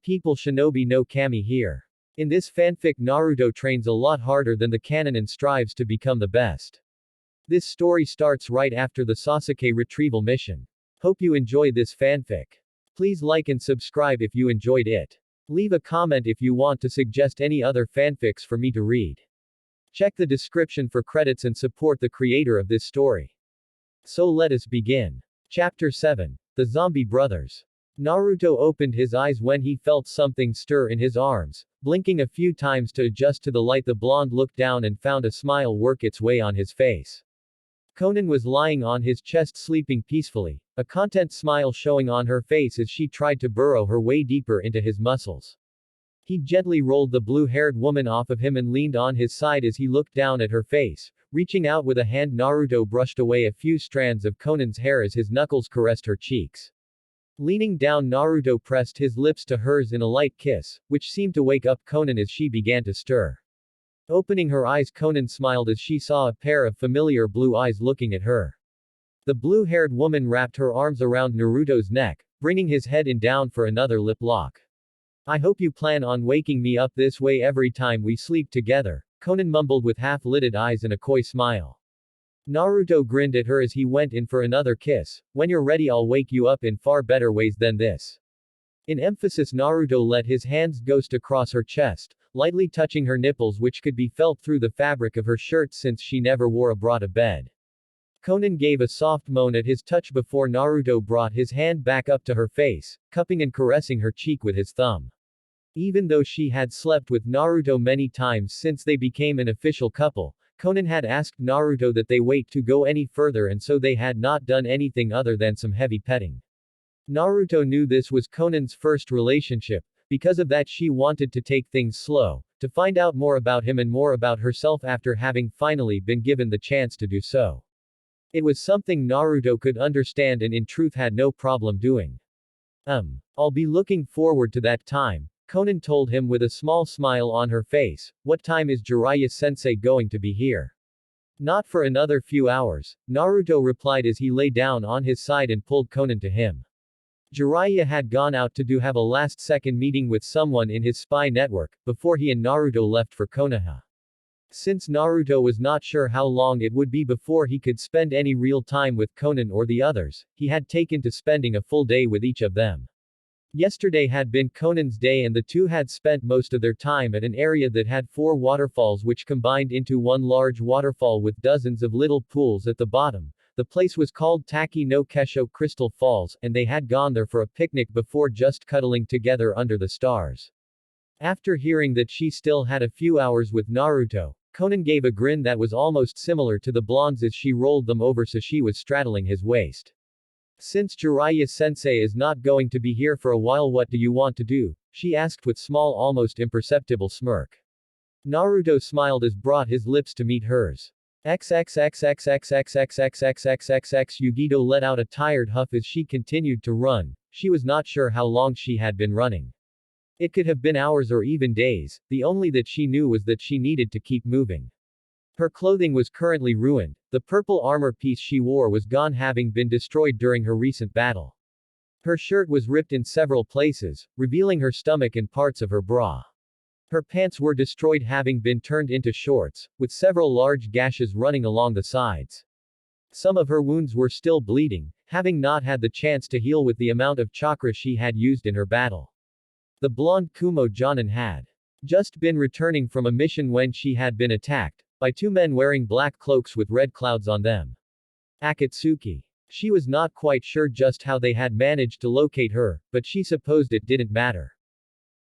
people shinobi no kami here. In this fanfic Naruto trains a lot harder than the canon and strives to become the best. This story starts right after the Sasuke retrieval mission. Hope you enjoy this fanfic. Please like and subscribe if you enjoyed it. Leave a comment if you want to suggest any other fanfics for me to read. Check the description for credits and support the creator of this story. So let us begin. Chapter 7. The Zombie Brothers. Naruto opened his eyes when he felt something stir in his arms. Blinking a few times to adjust to the light, the blonde looked down and found a smile work its way on his face. Conan was lying on his chest sleeping peacefully, a content smile showing on her face as she tried to burrow her way deeper into his muscles. He gently rolled the blue-haired woman off of him and leaned on his side as he looked down at her face. Reaching out with a hand, Naruto brushed away a few strands of Conan's hair as his knuckles caressed her cheeks. Leaning down, Naruto pressed his lips to hers in a light kiss, which seemed to wake up Conan as she began to stir. Opening her eyes, Conan smiled as she saw a pair of familiar blue eyes looking at her. The blue-haired woman wrapped her arms around Naruto's neck, bringing his head in down for another lip lock. I hope you plan on waking me up this way every time we sleep together, Conan mumbled with half-lidded eyes and a coy smile. Naruto grinned at her as he went in for another kiss. When you're ready, I'll wake you up in far better ways than this. In emphasis, Naruto let his hands ghost across her chest, lightly touching her nipples, which could be felt through the fabric of her shirt since she never wore a bra to bed. Conan gave a soft moan at his touch before Naruto brought his hand back up to her face, cupping and caressing her cheek with his thumb. Even though she had slept with Naruto many times since they became an official couple, Conan had asked Naruto that they wait to go any further, and so they had not done anything other than some heavy petting. Naruto knew this was Conan's first relationship. Because of that, she wanted to take things slow, to find out more about him and more about herself after having finally been given the chance to do so. It was something Naruto could understand and in truth had no problem doing. I'll be looking forward to that time, Conan told him with a small smile on her face. What time is Jiraiya-sensei going to be here? Not for another few hours, Naruto replied as he lay down on his side and pulled Conan to him. Jiraiya had gone out to have a last-second meeting with someone in his spy network, before he and Naruto left for Konoha. Since Naruto was not sure how long it would be before he could spend any real time with Conan or the others, he had taken to spending a full day with each of them. Yesterday had been Conan's day, and the two had spent most of their time at an area that had 4 waterfalls which combined into one large waterfall with dozens of little pools at the bottom. The place was called Taki no Kesho Crystal Falls, and they had gone there for a picnic before just cuddling together under the stars. After hearing that she still had a few hours with Naruto, Conan gave a grin that was almost similar to the blonde's as she rolled them over so she was straddling his waist. Since Jiraiya-sensei is not going to be here for a while, what do you want to do? She asked with small, almost imperceptible smirk. Naruto smiled as brought his lips to meet hers. XXXXXXXXXXXXXX. Yugito let out a tired huff as she continued to run. She was not sure how long she had been running. It could have been hours or even days, the only that she knew was that she needed to keep moving. Her clothing was currently ruined. The purple armor piece she wore was gone, having been destroyed during her recent battle. Her shirt was ripped in several places, revealing her stomach and parts of her bra. Her pants were destroyed, having been turned into shorts, with several large gashes running along the sides. Some of her wounds were still bleeding, having not had the chance to heal with the amount of chakra she had used in her battle. The blonde Kumo Jonin had just been returning from a mission when she had been attacked by 2 men wearing black cloaks with red clouds on them. Akatsuki. She was not quite sure just how they had managed to locate her, but she supposed it didn't matter.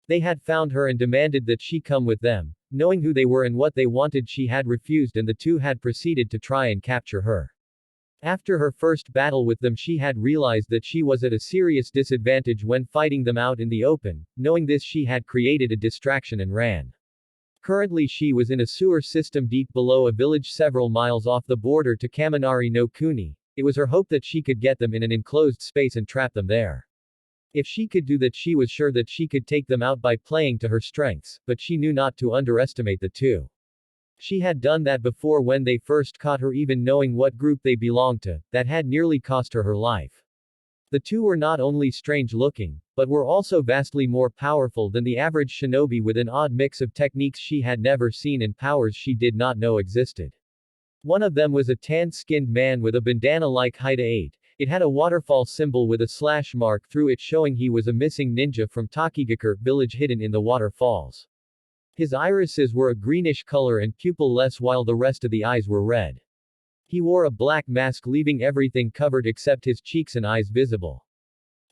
They had found her and demanded that she come with them. Knowing who they were and what they wanted, she had refused, and the two had proceeded to try and capture her. After her first battle with them, she had realized that she was at a serious disadvantage when fighting them out in the open. Knowing this, she had created a distraction and ran. Currently she was in a sewer system deep below a village several miles off the border to Kaminari no Kuni. It was her hope that she could get them in an enclosed space and trap them there. If she could do that, she was sure that she could take them out by playing to her strengths, but she knew not to underestimate the two. She had done that before when they first caught her, even knowing what group they belonged to, that had nearly cost her her life. The two were not only strange looking, but were also vastly more powerful than the average shinobi with an odd mix of techniques she had never seen and powers she did not know existed. One of them was a tan-skinned man with a bandana-like Hiraishin. It had a waterfall symbol with a slash mark through it showing he was a missing ninja from Takigakure village hidden in the waterfalls. His irises were a greenish color and pupil-less while the rest of the eyes were red. He wore a black mask leaving everything covered except his cheeks and eyes visible.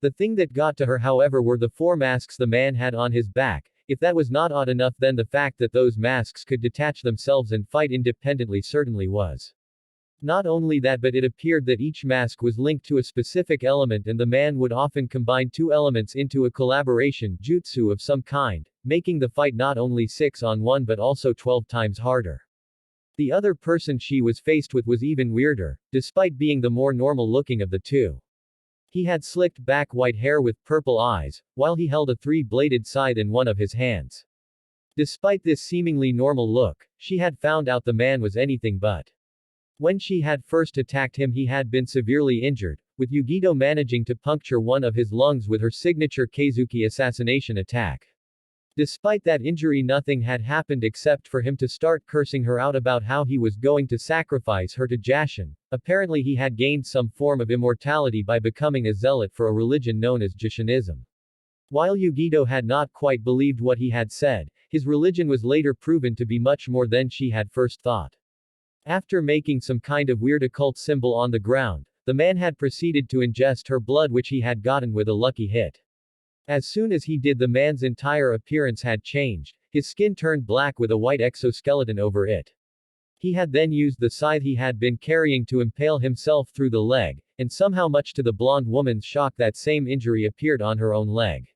The thing that got to her however were the 4 masks the man had on his back. If that was not odd enough, then the fact that those masks could detach themselves and fight independently certainly was. Not only that, but it appeared that each mask was linked to a specific element and the man would often combine 2 elements into a collaboration jutsu of some kind, making the fight not only 6-on-1 but also 12 times harder. The other person she was faced with was even weirder, despite being the more normal looking of the two. He had slicked back white hair with purple eyes, while he held a 3-bladed scythe in one of his hands. Despite this seemingly normal look, she had found out the man was anything but. When she had first attacked him he had been severely injured, with Yugito managing to puncture one of his lungs with her signature Keizuki assassination attack. Despite that injury, nothing had happened except for him to start cursing her out about how he was going to sacrifice her to Jashin. Apparently he had gained some form of immortality by becoming a zealot for a religion known as Jashinism. While Yugito had not quite believed what he had said, his religion was later proven to be much more than she had first thought. After making some kind of weird occult symbol on the ground, the man had proceeded to ingest her blood, which he had gotten with a lucky hit. As soon as he did, the man's entire appearance had changed. His skin turned black with a white exoskeleton over it. He had then used the scythe he had been carrying to impale himself through the leg, and somehow, much to the blonde woman's shock, that same injury appeared on her own leg.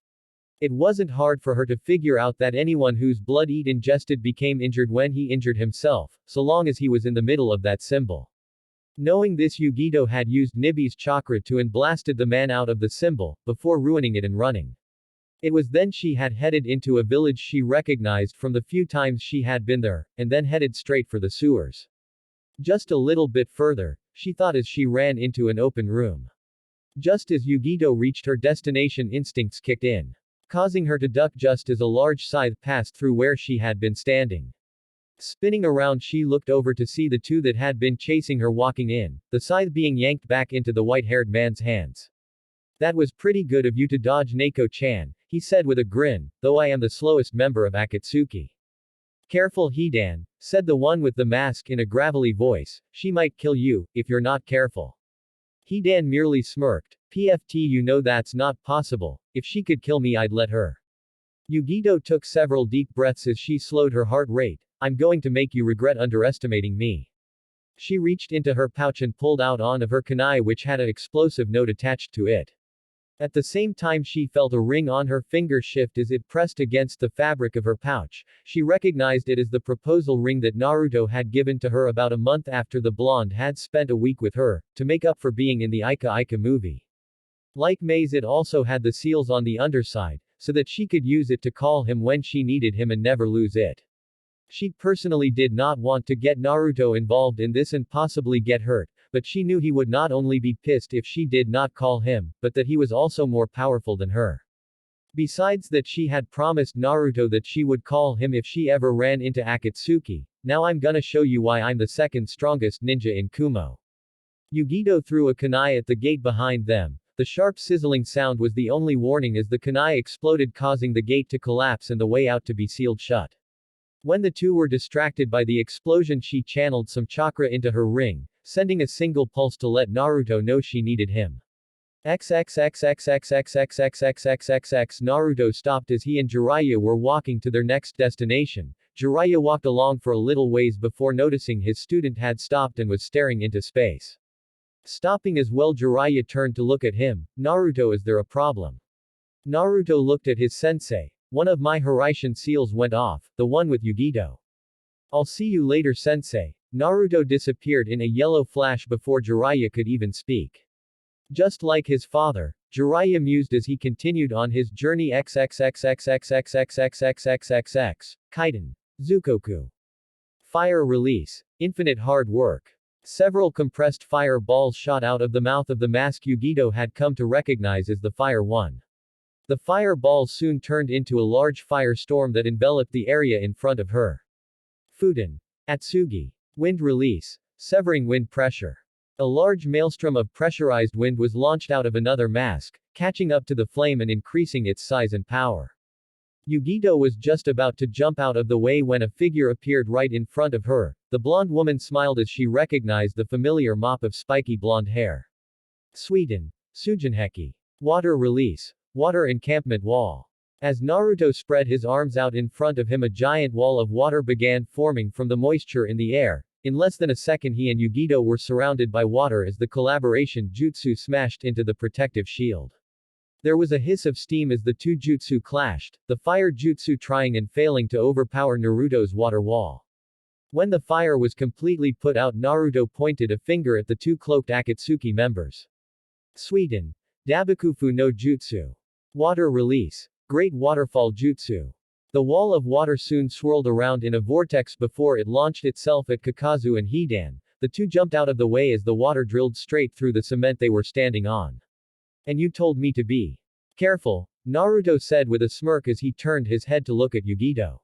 It wasn't hard for her to figure out that anyone whose blood he'd ingested became injured when he injured himself, so long as he was in the middle of that symbol. Knowing this, Yugito had used Nibi's chakra to and blasted the man out of the symbol, before ruining it and running. It was then she had headed into a village she recognized from the few times she had been there, and then headed straight for the sewers. Just a little bit further, she thought as she ran into an open room. Just as Yugito reached her destination, instincts kicked in, causing her to duck just as a large scythe passed through where she had been standing. Spinning around, she looked over to see the 2 that had been chasing her walking in, the scythe being yanked back into the white-haired man's hands. "That was pretty good of you to dodge, Neko-chan," he said with a grin, "though I am the slowest member of Akatsuki." "Careful, Hidan," said the one with the mask in a gravelly voice, "she might kill you, if you're not careful." Hidan merely smirked. "PFT, you know that's not possible. If she could kill me, I'd let her." Yugito took several deep breaths as she slowed her heart rate. "I'm going to make you regret underestimating me." She reached into her pouch and pulled out one of her kunai, which had an explosive note attached to it. At the same time, she felt a ring on her finger shift as it pressed against the fabric of her pouch. She recognized it as the proposal ring that Naruto had given to her about a month after the blonde had spent a week with her, to make up for being in the Ika Ika movie. Like Maze, it also had the seals on the underside, so that she could use it to call him when she needed him and never lose it. She personally did not want to get Naruto involved in this and possibly get hurt, but she knew he would not only be pissed if she did not call him, but that he was also more powerful than her. Besides that, she had promised Naruto that she would call him if she ever ran into Akatsuki. "Now I'm gonna show you why I'm the second strongest ninja in Kumo." Yugito threw a kunai at the gate behind them. The sharp sizzling sound was the only warning as the kunai exploded, causing the gate to collapse and the way out to be sealed shut. When the 2 were distracted by the explosion, she channeled some chakra into her ring, sending a single pulse to let Naruto know she needed him. XXXXXXXXXXXXX. Naruto stopped as he and Jiraiya were walking to their next destination. Jiraiya walked along for a little ways before noticing his student had stopped and was staring into space. Stopping as well, Jiraiya turned to look at him. "Naruto, is there a problem?" Naruto looked at his sensei. "One of my Hiraishin seals went off, the one with Yugito." "I'll see you later, sensei." Naruto disappeared in a yellow flash before Jiraiya could even speak. Just like his father, Jiraiya mused as he continued on his journey. XXXXXXXXXXXXXX. Kaiden. Zukoku. Fire release. Infinite hard work. Several compressed fire balls shot out of the mouth of the mask Yugito had come to recognize as the Fire One. The fireball soon turned into a large firestorm that enveloped the area in front of her. Fuden. Atsugi. Wind release. Severing wind pressure. A large maelstrom of pressurized wind was launched out of another mask, catching up to the flame and increasing its size and power. Yugito was just about to jump out of the way when a figure appeared right in front of her. The blonde woman smiled as she recognized the familiar mop of spiky blonde hair. Sweden. Sujinheki. Water release. Water encampment wall. As Naruto spread his arms out in front of him, a giant wall of water began forming from the moisture in the air. In less than a second he and Yugito were surrounded by water as the collaboration jutsu smashed into the protective shield. There was a hiss of steam as the two jutsu clashed, the fire jutsu trying and failing to overpower Naruto's water wall. When the fire was completely put out, Naruto pointed a finger at the two cloaked Akatsuki members. Sweden. Dabakufu no Jutsu. Water release. Great waterfall jutsu. The wall of water soon swirled around in a vortex before it launched itself at Kakazu and Hidan. The two jumped out of the way as the water drilled straight through the cement they were standing on. And you told me to be careful, Naruto said with a smirk as he turned his head to look at Yugito.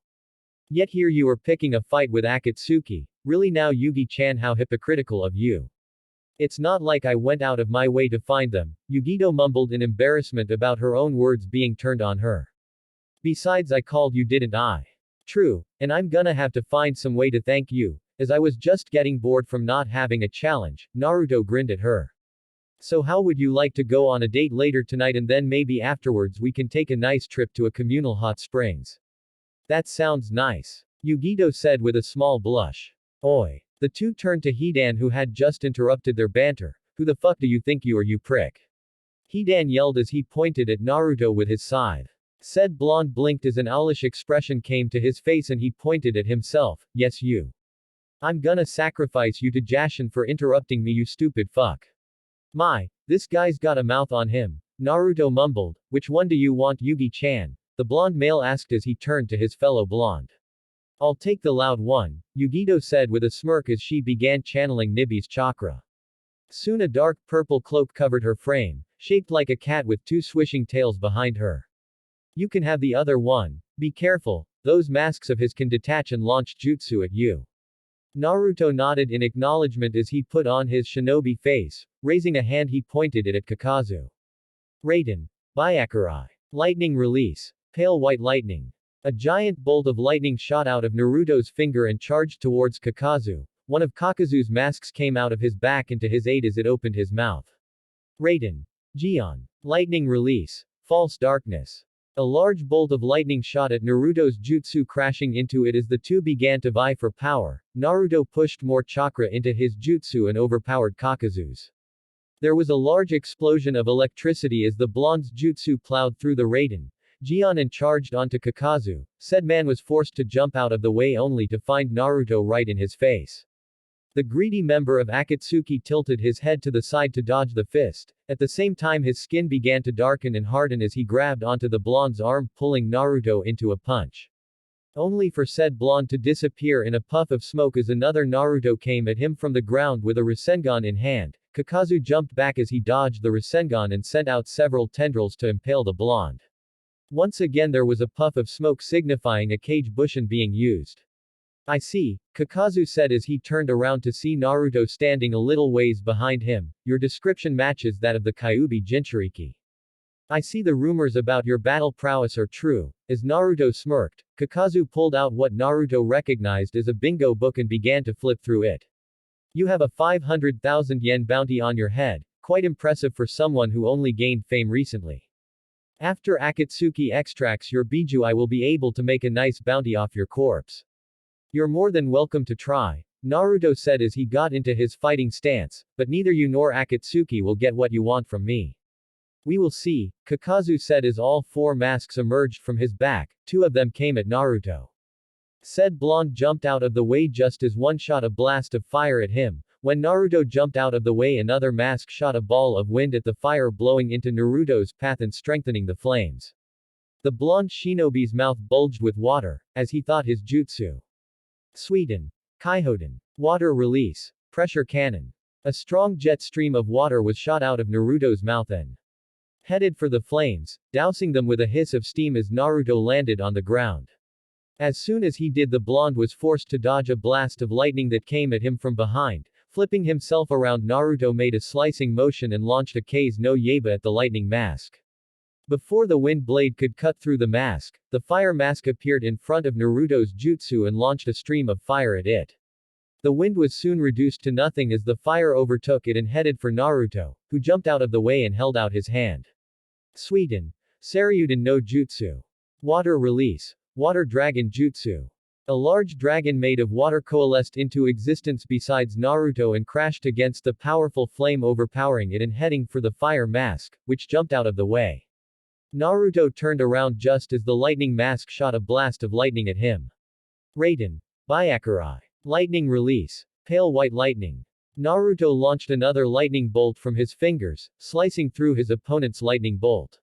Yet here you are picking a fight with Akatsuki. Really now, Yugi-chan, how hypocritical of you. It's not like I went out of my way to find them, Yugito mumbled in embarrassment about her own words being turned on her. Besides, I called you, didn't I? True, and I'm gonna have to find some way to thank you, as I was just getting bored from not having a challenge. Naruto grinned at her. So how would you like to go on a date later tonight, and then maybe afterwards we can take a nice trip to a communal hot springs? That sounds nice, Yugito said with a small blush. Oi. The two turned to Hidan, who had just interrupted their banter. Who the fuck do you think you are, you prick? Hidan yelled as he pointed at Naruto with his scythe. Said blonde blinked as an owlish expression came to his face and he pointed at himself. Yes, you. I'm gonna sacrifice you to Jashin for interrupting me, you stupid fuck. My, this guy's got a mouth on him, Naruto mumbled. Which one do you want, Yugi-chan? The blonde male asked as he turned to his fellow blonde. I'll take the loud one, Yugito said with a smirk as she began channeling Nibi's chakra. Soon a dark purple cloak covered her frame, shaped like a cat with two swishing tails behind her. You can have the other one. Be careful, those masks of his can detach and launch jutsu at you. Naruto nodded in acknowledgement as he put on his shinobi face. Raising a hand he pointed it at Kakazu. Raiden. Byakurai. Lightning release. Pale white lightning. A giant bolt of lightning shot out of Naruto's finger and charged towards Kakazu. One of Kakazu's masks came out of his back and to his aid as it opened his mouth. Raiden. Gion. Lightning release. False darkness. A large bolt of lightning shot at Naruto's jutsu, crashing into it as the two began to vie for power. Naruto pushed more chakra into his jutsu and overpowered Kakazu's. There was a large explosion of electricity as the blonde's jutsu plowed through the Raiden. Gion and charged onto Kakazu. Said man was forced to jump out of the way only to find Naruto right in his face. The greedy member of Akatsuki tilted his head to the side to dodge the fist. At the same time his skin began to darken and harden as he grabbed onto the blonde's arm, pulling Naruto into a punch. Only for said blonde to disappear in a puff of smoke as another Naruto came at him from the ground with a Rasengan in hand. Kakazu jumped back as he dodged the Rasengan and sent out several tendrils to impale the blonde. Once again there was a puff of smoke signifying a cage bushin being used. I see, Kakazu said as he turned around to see Naruto standing a little ways behind him. Your description matches that of the Kyuubi Jinchuriki. I see the rumors about your battle prowess are true. As Naruto smirked, Kakazu pulled out what Naruto recognized as a bingo book and began to flip through it. You have a 500,000 yen bounty on your head, quite impressive for someone who only gained fame recently. After Akatsuki extracts your biju, I will be able to make a nice bounty off your corpse. You're more than welcome to try, Naruto said as he got into his fighting stance, but neither you nor Akatsuki will get what you want from me. We will see, Kakazu said as all four masks emerged from his back. Two of them came at Naruto. Said blonde jumped out of the way just as one shot a blast of fire at him. When Naruto jumped out of the way, another mask shot a ball of wind at the fire, blowing into Naruto's path and strengthening the flames. The blonde shinobi's mouth bulged with water, as he thought his jutsu. Sweden. Kaihoden. Water release. Pressure cannon. A strong jet stream of water was shot out of Naruto's mouth and headed for the flames, dousing them with a hiss of steam as Naruto landed on the ground. As soon as he did, the blonde was forced to dodge a blast of lightning that came at him from behind. Flipping himself around, Naruto made a slicing motion and launched a K's no Yaiba at the lightning mask. Before the wind blade could cut through the mask, the fire mask appeared in front of Naruto's jutsu and launched a stream of fire at it. The wind was soon reduced to nothing as the fire overtook it and headed for Naruto, who jumped out of the way and held out his hand. Suiten. Saryuden no Jutsu. Water release. Water Dragon Jutsu. A large dragon made of water coalesced into existence besides Naruto and crashed against the powerful flame, overpowering it and heading for the fire mask, which jumped out of the way. Naruto turned around just as the lightning mask shot a blast of lightning at him. Raiden. Byakurai. Lightning release. Pale white lightning. Naruto launched another lightning bolt from his fingers, slicing through his opponent's lightning bolt.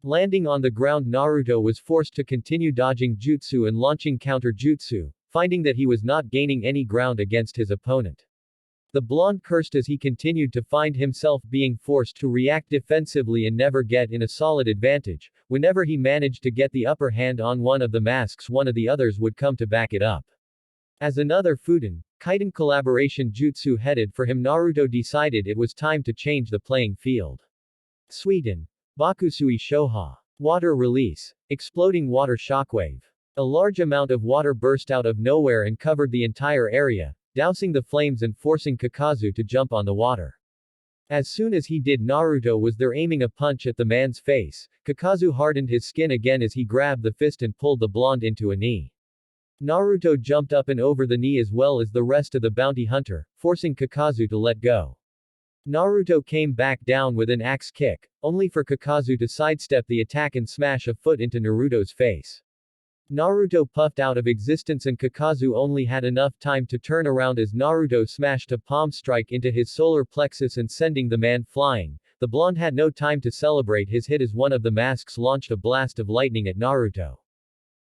Landing on the ground, Naruto was forced to continue dodging jutsu and launching counter jutsu, finding that he was not gaining any ground against his opponent. The blonde cursed as he continued to find himself being forced to react defensively and never get in a solid advantage. Whenever he managed to get the upper hand on one of the masks, one of the others would come to back it up. As another Fuden, Kaiden collaboration jutsu headed for him, Naruto decided it was time to change the playing field. Suiten. Bakusui Shoha. Water release. Exploding water shockwave. A large amount of water burst out of nowhere and covered the entire area, dousing the flames and forcing Kakazu to jump on the water. As soon as he did, Naruto was there aiming a punch at the man's face. Kakazu hardened his skin again as he grabbed the fist and pulled the blonde into a knee. Naruto jumped up and over the knee as well as the rest of the bounty hunter, forcing Kakazu to let go. Naruto came back down with an axe kick, only for Kakazu to sidestep the attack and smash a foot into Naruto's face. Naruto puffed out of existence and Kakazu only had enough time to turn around as Naruto smashed a palm strike into his solar plexus and sending the man flying. The blonde had no time to celebrate his hit as one of the masks launched a blast of lightning at Naruto.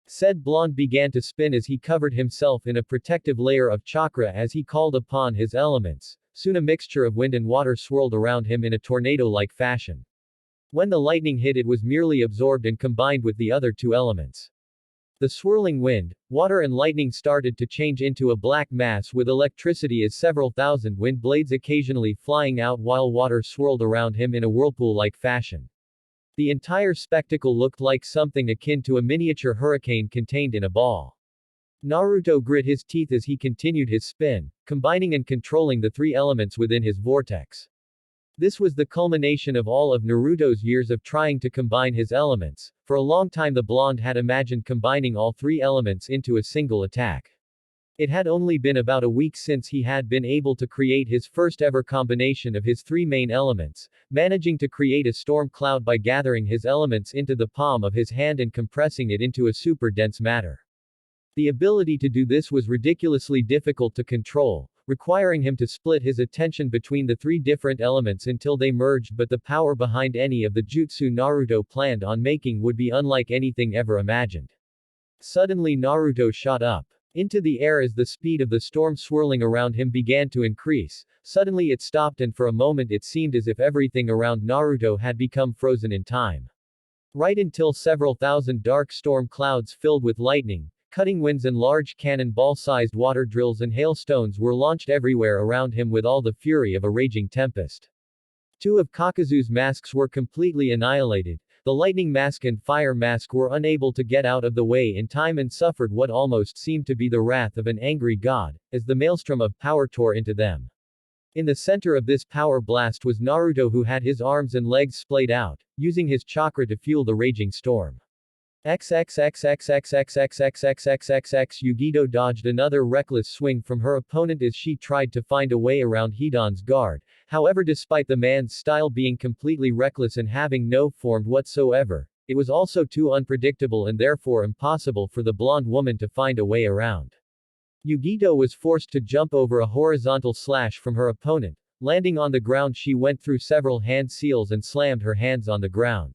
Said blonde began to spin as he covered himself in a protective layer of chakra as he called upon his elements. Soon a mixture of wind and water swirled around him in a tornado-like fashion. When the lightning hit, it was merely absorbed and combined with the other two elements. The swirling wind, water and lightning started to change into a black mass with electricity as several thousand wind blades occasionally flying out while water swirled around him in a whirlpool-like fashion. The entire spectacle looked like something akin to a miniature hurricane contained in a ball. Naruto grit his teeth as he continued his spin, combining and controlling the three elements within his vortex. This was the culmination of all of Naruto's years of trying to combine his elements. For a long time the blonde had imagined combining all three elements into a single attack. It had only been about a week since he had been able to create his first ever combination of his three main elements, managing to create a storm cloud by gathering his elements into the palm of his hand and compressing it into a super dense matter. The ability to do this was ridiculously difficult to control, requiring him to split his attention between the three different elements until they merged, but the power behind any of the jutsu Naruto planned on making would be unlike anything ever imagined. Suddenly Naruto shot up into the air as the speed of the storm swirling around him began to increase. Suddenly it stopped and for a moment it seemed as if everything around Naruto had become frozen in time. Right until several thousand dark storm clouds filled with lightning, cutting winds and large cannonball-sized water drills and hailstones were launched everywhere around him with all the fury of a raging tempest. Two of Kakazu's masks were completely annihilated. The lightning mask and fire mask were unable to get out of the way in time and suffered what almost seemed to be the wrath of an angry god, as the maelstrom of power tore into them. In the center of this power blast was Naruto, who had his arms and legs splayed out, using his chakra to fuel the raging storm. XXXXXXXXXXXXXX Yugito dodged another reckless swing from her opponent as she tried to find a way around Hidan's guard. However, despite the man's style being completely reckless and having no form whatsoever, it was also too unpredictable and therefore impossible for the blonde woman to find a way around. Yugito was forced to jump over a horizontal slash from her opponent. Landing on the ground, she went through several hand seals and slammed her hands on the ground.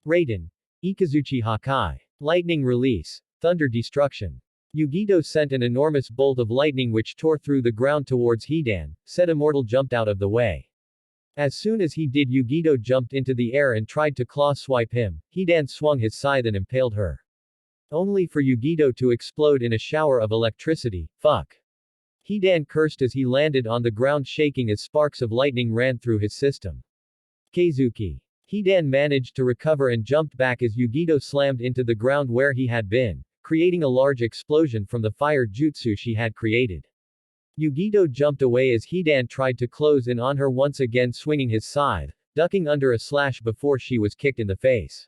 Raiden. Ikazuchi Hakai. Lightning release. Thunder destruction. Yugito sent an enormous bolt of lightning which tore through the ground towards Hidan. Said immortal jumped out of the way. As soon as he did, Yugito jumped into the air and tried to claw swipe him. Hidan swung his scythe and impaled her. Only for Yugito to explode in a shower of electricity. Fuck. Hidan cursed as he landed on the ground, shaking as sparks of lightning ran through his system. Keizuki. Hidan managed to recover and jumped back as Yugito slammed into the ground where he had been, creating a large explosion from the fire jutsu she had created. Yugito jumped away as Hidan tried to close in on her once again, swinging his scythe, ducking under a slash before she was kicked in the face.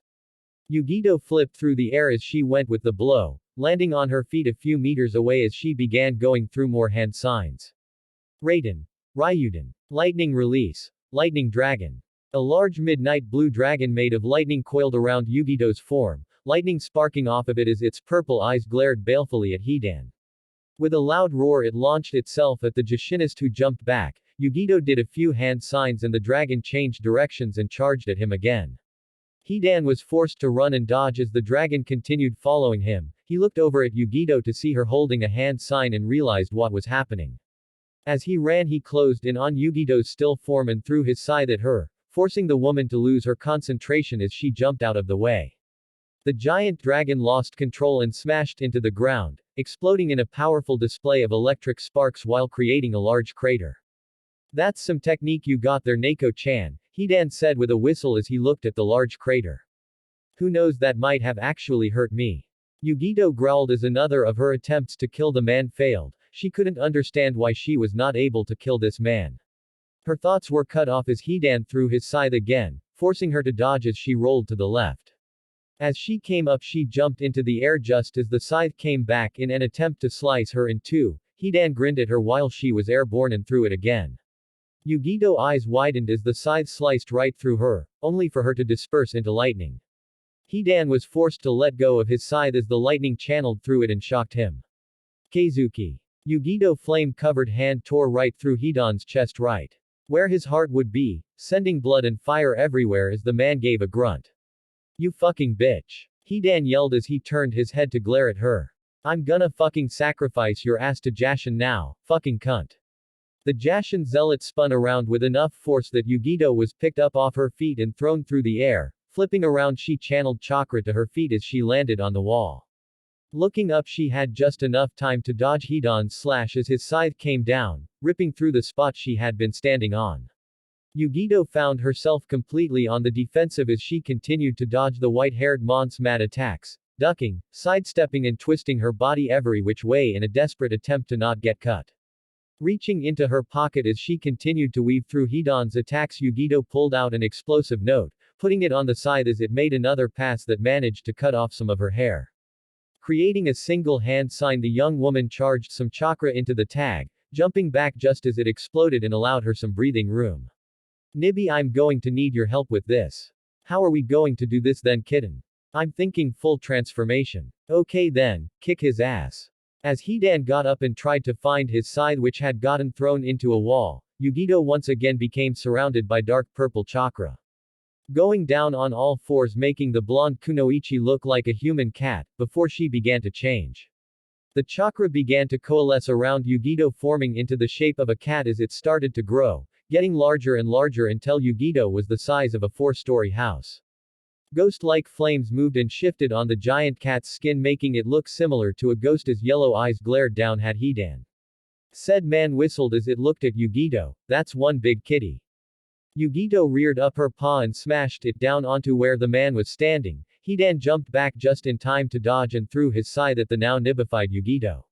Yugito flipped through the air as she went with the blow, landing on her feet a few meters away as she began going through more hand signs. Raiden. Ryuden. Lightning release. Lightning dragon. A large midnight blue dragon made of lightning coiled around Yugito's form, lightning sparking off of it as its purple eyes glared balefully at Hidan. With a loud roar, it launched itself at the Jushinist, who jumped back. Yugito did a few hand signs and the dragon changed directions and charged at him again. Hidan was forced to run and dodge as the dragon continued following him. He looked over at Yugito to see her holding a hand sign and realized what was happening. As he ran, he closed in on Yugito's still form and threw his scythe at her, forcing the woman to lose her concentration as she jumped out of the way. The giant dragon lost control and smashed into the ground, exploding in a powerful display of electric sparks while creating a large crater. That's some technique you got there, Neko-chan, Hidan said with a whistle as he looked at the large crater. Who knows, that might have actually hurt me. Yugito growled as another of her attempts to kill the man failed. She couldn't understand why she was not able to kill this man. Her thoughts were cut off as Hidan threw his scythe again, forcing her to dodge as she rolled to the left. As she came up, she jumped into the air just as the scythe came back in an attempt to slice her in two. Hidan grinned at her while she was airborne and threw it again. Yugito's eyes widened as the scythe sliced right through her, only for her to disperse into lightning. Hidan was forced to let go of his scythe as the lightning channeled through it and shocked him. Keizuki. Yugito's flame-covered hand tore right through Hidan's chest, right where his heart would be, sending blood and fire everywhere as the man gave a grunt. You fucking bitch. Hidan yelled as he turned his head to glare at her. I'm gonna fucking sacrifice your ass to Jashin now, fucking cunt. The Jashin zealot spun around with enough force that Yugito was picked up off her feet and thrown through the air. Flipping around, she channeled chakra to her feet as she landed on the wall. Looking up, she had just enough time to dodge Hidan's slash as his scythe came down, ripping through the spot she had been standing on. Yugito found herself completely on the defensive as she continued to dodge the white-haired mon's mad attacks, ducking, sidestepping and twisting her body every which way in a desperate attempt to not get cut. Reaching into her pocket as she continued to weave through Hidan's attacks, Yugito pulled out an explosive note, putting it on the scythe as it made another pass that managed to cut off some of her hair. Creating a single hand sign, the young woman charged some chakra into the tag, jumping back just as it exploded and allowed her some breathing room. Nibby, I'm going to need your help with this. How are we going to do this then, kitten? I'm thinking full transformation. Okay then, kick his ass. As Hidan got up and tried to find his scythe, which had gotten thrown into a wall, Yugito once again became surrounded by dark purple chakra. Going down on all fours, making the blonde Kunoichi look like a human cat, before she began to change. The chakra began to coalesce around Yugito, forming into the shape of a cat as it started to grow, getting larger and larger until Yugito was the size of a 4-story house. Ghost-like flames moved and shifted on the giant cat's skin, making it look similar to a ghost as yellow eyes glared down at Hidan. Said man whistled as it looked at Yugito. That's one big kitty. Yugito reared up her paw and smashed it down onto where the man was standing. Hidan jumped back just in time to dodge and threw his scythe at the now nibified Yugito.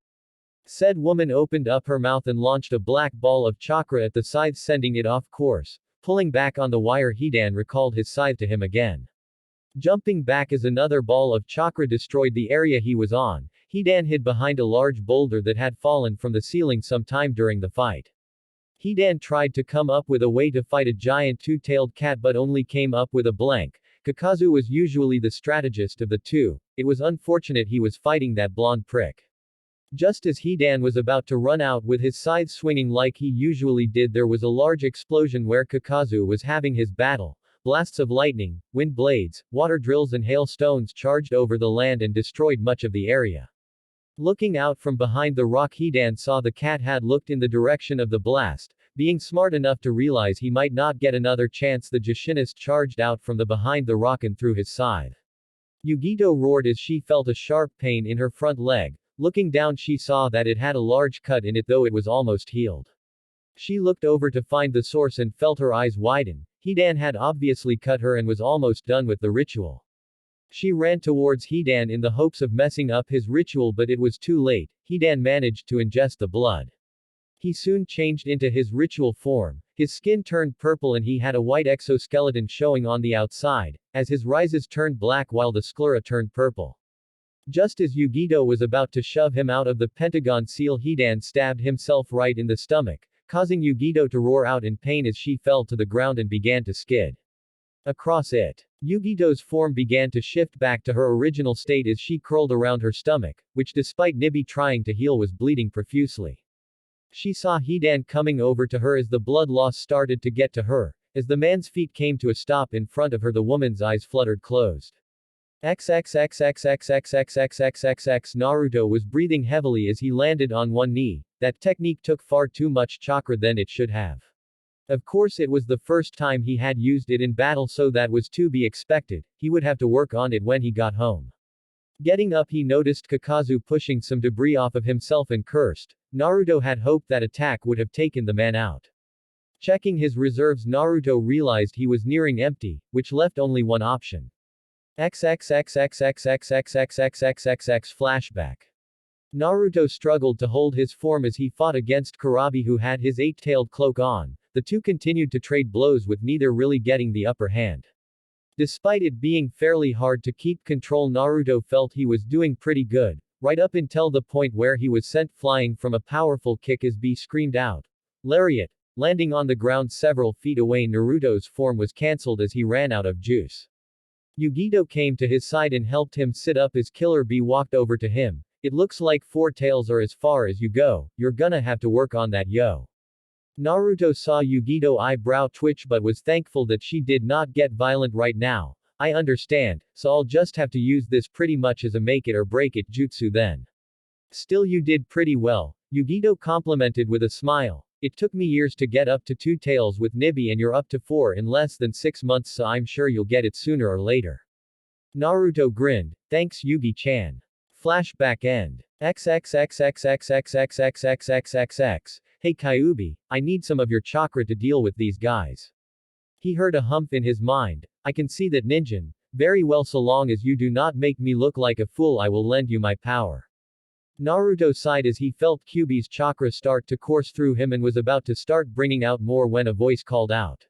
Said woman opened up her mouth and launched a black ball of chakra at the scythe, sending it off course. Pulling back on the wire, Hidan recalled his scythe to him again. Jumping back as another ball of chakra destroyed the area he was on, Hidan hid behind a large boulder that had fallen from the ceiling some time during the fight. Hidan tried to come up with a way to fight a giant two-tailed cat but only came up with a blank. Kakazu was usually the strategist of the two. It was unfortunate he was fighting that blonde prick. Just as Hidan was about to run out with his scythe swinging like he usually did, there was a large explosion where Kakazu was having his battle. Blasts of lightning, wind blades, water drills and hailstones charged over the land and destroyed much of the area. Looking out from behind the rock, Hidan saw the cat had looked in the direction of the blast, Being smart enough to realize he might not get another chance, the Jashinist charged out from the behind the rock and through his side. Yugito roared as she felt a sharp pain in her front leg. Looking down, she saw that it had a large cut in it, though it was almost healed. She looked over to find the source and felt her eyes widen. Hidan had obviously cut her and was almost done with the ritual. She ran towards Hidan in the hopes of messing up his ritual, but it was too late. Hidan managed to ingest the blood. He soon changed into his ritual form. His skin turned purple and he had a white exoskeleton showing on the outside, as his rises turned black while the sclera turned purple. Just as Yugito was about to shove him out of the pentagon seal, Hidan stabbed himself right in the stomach, causing Yugito to roar out in pain as she fell to the ground and began to skid. Across it, Yugito's form began to shift back to her original state as she curled around her stomach, which despite Nibi trying to heal was bleeding profusely. She saw Hidan coming over to her as the blood loss started to get to her. As the man's feet came to a stop in front of her, the woman's eyes fluttered closed. XXXXXXXXXXXX Naruto was breathing heavily as he landed on one knee. That technique took far too much chakra than it should have. Of course, it was the first time he had used it in battle, so that was to be expected. He would have to work on it when he got home. Getting up, he noticed Kakazu pushing some debris off of himself and cursed. Naruto had hoped that attack would have taken the man out. Checking his reserves, Naruto realized he was nearing empty, which left only one option. XXXXXXXXXXXXX flashback. Naruto struggled to hold his form as he fought against Kurabi, who had his eight-tailed cloak on. The two continued to trade blows with neither really getting the upper hand. Despite it being fairly hard to keep control, Naruto felt he was doing pretty good, right up until the point where he was sent flying from a powerful kick as B screamed out, "Lariat!" Landing on the ground several feet away. Naruto's form was cancelled as he ran out of juice. Yugito came to his side and helped him sit up as Killer B walked over to him. "It looks like four tails are as far as you go, you're gonna have to work on that, yo." Naruto saw Yugito eyebrow twitch but was thankful that she did not get violent right now. "I understand, so I'll just have to use this pretty much as a make it or break it jutsu then." "Still, you did pretty well," Yugito complimented with a smile. "It took me years to get up to 2 tails with Nibi, and you're up to 4 in less than 6 months, so I'm sure you'll get it sooner or later." Naruto grinned. "Thanks, Yugi-chan." Flashback end. XXXXXXXXXXXXX. "Hey Kyuubi, I need some of your chakra to deal with these guys." He heard a humph in his mind. "I can see that, Ninjin. Very well, so long as you do not make me look like a fool, I will lend you my power." Naruto sighed as he felt Kyuubi's chakra start to course through him and was about to start bringing out more when a voice called out,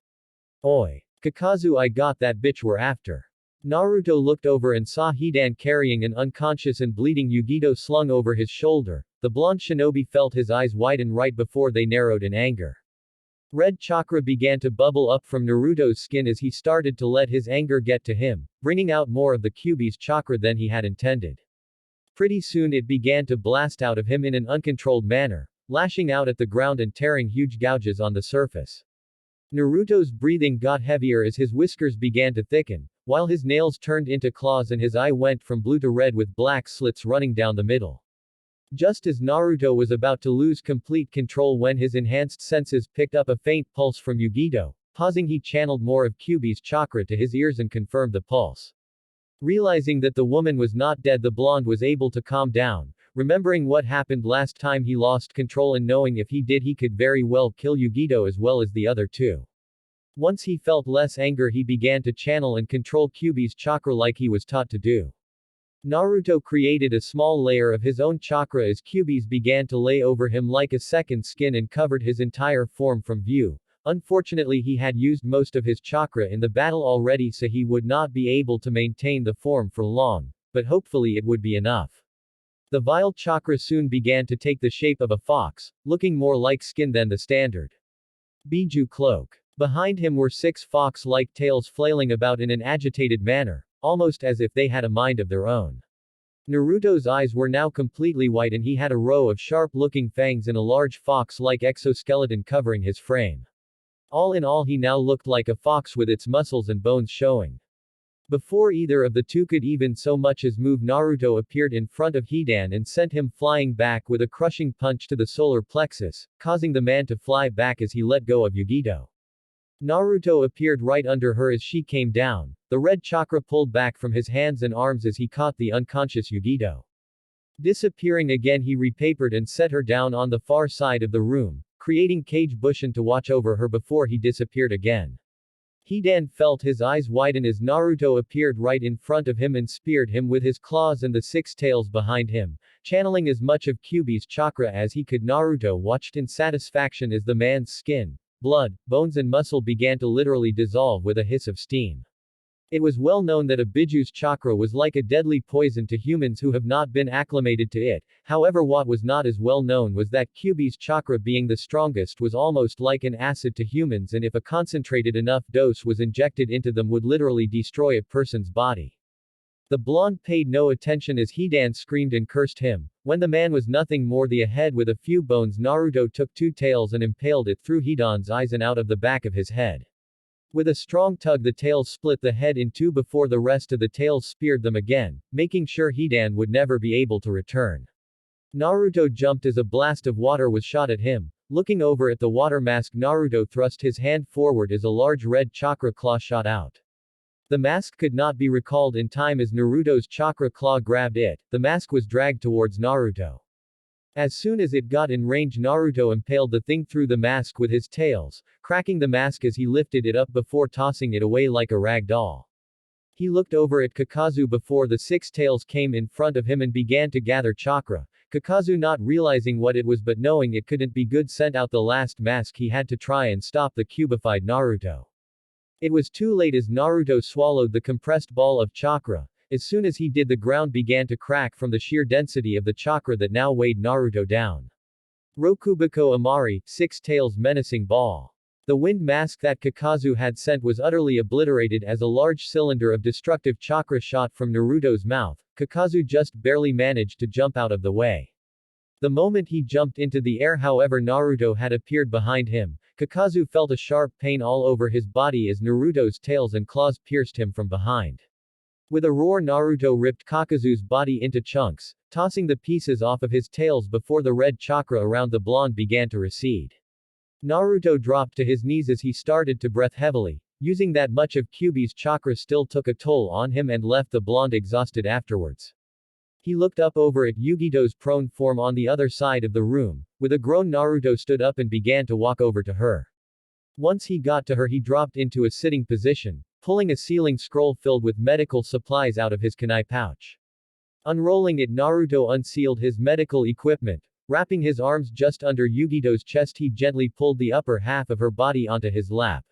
"Oi! Kakazu, I got that bitch we're after." Naruto looked over and saw Hidan carrying an unconscious and bleeding Yugito slung over his shoulder. The blonde shinobi felt his eyes widen right before they narrowed in anger. Red chakra began to bubble up from Naruto's skin as he started to let his anger get to him, bringing out more of the Kyuubi's chakra than he had intended. Pretty soon it began to blast out of him in an uncontrolled manner, lashing out at the ground and tearing huge gouges on the surface. Naruto's breathing got heavier as his whiskers began to thicken, while his nails turned into claws and his eye went from blue to red with black slits running down the middle. Just as Naruto was about to lose complete control when his enhanced senses picked up a faint pulse from Yugito. Pausing, he channeled more of Kyuubi's chakra to his ears and confirmed the pulse. Realizing that the woman was not dead, the blonde was able to calm down, remembering what happened last time he lost control and knowing if he did he could very well kill Yugito as well as the other two. Once he felt less anger, he began to channel and control Kyuubi's chakra like he was taught to do. Naruto created a small layer of his own chakra as Kyuubi's began to lay over him like a second skin and covered his entire form from view. Unfortunately, he had used most of his chakra in the battle already, so he would not be able to maintain the form for long, but hopefully it would be enough. The vile chakra soon began to take the shape of a fox, looking more like skin than the standard Biju cloak. Behind him were 6 fox-like tails flailing about in an agitated manner, almost as if they had a mind of their own. Naruto's eyes were now completely white and he had a row of sharp-looking fangs and a large fox-like exoskeleton covering his frame. All in all, he now looked like a fox with its muscles and bones showing. Before either of the two could even so much as move, Naruto appeared in front of Hidan and sent him flying back with a crushing punch to the solar plexus, causing the man to fly back as he let go of Yugito. Naruto appeared right under her as she came down. The red chakra pulled back from his hands and arms as he caught the unconscious Yugito. Disappearing again, he repapered and set her down on the far side of the room, creating Kage Bushin to watch over her before he disappeared again. Hidan felt his eyes widen as Naruto appeared right in front of him and speared him with his claws and the six tails behind him, channeling as much of Kyuubi's chakra as he could. Naruto watched in satisfaction as the man's skin, blood, bones and muscle began to literally dissolve with a hiss of steam. It was well known that a Bijuu's chakra was like a deadly poison to humans who have not been acclimated to it. However, what was not as well known was that Kyuubi's chakra, being the strongest, was almost like an acid to humans, and if a concentrated enough dose was injected into them, would literally destroy a person's body. The blonde paid no attention as Hidan screamed and cursed him. When the man was nothing more than a head with a few bones, Naruto took two tails and impaled it through Hidan's eyes and out of the back of his head. With a strong tug, the tails split the head in two before the rest of the tails speared them again, making sure Hidan would never be able to return. Naruto jumped as a blast of water was shot at him. Looking over at the water mask, Naruto thrust his hand forward as a large red chakra claw shot out. The mask could not be recalled in time as Naruto's chakra claw grabbed it. The mask was dragged towards Naruto. As soon as it got in range, Naruto impaled the thing through the mask with his tails, cracking the mask as he lifted it up before tossing it away like a rag doll. He looked over at Kakazu before the six tails came in front of him and began to gather chakra. Kakazu, not realizing what it was but knowing it couldn't be good, sent out the last mask. He had to try and stop the cubified Naruto. It was too late as Naruto swallowed the compressed ball of chakra. As soon as he did, the ground began to crack from the sheer density of the chakra that now weighed Naruto down. Rokubiko Amari, six tails menacing ball. The wind mask that Kakazu had sent was utterly obliterated as a large cylinder of destructive chakra shot from Naruto's mouth. Kakazu just barely managed to jump out of the way. The moment he jumped into the air, however, Naruto had appeared behind him. Kakazu felt a sharp pain all over his body as Naruto's tails and claws pierced him from behind. With a roar, Naruto ripped Kakazu's body into chunks, tossing the pieces off of his tails before the red chakra around the blonde began to recede. Naruto dropped to his knees as he started to breathe heavily. Using that much of Kyuubi's chakra still took a toll on him and left the blonde exhausted afterwards. He looked up over at Yugito's prone form on the other side of the room. With a groan, Naruto stood up and began to walk over to her. Once he got to her, he dropped into a sitting position, pulling a sealing scroll filled with medical supplies out of his kunai pouch. Unrolling it, Naruto unsealed his medical equipment. Wrapping his arms just under Yugito's chest, he gently pulled the upper half of her body onto his lap.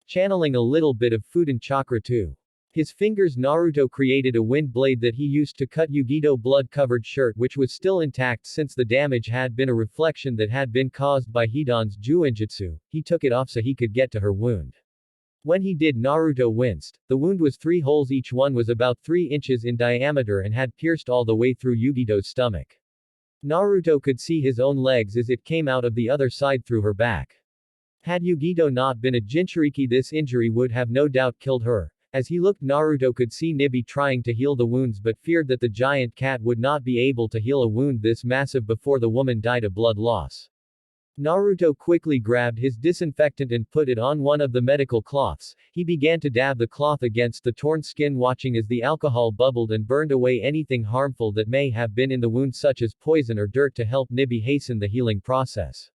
Channeling a little bit of Fuden chakra too. His fingers, Naruto created a wind blade that he used to cut Yugito's blood-covered shirt, which was still intact since the damage had been a reflection that had been caused by Hidan's Juinjutsu. He took it off so he could get to her wound. When he did, Naruto winced. The wound was 3 holes, each one was about 3 inches in diameter and had pierced all the way through Yugito's stomach. Naruto could see his own legs as it came out of the other side through her back. Had Yugito not been a Jinchuriki, this injury would have no doubt killed her. As he looked, Naruto could see Nibi trying to heal the wounds but feared that the giant cat would not be able to heal a wound this massive before the woman died of blood loss. Naruto quickly grabbed his disinfectant and put it on one of the medical cloths. He began to dab the cloth against the torn skin, watching as the alcohol bubbled and burned away anything harmful that may have been in the wound, such as poison or dirt, to help Nibi hasten the healing process.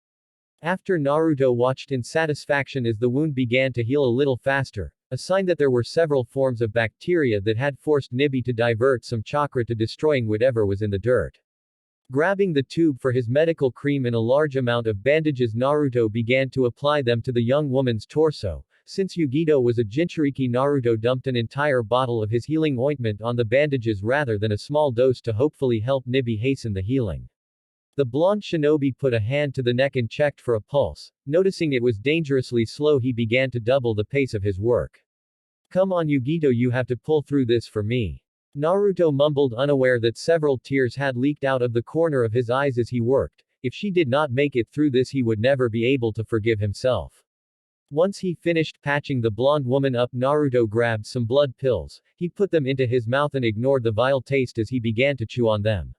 After, Naruto watched in satisfaction as the wound began to heal a little faster, a sign that there were several forms of bacteria that had forced Nibi to divert some chakra to destroying whatever was in the dirt. Grabbing the tube for his medical cream and a large amount of bandages, Naruto began to apply them to the young woman's torso. Since Yugito was a Jinchuriki, Naruto dumped an entire bottle of his healing ointment on the bandages rather than a small dose to hopefully help Nibi hasten the healing. The blonde shinobi put a hand to the neck and checked for a pulse. Noticing it was dangerously slow, he began to double the pace of his work. "Come on, Yugito, you have to pull through this for me." Naruto mumbled, unaware that several tears had leaked out of the corner of his eyes as he worked. If she did not make it through this, he would never be able to forgive himself. Once he finished patching the blonde woman up, Naruto grabbed some blood pills, he put them into his mouth and ignored the vile taste as he began to chew on them.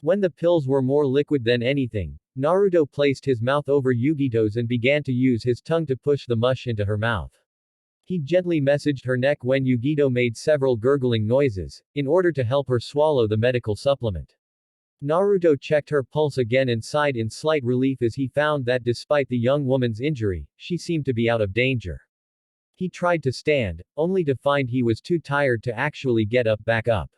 When the pills were more liquid than anything, Naruto placed his mouth over Yugito's and began to use his tongue to push the mush into her mouth. He gently massaged her neck when Yugito made several gurgling noises, in order to help her swallow the medical supplement. Naruto checked her pulse again and sighed in slight relief as he found that despite the young woman's injury, she seemed to be out of danger. He tried to stand, only to find he was too tired to actually get back up.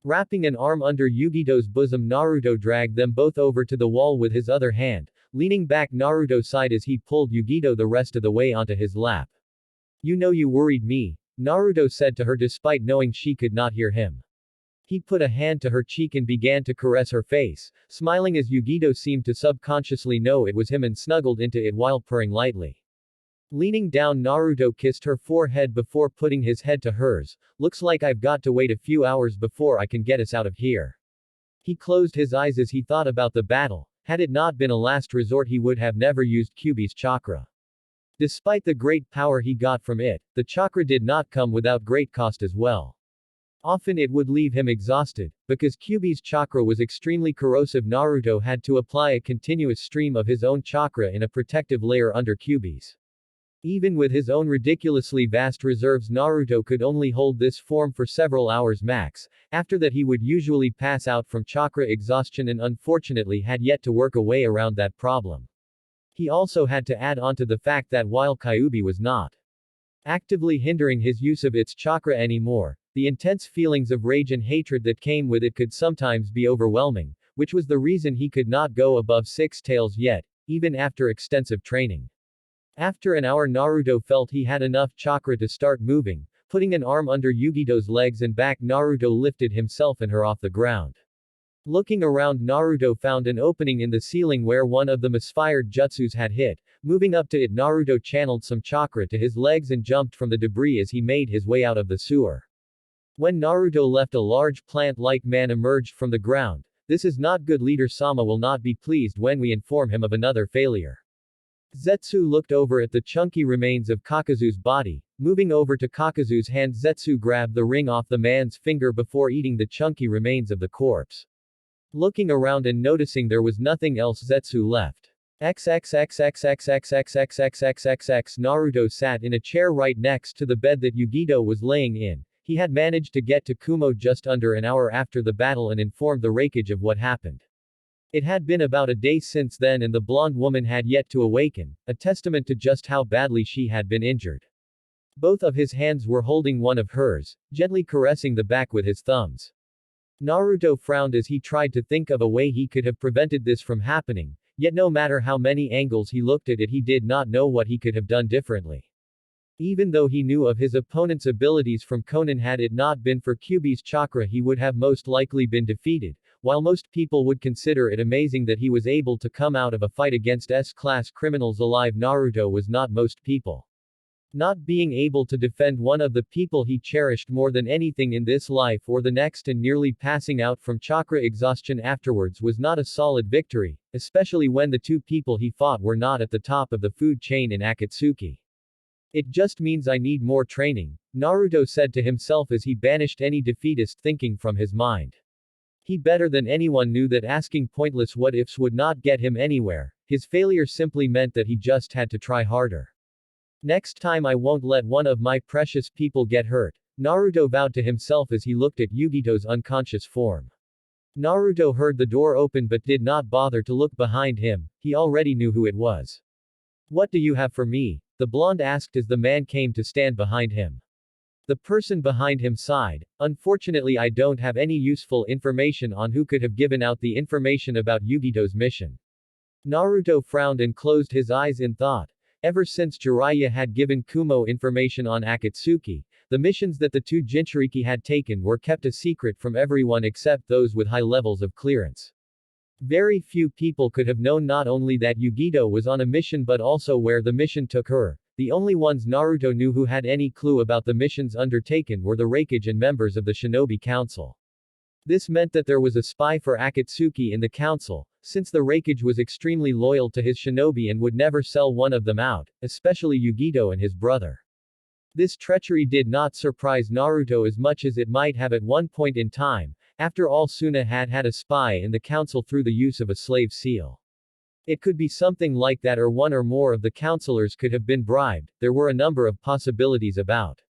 Wrapping an arm under Yugito's bosom, Naruto dragged them both over to the wall with his other hand. Leaning back, Naruto sighed as he pulled Yugito the rest of the way onto his lap. "You know you worried me," Naruto said to her despite knowing she could not hear him. He put a hand to her cheek and began to caress her face, smiling as Yugito seemed to subconsciously know it was him and snuggled into it while purring lightly. Leaning down, Naruto kissed her forehead before putting his head to hers. "Looks like I've got to wait a few hours before I can get us out of here." He closed his eyes as he thought about the battle. Had it not been a last resort, he would have never used Kyuubi's chakra. Despite the great power he got from it, the chakra did not come without great cost as well. Often it would leave him exhausted. Because Kyuubi's chakra was extremely corrosive, Naruto had to apply a continuous stream of his own chakra in a protective layer under Kyuubi's. Even with his own ridiculously vast reserves, Naruto could only hold this form for several hours max. After that he would usually pass out from chakra exhaustion and unfortunately had yet to work a way around that problem. He also had to add on to the fact that while Kyuubi was not actively hindering his use of its chakra anymore, the intense feelings of rage and hatred that came with it could sometimes be overwhelming, which was the reason he could not go above 6 taels yet, even after extensive training. After an hour, Naruto felt he had enough chakra to start moving. Putting an arm under Yugito's legs and back, Naruto lifted himself and her off the ground. Looking around, Naruto found an opening in the ceiling where one of the misfired jutsus had hit. Moving up to it, Naruto channeled some chakra to his legs and jumped from the debris as he made his way out of the sewer. When Naruto left, a large plant-like man emerged from the ground. "This is not good. Leader Sama will not be pleased when we inform him of another failure." Zetsu looked over at the chunky remains of Kakazu's body. Moving over to Kakazu's hand, Zetsu grabbed the ring off the man's finger before eating the chunky remains of the corpse. Looking around and noticing there was nothing else, Zetsu left. XXXXXXXXXXXXX. Naruto sat in a chair right next to the bed that Yugito was laying in. He had managed to get to Kumo just under an hour after the battle and informed the Raikage of what happened. It had been about a day since then and the blonde woman had yet to awaken, a testament to just how badly she had been injured. Both of his hands were holding one of hers, gently caressing the back with his thumbs. Naruto frowned as he tried to think of a way he could have prevented this from happening, yet no matter how many angles he looked at it, he did not know what he could have done differently. Even though he knew of his opponent's abilities from Konan, had it not been for Kyuubi's chakra he would have most likely been defeated. While most people would consider it amazing that he was able to come out of a fight against S-class criminals alive, Naruto was not most people. Not being able to defend one of the people he cherished more than anything in this life or the next and nearly passing out from chakra exhaustion afterwards was not a solid victory, especially when the two people he fought were not at the top of the food chain in Akatsuki. "It just means I need more training," Naruto said to himself as he banished any defeatist thinking from his mind. He better than anyone knew that asking pointless what-ifs would not get him anywhere. His failure simply meant that he just had to try harder. "Next time I won't let one of my precious people get hurt," Naruto vowed to himself as he looked at Yugito's unconscious form. Naruto heard the door open but did not bother to look behind him, he already knew who it was. "What do you have for me?" the blonde asked as the man came to stand behind him. The person behind him sighed. "Unfortunately, I don't have any useful information on who could have given out the information about Yugito's mission." Naruto frowned and closed his eyes in thought. Ever since Jiraiya had given Kumo information on Akatsuki, the missions that the two Jinchuriki had taken were kept a secret from everyone except those with high levels of clearance. Very few people could have known not only that Yugito was on a mission but also where the mission took her. The only ones Naruto knew who had any clue about the missions undertaken were the Raikage and members of the Shinobi Council. This meant that there was a spy for Akatsuki in the council. since the Raikage was extremely loyal to his shinobi and would never sell one of them out, especially Yugito and his brother. This treachery did not surprise Naruto as much as it might have at one point in time. After all, Suna had had a spy in the council through the use of a slave seal. It could be something like that, or one or more of the counselors could have been bribed. There were a number of possibilities about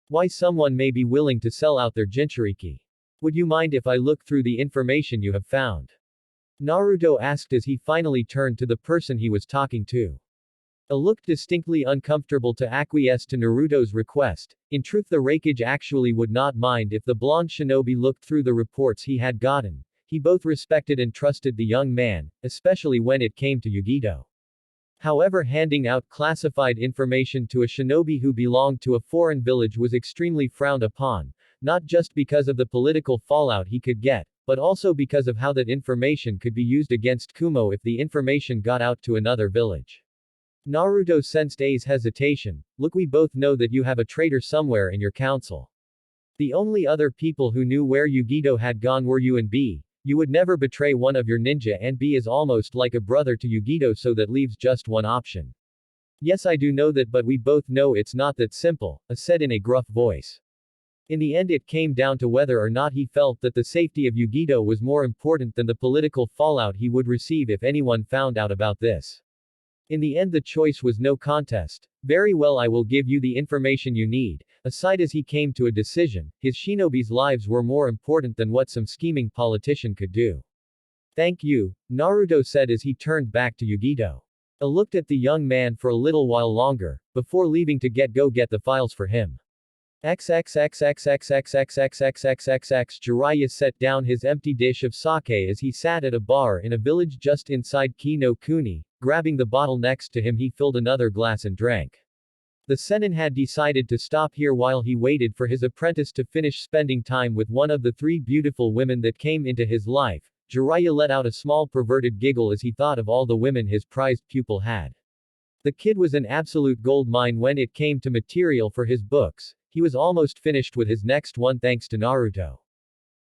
why someone may be willing to sell out their Jinchuriki. Would you mind if I look through the information you have found? Naruto asked as he finally turned to the person he was talking to. A look distinctly uncomfortable to acquiesce to Naruto's request. In truth, the Raikage actually would not mind if the blonde shinobi looked through the reports he had gotten. He both respected and trusted the young man, especially when it came to Yugito. However, handing out classified information to a shinobi who belonged to a foreign village was extremely frowned upon, not just because of the political fallout he could get, but also because of how that information could be used against Kumo if the information got out to another village. Naruto sensed A's hesitation. Look, we both know that you have a traitor somewhere in your council. The only other people who knew where Yugito had gone were you and B. You would never betray one of your ninja, and B is almost like a brother to Yugito, so that leaves just one option. Yes, I do know that, but we both know it's not that simple, A said in a gruff voice. In the end, it came down to whether or not he felt that the safety of Yugito was more important than the political fallout he would receive if anyone found out about this. In the end, the choice was no contest. Very well, I will give you the information you need. Aside, as he came to a decision, his shinobi's lives were more important than what some scheming politician could do. Thank you, Naruto said as he turned back to Yugito. I looked at the young man for a little while longer, before leaving to get the files for him. XXXXXXXXXXXXXX. Jiraiya set down his empty dish of sake as he sat at a bar in a village just inside Ki no Kuni. Grabbing the bottle next to him, he filled another glass and drank. The Sennin had decided to stop here while he waited for his apprentice to finish spending time with one of the three beautiful women that came into his life. Jiraiya let out a small perverted giggle as he thought of all the women his prized pupil had. The kid was an absolute gold mine when it came to material for his books. He was almost finished with his next one thanks to Naruto.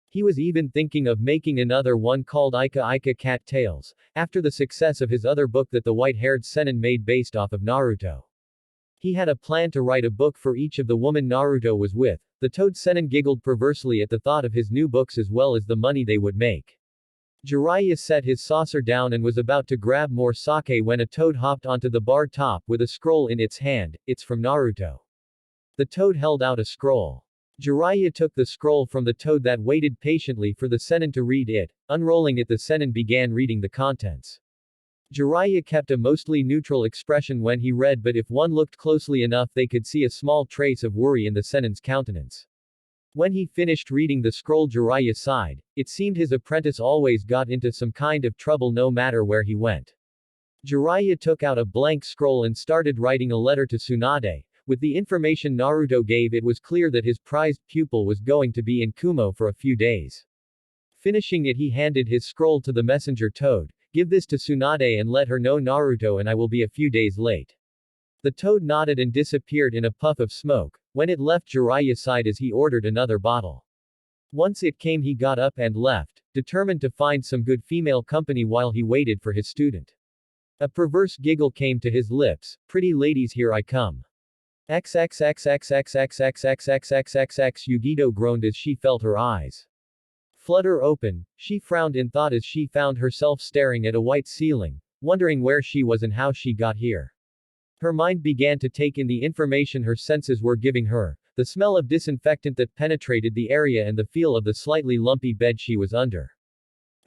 He was even thinking of making another one called Ika Ika Cat Tales, after the success of his other book that the white-haired Sennin made based off of Naruto. He had a plan to write a book for each of the woman Naruto was with. The Toad Sennin giggled perversely at the thought of his new books as well as the money they would make. Jiraiya set his saucer down and was about to grab more sake when a toad hopped onto the bar top with a scroll in its hand. It's from Naruto. The toad held out a scroll. Jiraiya took the scroll from the toad that waited patiently for the Sennin to read it. Unrolling it, the Sennin began reading the contents. Jiraiya kept a mostly neutral expression when he read, but if one looked closely enough they could see a small trace of worry in the Sennin's countenance. When he finished reading the scroll, Jiraiya sighed. It seemed his apprentice always got into some kind of trouble no matter where he went. Jiraiya took out a blank scroll and started writing a letter to Tsunade. With the information Naruto gave, it was clear that his prized pupil was going to be in Kumo for a few days. Finishing it, he handed his scroll to the messenger toad. Give this to Tsunade and let her know Naruto and I will be a few days late. The toad nodded and disappeared in a puff of smoke. When it left, Jiraiya sighed as he ordered another bottle. Once it came, he got up and left, determined to find some good female company while he waited for his student. A perverse giggle came to his lips. Pretty ladies, here I come. XXXXXXXXXXXXXXX. Yugito groaned as she felt her eyes flutter open. She frowned in thought as she found herself staring at a white ceiling, wondering where she was and how she got here. Her mind began to take in the information her senses were giving her, the smell of disinfectant that penetrated the area and the feel of the slightly lumpy bed she was under.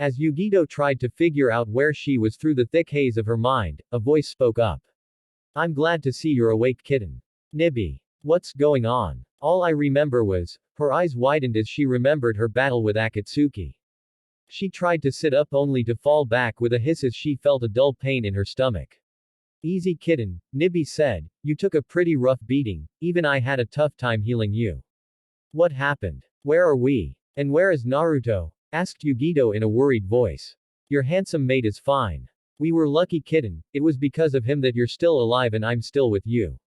As Yugito tried to figure out where she was through the thick haze of her mind, a voice spoke up. I'm glad to see you're awake, kitten. Nibby. What's going on? All I remember was, her eyes widened as she remembered her battle with Akatsuki. She tried to sit up only to fall back with a hiss as she felt a dull pain in her stomach. Easy kitten, Nibby said, you took a pretty rough beating, even I had a tough time healing you. What happened? Where are we? And where is Naruto? Asked Yugito in a worried voice. Your handsome mate is fine. We were lucky, kitten, it was because of him that you're still alive and I'm still with you.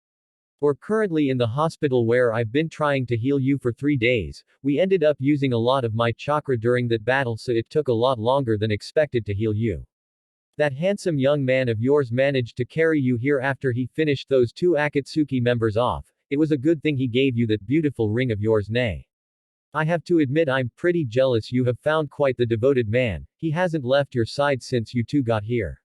We're currently in the hospital where I've been trying to heal you for 3 days. We ended up using a lot of my chakra during that battle, so it took a lot longer than expected to heal you. That handsome young man of yours managed to carry you here after he finished those two Akatsuki members off. It was a good thing he gave you that beautiful ring of yours, nay. I have to admit I'm pretty jealous you have found quite the devoted man, he hasn't left your side since you two got here.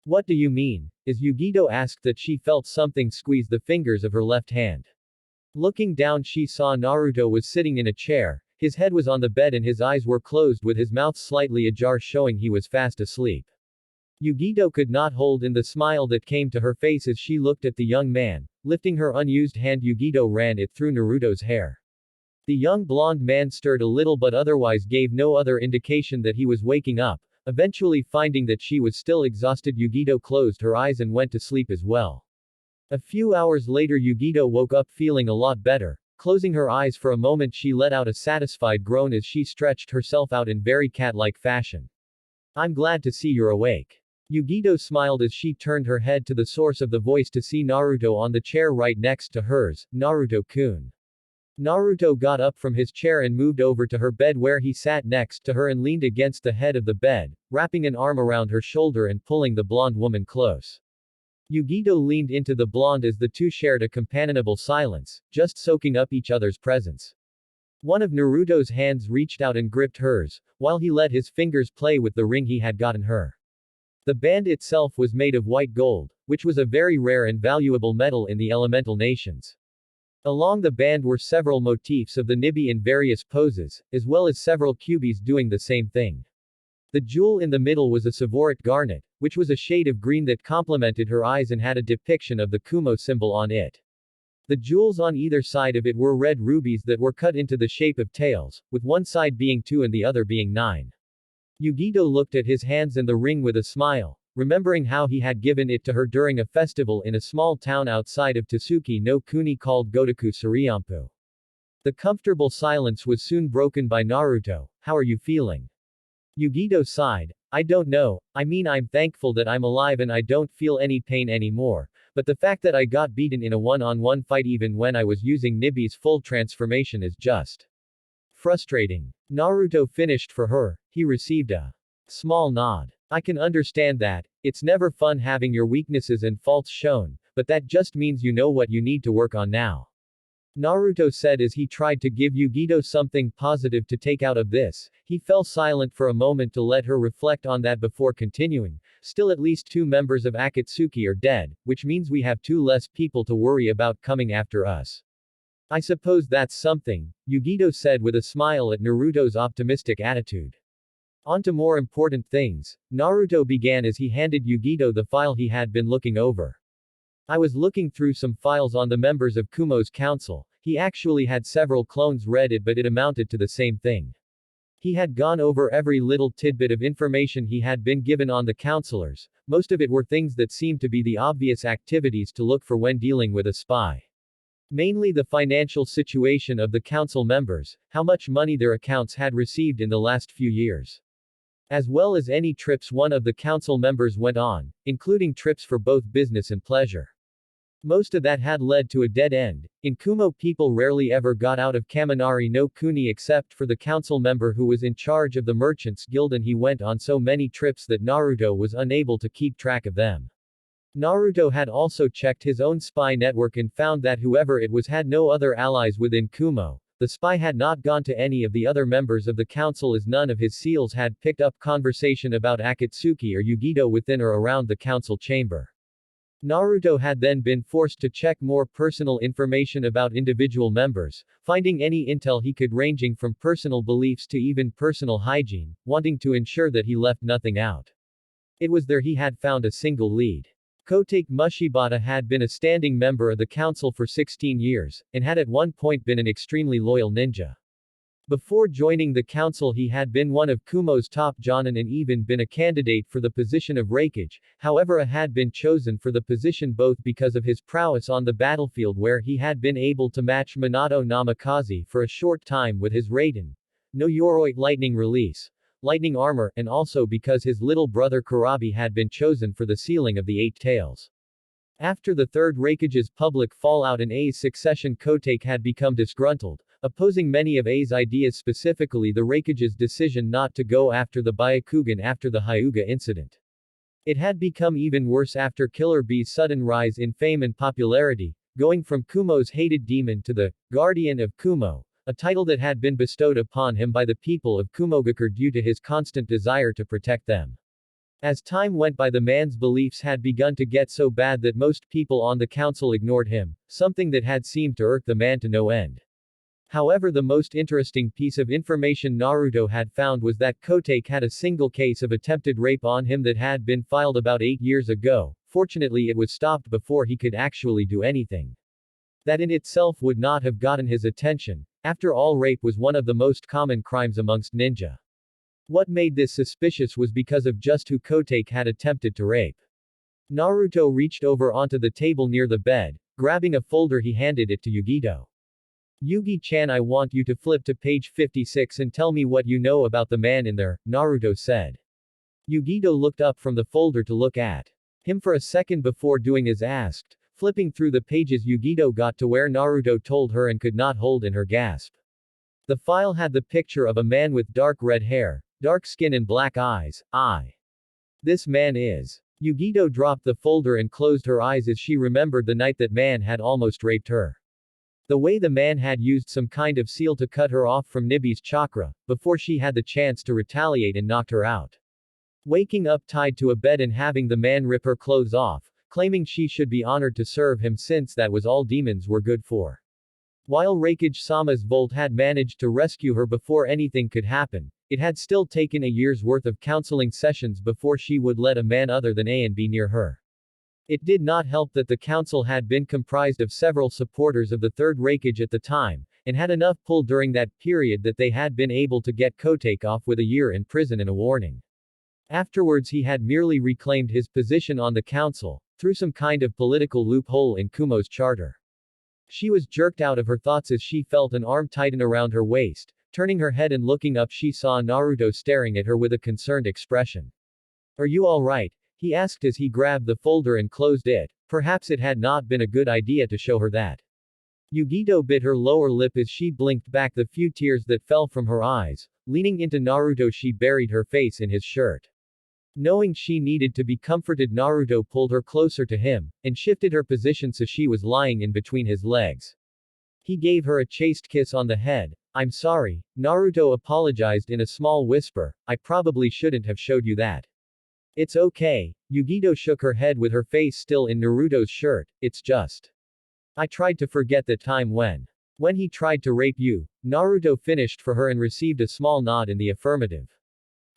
What do you mean? As Yugito asked that she felt something squeeze the fingers of her left hand. Looking down she saw Naruto was sitting in a chair, his head was on the bed and his eyes were closed with his mouth slightly ajar showing he was fast asleep. Yugito could not hold in the smile that came to her face as she looked at the young man. Lifting her unused hand, Yugito ran it through Naruto's hair. The young blonde man stirred a little but otherwise gave no other indication that he was waking up. Eventually finding that she was still exhausted, Yugito closed her eyes and went to sleep as well. A few hours later Yugito woke up feeling a lot better. Closing her eyes for a moment she let out a satisfied groan as she stretched herself out in very cat-like fashion. I'm glad to see you're awake. Yugito smiled as she turned her head to the source of the voice to see Naruto on the chair right next to hers. Naruto-kun. Naruto got up from his chair and moved over to her bed where he sat next to her and leaned against the head of the bed, wrapping an arm around her shoulder and pulling the blonde woman close. Yugito leaned into the blonde as the two shared a companionable silence, just soaking up each other's presence. One of Naruto's hands reached out and gripped hers, while he let his fingers play with the ring he had gotten her. The band itself was made of white gold, which was a very rare and valuable metal in the elemental nations. Along the band were several motifs of the Nibi in various poses, as well as several cubies doing the same thing. The jewel in the middle was a Savorit garnet, which was a shade of green that complemented her eyes and had a depiction of the Kumo symbol on it. The jewels on either side of it were red rubies that were cut into the shape of tails, with one side being 2 and the other being 9. Yugito looked at his hands and the ring with a smile, remembering how he had given it to her during a festival in a small town outside of Tasuki no Kuni called Gotoku Suriampu. The comfortable silence was soon broken by Naruto. How are you feeling? Yugito sighed. I don't know, I mean I'm thankful that I'm alive and I don't feel any pain anymore, but the fact that I got beaten in a one-on-one fight even when I was using Nibi's full transformation is just frustrating. Naruto finished for her. He received a small nod. I can understand that. It's never fun having your weaknesses and faults shown, but that just means you know what you need to work on now. Naruto said as he tried to give Yugito something positive to take out of this. He fell silent for a moment to let her reflect on that before continuing. Still at least 2 members of Akatsuki are dead, which means we have 2 less people to worry about coming after us. I suppose that's something, Yugito said with a smile at Naruto's optimistic attitude. On to more important things, Naruto began as he handed Yugito the file he had been looking over. I was looking through some files on the members of Kumo's council. He actually had several clones read it, but it amounted to the same thing. He had gone over every little tidbit of information he had been given on the counselors. Most of it were things that seemed to be the obvious activities to look for when dealing with a spy. Mainly the financial situation of the council members, how much money their accounts had received in the last few years. As well as any trips one of the council members went on, including trips for both business and pleasure. Most of that had led to a dead end. In Kumo people rarely ever got out of Kaminari no Kuni except for the council member who was in charge of the Merchants Guild, and he went on so many trips that Naruto was unable to keep track of them. Naruto had also checked his own spy network and found that whoever it was had no other allies within Kumo. The spy had not gone to any of the other members of the council as none of his seals had picked up conversation about Akatsuki or Yugito within or around the council chamber. Naruto had then been forced to check more personal information about individual members, finding any intel he could ranging from personal beliefs to even personal hygiene, wanting to ensure that he left nothing out. It was there he had found a single lead. Kotake Mushibata had been a standing member of the council for 16 years, and had at one point been an extremely loyal ninja. Before joining the council he had been one of Kumo's top jonin and even been a candidate for the position of Raikage, however had been chosen for the position both because of his prowess on the battlefield where he had been able to match Minato Namikaze for a short time with his Raiden no Yoroi lightning release, lightning armor, and also because his little brother Kurabi had been chosen for the sealing of the 8 tails. After the third Raikage's public fallout and A's succession, Kotake had become disgruntled, opposing many of A's ideas, specifically the Raikage's decision not to go after the Byakugan after the Hyuga incident. It had become even worse after Killer Bee's sudden rise in fame and popularity, going from Kumo's hated demon to the Guardian of Kumo, a title that had been bestowed upon him by the people of Kumogakure due to his constant desire to protect them. As time went by, the man's beliefs had begun to get so bad that most people on the council ignored him, something that had seemed to irk the man to no end. However, the most interesting piece of information Naruto had found was that Kotake had a single case of attempted rape on him that had been filed about 8 years ago. Fortunately, it was stopped before he could actually do anything. That in itself would not have gotten his attention. After all, rape was one of the most common crimes amongst ninja. What made this suspicious was because of just who Kotake had attempted to rape. Naruto reached over onto the table near the bed. Grabbing a folder, he handed it to Yugito. Yugi-chan, I want you to flip to page 56 and tell me what you know about the man in there, Naruto said. Yugito looked up from the folder to look at him for a second before doing as asked. Flipping through the pages, Yugito got to where Naruto told her and could not hold in her gasp. The file had the picture of a man with dark red hair, dark skin and black eyes. This man is. Yugito dropped the folder and closed her eyes as she remembered the night that man had almost raped her. The way the man had used some kind of seal to cut her off from Nibi's chakra, before she had the chance to retaliate and knocked her out. Waking up tied to a bed and having the man rip her clothes off, claiming she should be honored to serve him since that was all demons were good for. While Raikage-sama's Volt had managed to rescue her before anything could happen, it had still taken a year's worth of counseling sessions before she would let a man other than A and B near her. It did not help that the council had been comprised of several supporters of the Third Raikage at the time, and had enough pull during that period that they had been able to get Kotake off with a year in prison and a warning. Afterwards, he had merely reclaimed his position on the council, through some kind of political loophole in Kumo's charter. She was jerked out of her thoughts as she felt an arm tighten around her waist. Turning her head and looking up, she saw Naruto staring at her with a concerned expression. Are you alright? He asked as he grabbed the folder and closed it. Perhaps it had not been a good idea to show her that. Yugito bit her lower lip as she blinked back the few tears that fell from her eyes. Leaning into Naruto, she buried her face in his shirt. Knowing she needed to be comforted, Naruto pulled her closer to him, and shifted her position so she was lying in between his legs. He gave her a chaste kiss on the head. I'm sorry, Naruto apologized in a small whisper, I probably shouldn't have showed you that. It's okay. Yugito shook her head with her face still in Naruto's shirt. It's just. I tried to forget the time when he tried to rape you. Naruto finished for her and received a small nod in the affirmative.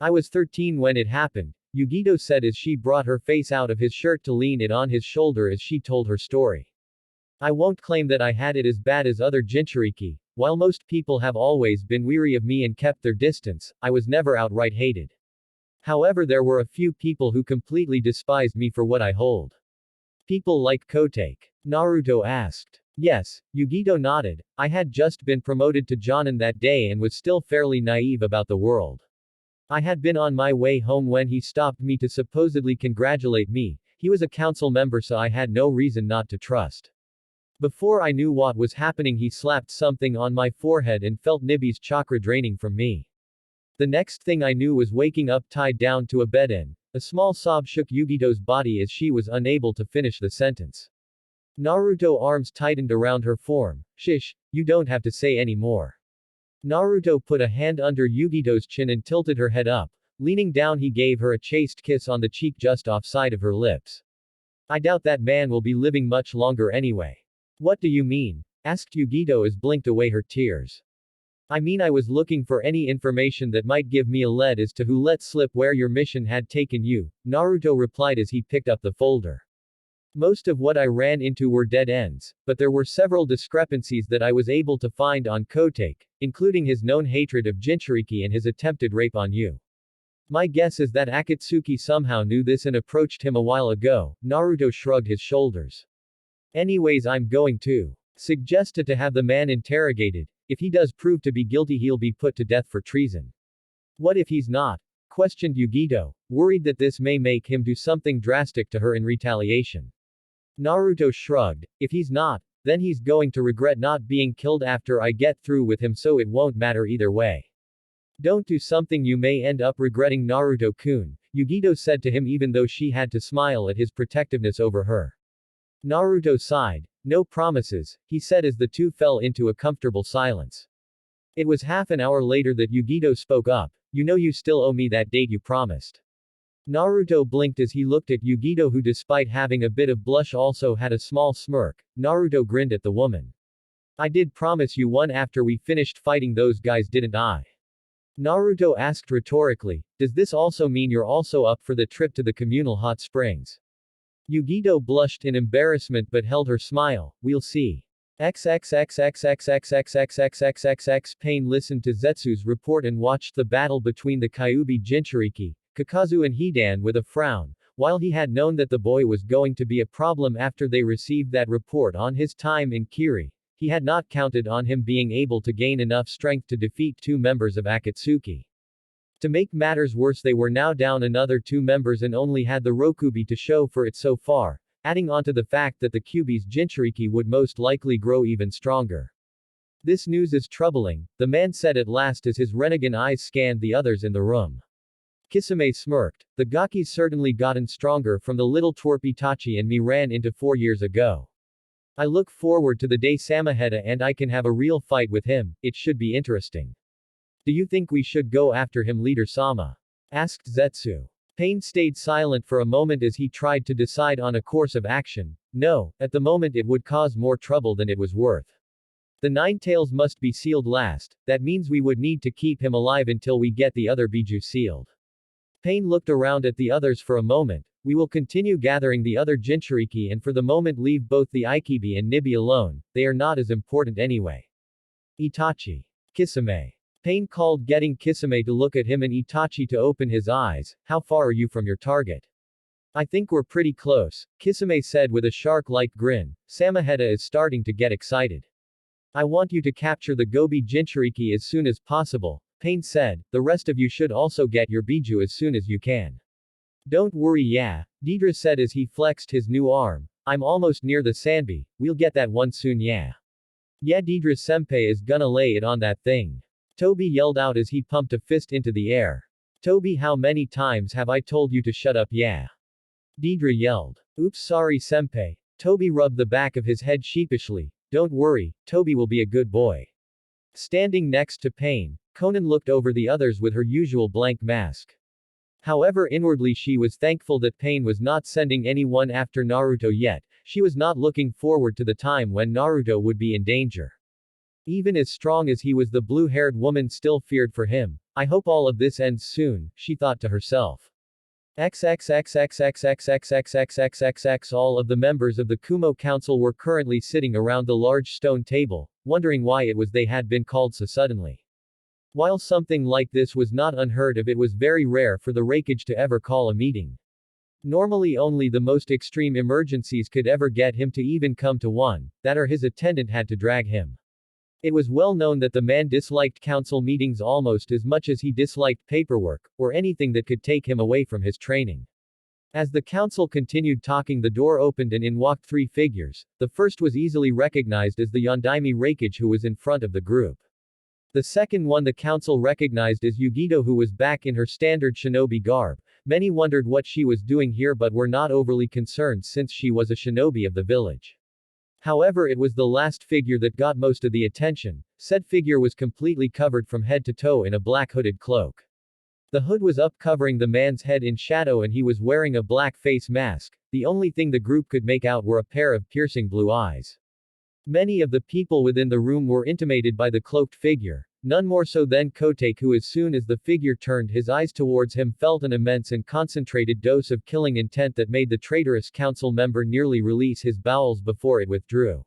I was 13 when it happened, Yugito said as she brought her face out of his shirt to lean it on his shoulder as she told her story. I won't claim that I had it as bad as other Jinchuriki. While most people have always been weary of me and kept their distance, I was never outright hated. However, there were a few people who completely despised me for what I hold. People like Kotake? Naruto asked. Yes, Yugito nodded. I had just been promoted to Jonin that day and was still fairly naive about the world. I had been on my way home when he stopped me to supposedly congratulate me. He was a council member, so I had no reason not to trust. Before I knew what was happening, he slapped something on my forehead and felt Nibi's chakra draining from me. The next thing I knew was waking up tied down to a bed and a small sob shook Yugito's body as she was unable to finish the sentence. Naruto's arms tightened around her form. Shish, you don't have to say any more. Naruto put a hand under Yugito's chin and tilted her head up. Leaning down, he gave her a chaste kiss on the cheek just offside of her lips. I doubt that man will be living much longer anyway. What do you mean? Asked Yugito as blinked away her tears. I mean, I was looking for any information that might give me a lead as to who let slip where your mission had taken you, Naruto replied as he picked up the folder. Most of what I ran into were dead ends, but there were several discrepancies that I was able to find on Kotake, including his known hatred of Jinchuriki and his attempted rape on you. My guess is that Akatsuki somehow knew this and approached him a while ago. Naruto shrugged his shoulders. Anyways, I'm going to suggest to have the man interrogated. If he does prove to be guilty, he'll be put to death for treason. What if he's not? Questioned Yugito, worried that this may make him do something drastic to her in retaliation. Naruto shrugged. If he's not, then he's going to regret not being killed after I get through with him, so it won't matter either way. Don't do something you may end up regretting, Naruto-kun, Yugito said to him, even though she had to smile at his protectiveness over her. Naruto sighed. No promises, he said as the two fell into a comfortable silence. It was half an hour later that Yugito spoke up. You know you still owe me that date you promised. Naruto blinked as he looked at Yugito, who despite having a bit of blush also had a small smirk. Naruto grinned at the woman. I did promise you one after we finished fighting those guys, didn't I? Naruto asked rhetorically. Does this also mean you're also up for the trip to the communal hot springs? Yugito blushed in embarrassment but held her smile. We'll see. XXXXXXXXXXXXXX. Pain listened to Zetsu's report and watched the battle between the Kyuubi Jinchuriki, Kakazu and Hidan with a frown. While he had known that the boy was going to be a problem after they received that report on his time in Kiri, he had not counted on him being able to gain enough strength to defeat two members of Akatsuki. To make matters worse, they were now down another two members and only had the Rokubi to show for it so far, adding on to the fact that the Kyuubi's Jinchuriki would most likely grow even stronger. This news is troubling, the man said at last as his Renegan eyes scanned the others in the room. Kisame smirked. The Gaki's certainly gotten stronger from the little twerp Itachi and me ran into 4 years ago. I look forward to the day Samaheda and I can have a real fight with him, it should be interesting. Do you think we should go after him, Leader Sama? Asked Zetsu. Pain stayed silent for a moment as he tried to decide on a course of action. No, at the moment it would cause more trouble than it was worth. The Nine Tails must be sealed last, that means we would need to keep him alive until we get the other Biju sealed. Pain looked around at the others for a moment. We will continue gathering the other Jinchuriki and for the moment leave both the Ikibi and Nibi alone, they are not as important anyway. Itachi. Kisame. Pain called, getting Kisame to look at him and Itachi to open his eyes. How far are you from your target? I think we're pretty close, Kisame said with a shark-like grin. Samaheda is starting to get excited. I want you to capture the Gobi Jinchuriki as soon as possible, Pain said. The rest of you should also get your Biju as soon as you can. Don't worry, yeah, Deidre said as he flexed his new arm. I'm almost near the Sanbi, we'll get that one soon, yeah. Yeah, Deidre senpai is gonna lay it on that thing. Toby yelled out as he pumped a fist into the air. Toby, how many times have I told you to shut up, yeah? Deidre yelled. Oops, sorry senpai. Toby rubbed the back of his head sheepishly. Don't worry, Toby will be a good boy. Standing next to Pain, Conan looked over the others with her usual blank mask. However, inwardly she was thankful that Pain was not sending anyone after Naruto yet. She was not looking forward to the time when Naruto would be in danger. Even as strong as he was, the blue-haired woman still feared for him. I hope all of this ends soon, she thought to herself. XXXXXXXXXXXXX. All of the members of the Kumo Council were currently sitting around the large stone table, wondering why it was they had been called so suddenly. While something like this was not unheard of, it was very rare for the Raikage to ever call a meeting. Normally only the most extreme emergencies could ever get him to even come to one, that or his attendant had to drag him. It was well known that the man disliked council meetings almost as much as he disliked paperwork, or anything that could take him away from his training. As the council continued talking, the door opened and in walked 3 figures. The first was easily recognized as the Yondaime Raikage, who was in front of the group. The second one the council recognized as Yugito, who was back in her standard shinobi garb. Many wondered what she was doing here but were not overly concerned since she was a shinobi of the village. However, it was the last figure that got most of the attention. Said figure was completely covered from head to toe in a black hooded cloak. The hood was up covering the man's head in shadow and he was wearing a black face mask. The only thing the group could make out were a pair of piercing blue eyes. Many of the people within the room were intimidated by the cloaked figure, none more so than Kotake, who as soon as the figure turned his eyes towards him felt an immense and concentrated dose of killing intent that made the traitorous council member nearly release his bowels before it withdrew.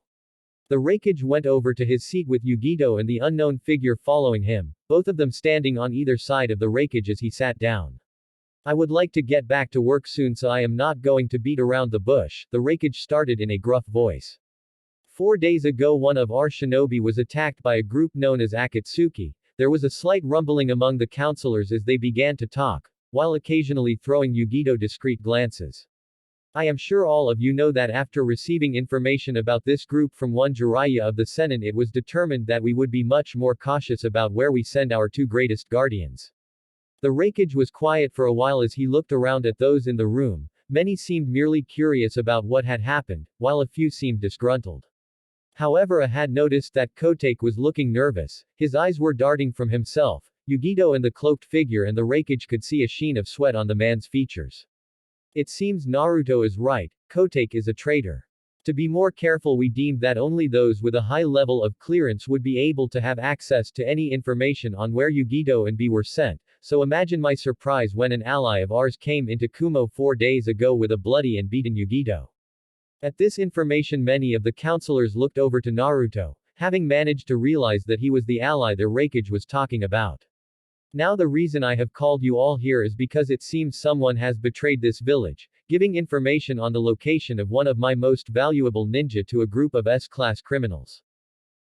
The Raikage went over to his seat with Yugito and the unknown figure following him, both of them standing on either side of the Raikage as he sat down. I would like to get back to work soon, so I am not going to beat around the bush, the Raikage started in a gruff voice. 4 days ago one of our shinobi was attacked by a group known as Akatsuki. There was a slight rumbling among the counselors as they began to talk, while occasionally throwing Yugito discreet glances. I am sure all of you know that after receiving information about this group from one Jiraiya of the Sennin, it was determined that we would be much more cautious about where we send our two greatest guardians. The Raikage was quiet for a while as he looked around at those in the room. Many seemed merely curious about what had happened, while a few seemed disgruntled. However, I had noticed that Kotake was looking nervous, his eyes were darting from himself, Yugito and the cloaked figure, and the Raikage could see a sheen of sweat on the man's features. It seems Naruto is right, Kotake is a traitor. To be more careful, we deemed that only those with a high level of clearance would be able to have access to any information on where Yugito and B were sent, so imagine my surprise when an ally of ours came into Kumo 4 days ago with a bloody and beaten Yugito. At this information, many of the counselors looked over to Naruto, having managed to realize that he was the ally the Raikage was talking about. Now the reason I have called you all here is because it seems someone has betrayed this village, giving information on the location of one of my most valuable ninja to a group of S-class criminals.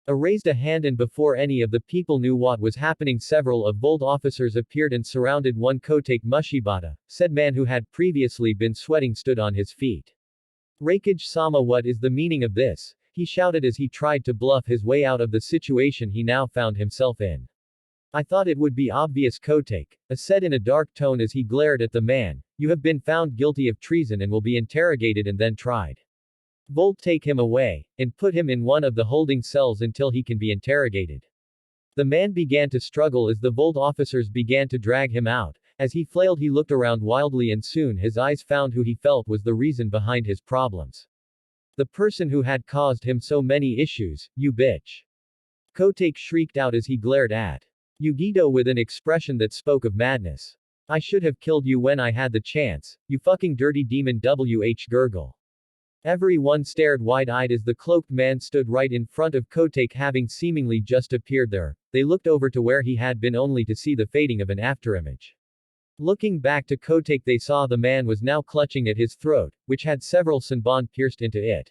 I raised a hand, and before any of the people knew what was happening, several of Volt officers appeared and surrounded one Kotake Mushibata, said man who had previously been sweating stood on his feet. Raikage-sama, what is the meaning of this? He shouted as he tried to bluff his way out of the situation he now found himself in. I thought it would be obvious, Kotake, said in a dark tone as he glared at the man. You have been found guilty of treason and will be interrogated and then tried. Volt, take him away, and put him in one of the holding cells until he can be interrogated. The man began to struggle as the Volt officers began to drag him out. As he flailed, he looked around wildly, and soon his eyes found who he felt was the reason behind his problems. The person who had caused him so many issues. You bitch. Kotake shrieked out as he glared at Yugito with an expression that spoke of madness. I should have killed you when I had the chance, you fucking dirty demon. Gurgle. Everyone stared wide-eyed as the cloaked man stood right in front of Kotake, having seemingly just appeared there. They looked over to where he had been only to see the fading of an afterimage. Looking back to Kotake, they saw the man was now clutching at his throat, which had several senbon pierced into it.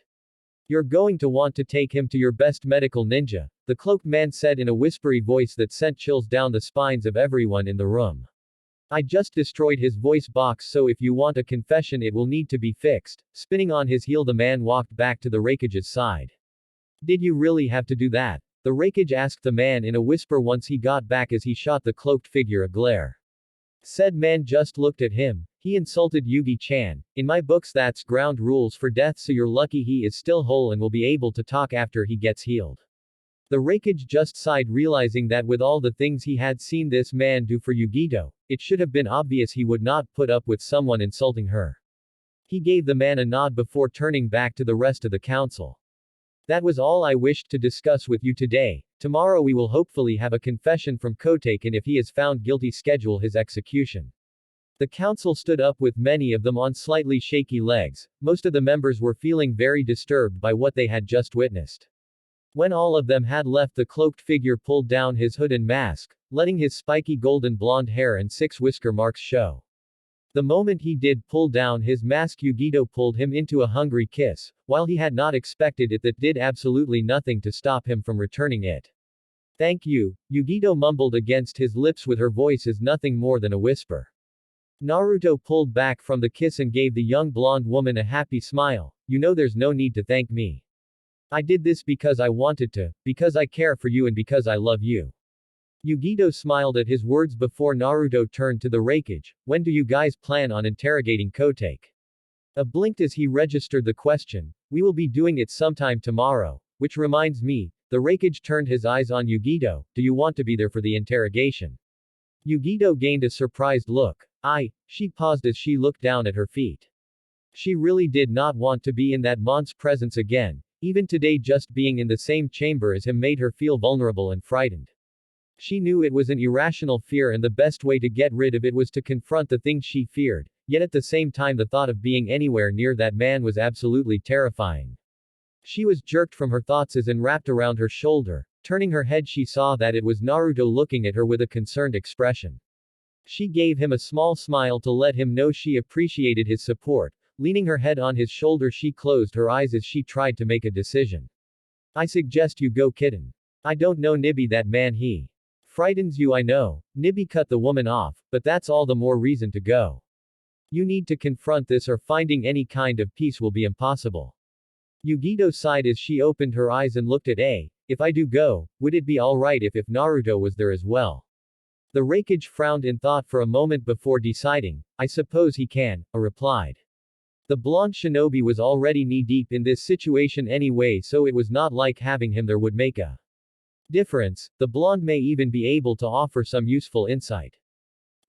You're going to want to take him to your best medical ninja, the cloaked man said in a whispery voice that sent chills down the spines of everyone in the room. I just destroyed his voice box, so if you want a confession it will need to be fixed. Spinning on his heel, the man walked back to the Raikage's side. Did you really have to do that? The Raikage asked the man in a whisper once he got back as he shot the cloaked figure a glare. Said man just looked at him. He insulted Yugi-chan. In my books that's ground rules for death, so you're lucky he is still whole and will be able to talk after he gets healed. The Raikage just sighed, realizing that with all the things he had seen this man do for Yugito, it should have been obvious he would not put up with someone insulting her. He gave the man a nod before turning back to the rest of the council. That was all I wished to discuss with you today. Tomorrow we will hopefully have a confession from Kotake, and if he is found guilty, schedule his execution. The council stood up with many of them on slightly shaky legs. Most of the members were feeling very disturbed by what they had just witnessed. When all of them had left, the cloaked figure pulled down his hood and mask, letting his spiky golden blonde hair and 6 whisker marks show. The moment he did pull down his mask, Yugito pulled him into a hungry kiss. While he had not expected it, that did absolutely nothing to stop him from returning it. Thank you, Yugito mumbled against his lips with her voice as nothing more than a whisper. Naruto pulled back from the kiss and gave the young blonde woman a happy smile. You know, there's no need to thank me. I did this because I wanted to, because I care for you and because I love you. Yugito smiled at his words before Naruto turned to the Raikage. When do you guys plan on interrogating Kotake? Blinked as he registered the question. We will be doing it sometime tomorrow. Which reminds me, the Raikage turned his eyes on Yugito. Do you want to be there for the interrogation? Yugito gained a surprised look. She paused as she looked down at her feet. She really did not want to be in that man's presence again. Even today, just being in the same chamber as him made her feel vulnerable and frightened. She knew it was an irrational fear, and the best way to get rid of it was to confront the things she feared, yet at the same time the thought of being anywhere near that man was absolutely terrifying. She was jerked from her thoughts as and wrapped around her shoulder. Turning her head, she saw that it was Naruto looking at her with a concerned expression. She gave him a small smile to let him know she appreciated his support. Leaning her head on his shoulder, she closed her eyes as she tried to make a decision. I suggest you go, kitten. I don't know Nibby, that man, he frightens you, I know. Nibby cut the woman off, but that's all the more reason to go. You need to confront this or finding any kind of peace will be impossible. Yugito sighed as she opened her eyes and looked at A. If I do go, would it be alright if Naruto was there as well? The Raikage frowned in thought for a moment before deciding. I suppose he can, A replied. The blonde shinobi was already knee-deep in this situation anyway, so it was not like having him there would make a difference. The blonde may even be able to offer some useful insight.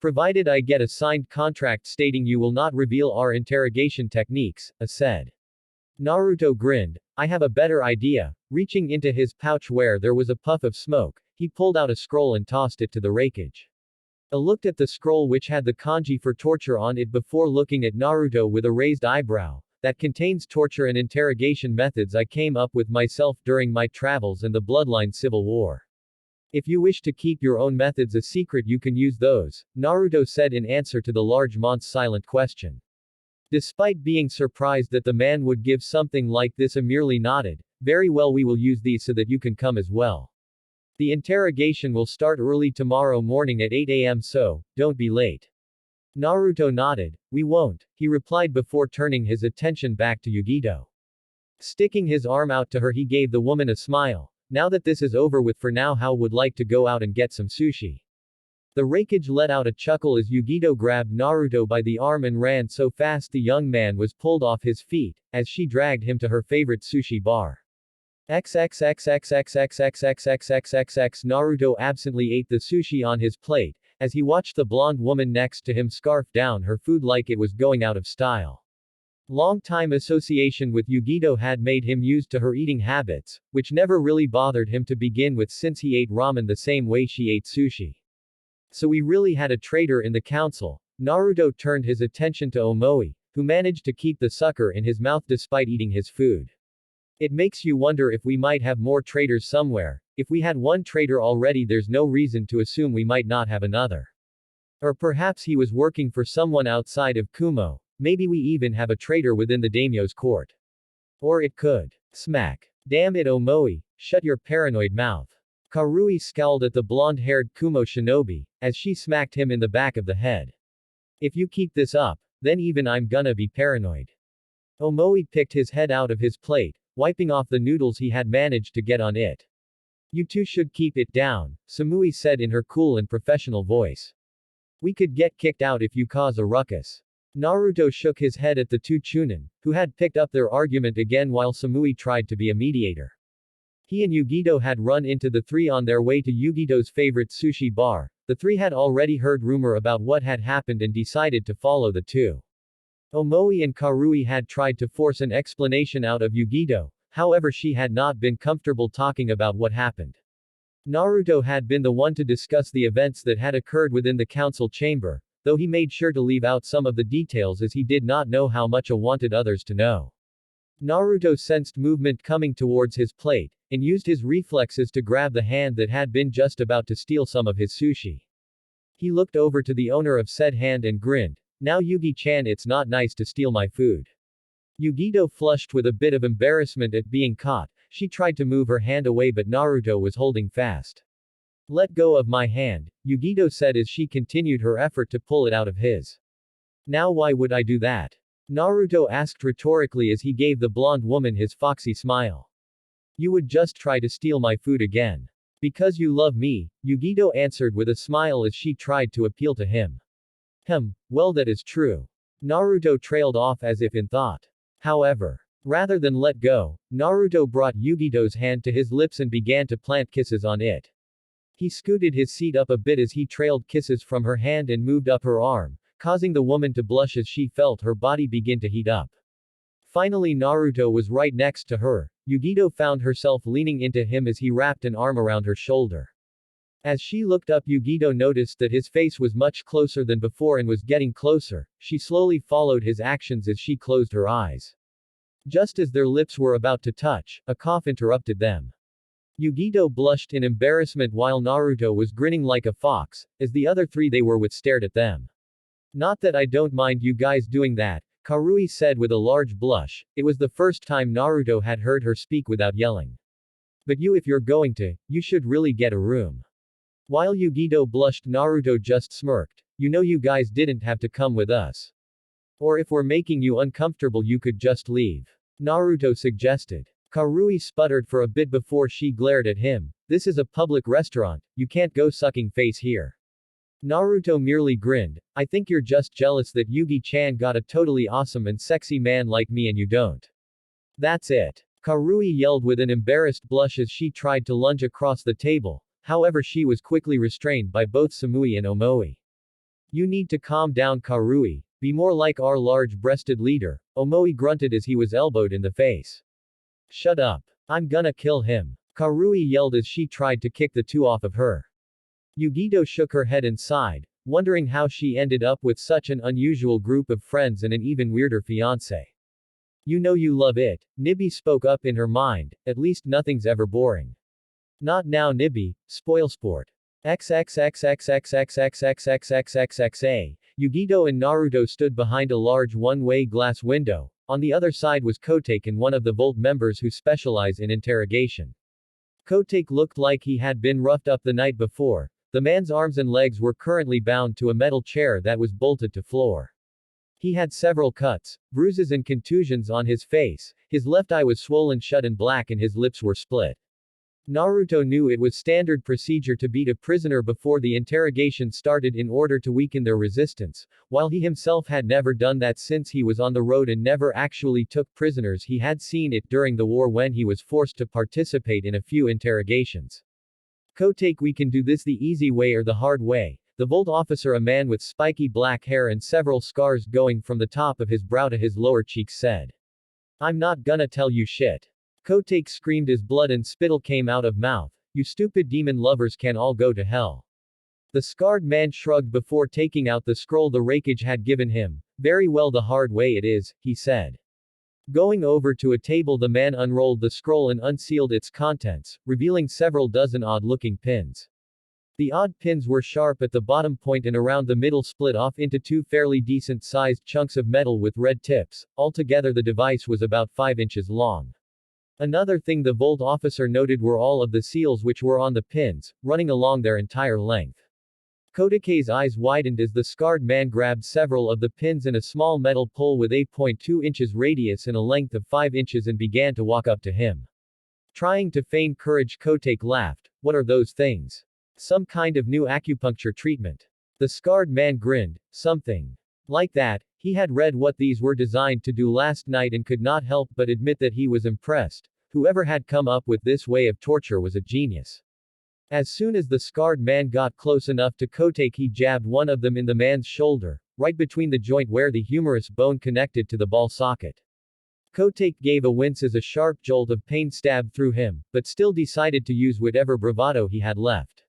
Provided I get a signed contract stating you will not reveal our interrogation techniques, A said. Naruto grinned. I have a better idea. Reaching into his pouch where there was a puff of smoke, he pulled out a scroll and tossed it to the Raikage. A looked at the scroll which had the kanji for torture on it before looking at Naruto with a raised eyebrow. That contains torture and interrogation methods I came up with myself during my travels and the Bloodline Civil War. If you wish to keep your own methods a secret you can use those, Naruto said in answer to the large mont's silent question. Despite being surprised that the man would give something like this, a merely nodded. Very well, we will use these so that you can come as well. The interrogation will start early tomorrow morning at 8 a.m. so, don't be late. Naruto nodded. We won't, he replied before turning his attention back to Yugito. Sticking his arm out to her he gave the woman a smile. Now that this is over with for now, how would like to go out and get some sushi? The Raikage let out a chuckle as Yugito grabbed Naruto by the arm and ran so fast the young man was pulled off his feet, as she dragged him to her favorite sushi bar. XXXXXXXXXXXXX Naruto absently ate the sushi on his plate, as he watched the blonde woman next to him scarf down her food like it was going out of style. Long-time association with Yugito had made him used to her eating habits, which never really bothered him to begin with since he ate ramen the same way she ate sushi. So we really had a traitor in the council. Naruto turned his attention to Omoi, who managed to keep the sucker in his mouth despite eating his food. It makes you wonder if we might have more traitors somewhere. If we had one traitor already, there's no reason to assume we might not have another. Or perhaps he was working for someone outside of Kumo. Maybe we even have a traitor within the daimyo's court. Or it could. Smack. Damn it, Omoi, shut your paranoid mouth. Karui scowled at the blonde-haired Kumo shinobi, as she smacked him in the back of the head. If you keep this up, then even I'm gonna be paranoid. Omoi picked his head out of his plate, wiping off the noodles he had managed to get on it. You two should keep it down, Samui said in her cool and professional voice. We could get kicked out if you cause a ruckus. Naruto shook his head at the two Chunin, who had picked up their argument again while Samui tried to be a mediator. He and Yugito had run into the three on their way to Yugito's favorite sushi bar. The three had already heard rumor about what had happened and decided to follow the two. Omoi and Karui had tried to force an explanation out of Yugito, however she had not been comfortable talking about what happened. Naruto had been the one to discuss the events that had occurred within the council chamber, though he made sure to leave out some of the details as he did not know how much he wanted others to know. Naruto sensed movement coming towards his plate, and used his reflexes to grab the hand that had been just about to steal some of his sushi. He looked over to the owner of said hand and grinned. Now Yugi-chan, it's not nice to steal my food. Yugito flushed with a bit of embarrassment at being caught. She tried to move her hand away but Naruto was holding fast. Let go of my hand, Yugito said as she continued her effort to pull it out of his. Now why would I do that? Naruto asked rhetorically as he gave the blonde woman his foxy smile. You would just try to steal my food again. Because you love me, Yugito answered with a smile as she tried to appeal to him. Well that is true. Naruto trailed off as if in thought. However, rather than let go, Naruto brought Yugito's hand to his lips and began to plant kisses on it. He scooted his seat up a bit as he trailed kisses from her hand and moved up her arm, causing the woman to blush as she felt her body begin to heat up. Finally Naruto was right next to her. Yugito found herself leaning into him as he wrapped an arm around her shoulder. As she looked up, Yugito noticed that his face was much closer than before and was getting closer. She slowly followed his actions as she closed her eyes. Just as their lips were about to touch, a cough interrupted them. Yugito blushed in embarrassment while Naruto was grinning like a fox, as the other three they were with stared at them. Not that I don't mind you guys doing that, Karui said with a large blush. It was the first time Naruto had heard her speak without yelling. But you, if you're going to, you should really get a room. While Yugito blushed, Naruto just smirked. You know you guys didn't have to come with us. Or if we're making you uncomfortable you could just leave. Naruto suggested. Karui sputtered for a bit before she glared at him. This is a public restaurant, you can't go sucking face here. Naruto merely grinned. I think you're just jealous that Yugi-chan got a totally awesome and sexy man like me and you don't. That's it. Karui yelled with an embarrassed blush as she tried to lunge across the table, however she was quickly restrained by both Samui and Omoi. You need to calm down Karui, be more like our large-breasted leader, Omoi grunted as he was elbowed in the face. Shut up. I'm gonna kill him. Karui yelled as she tried to kick the two off of her. Yugito shook her head and sighed, wondering how she ended up with such an unusual group of friends and an even weirder fiancé. You know you love it, Nibby spoke up in her mind, at least nothing's ever boring. Not now Nibby, spoilsport. XXXXXXXXXXXXXXA. Yugito and Naruto stood behind a large one-way glass window. On the other side was Kotake and one of the Volt members who specialize in interrogation. Kotake looked like he had been roughed up the night before. The man's arms and legs were currently bound to a metal chair that was bolted to floor. He had several cuts, bruises and contusions on his face, his left eye was swollen shut and black and his lips were split. Naruto knew it was standard procedure to beat a prisoner before the interrogation started in order to weaken their resistance, while he himself had never done that since he was on the road and never actually took prisoners. He had seen it during the war when he was forced to participate in a few interrogations. Kotake, we can do this the easy way or the hard way, the Volt officer, a man with spiky black hair and several scars going from the top of his brow to his lower cheeks, said. I'm not gonna tell you shit. Kotake screamed as blood and spittle came out of mouth. You stupid demon lovers can all go to hell. The scarred man shrugged before taking out the scroll the Raikage had given him. Very well, the hard way it is, he said. Going over to a table, the man unrolled the scroll and unsealed its contents, revealing several dozen odd-looking pins. The odd pins were sharp at the bottom point and around the middle, split off into two fairly decent-sized chunks of metal with red tips. Altogether the device was about 5 inches long. Another thing the Volt officer noted were all of the seals which were on the pins, running along their entire length. Kotake's eyes widened as the scarred man grabbed several of the pins and a small metal pole with 8.2 inches radius and a length of 5 inches and began to walk up to him. Trying to feign courage, Kotake laughed. What are those things? Some kind of new acupuncture treatment. The scarred man grinned. Something like that. He had read what these were designed to do last night and could not help but admit that he was impressed. Whoever had come up with this way of torture was a genius. As soon as the scarred man got close enough to Kotake, he jabbed one of them in the man's shoulder, right between the joint where the humerus bone connected to the ball socket. Kotake gave a wince as a sharp jolt of pain stabbed through him, but still decided to use whatever bravado he had left.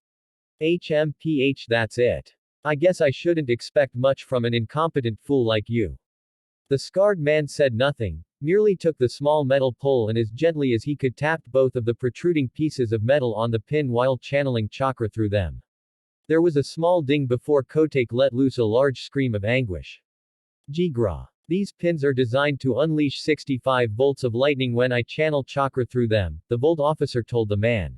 HMPH, that's it. I guess I shouldn't expect much from an incompetent fool like you. The scarred man said nothing, merely took the small metal pole and as gently as he could tapped both of the protruding pieces of metal on the pin while channeling chakra through them. There was a small ding before Kotake let loose a large scream of anguish. Jigra. These pins are designed to unleash 65 volts of lightning when I channel chakra through them, the Volt officer told the man.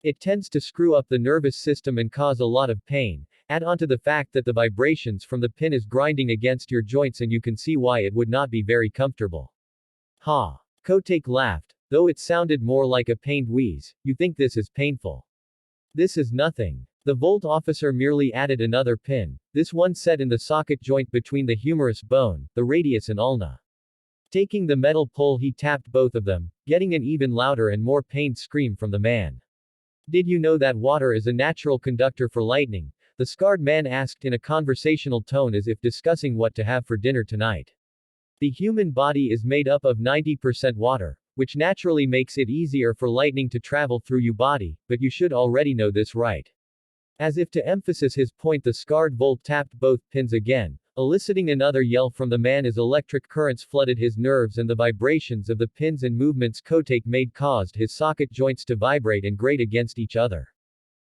It tends to screw up the nervous system and cause a lot of pain. Add on to the fact that the vibrations from the pin is grinding against your joints and you can see why it would not be very comfortable. Ha. Kotake laughed, though it sounded more like a pained wheeze. You think this is painful? This is nothing. The Volt officer merely added another pin, this one set in the socket joint between the humerus bone, the radius and ulna. Taking the metal pole, he tapped both of them, getting an even louder and more pained scream from the man. Did you know that water is a natural conductor for lightning? The scarred man asked in a conversational tone as if discussing what to have for dinner tonight. The human body is made up of 90% water, which naturally makes it easier for lightning to travel through your body, but you should already know this, right? As if to emphasize his point, the scarred Volt tapped both pins again, eliciting another yell from the man as electric currents flooded his nerves and the vibrations of the pins and movements Kotake made caused his socket joints to vibrate and grate against each other.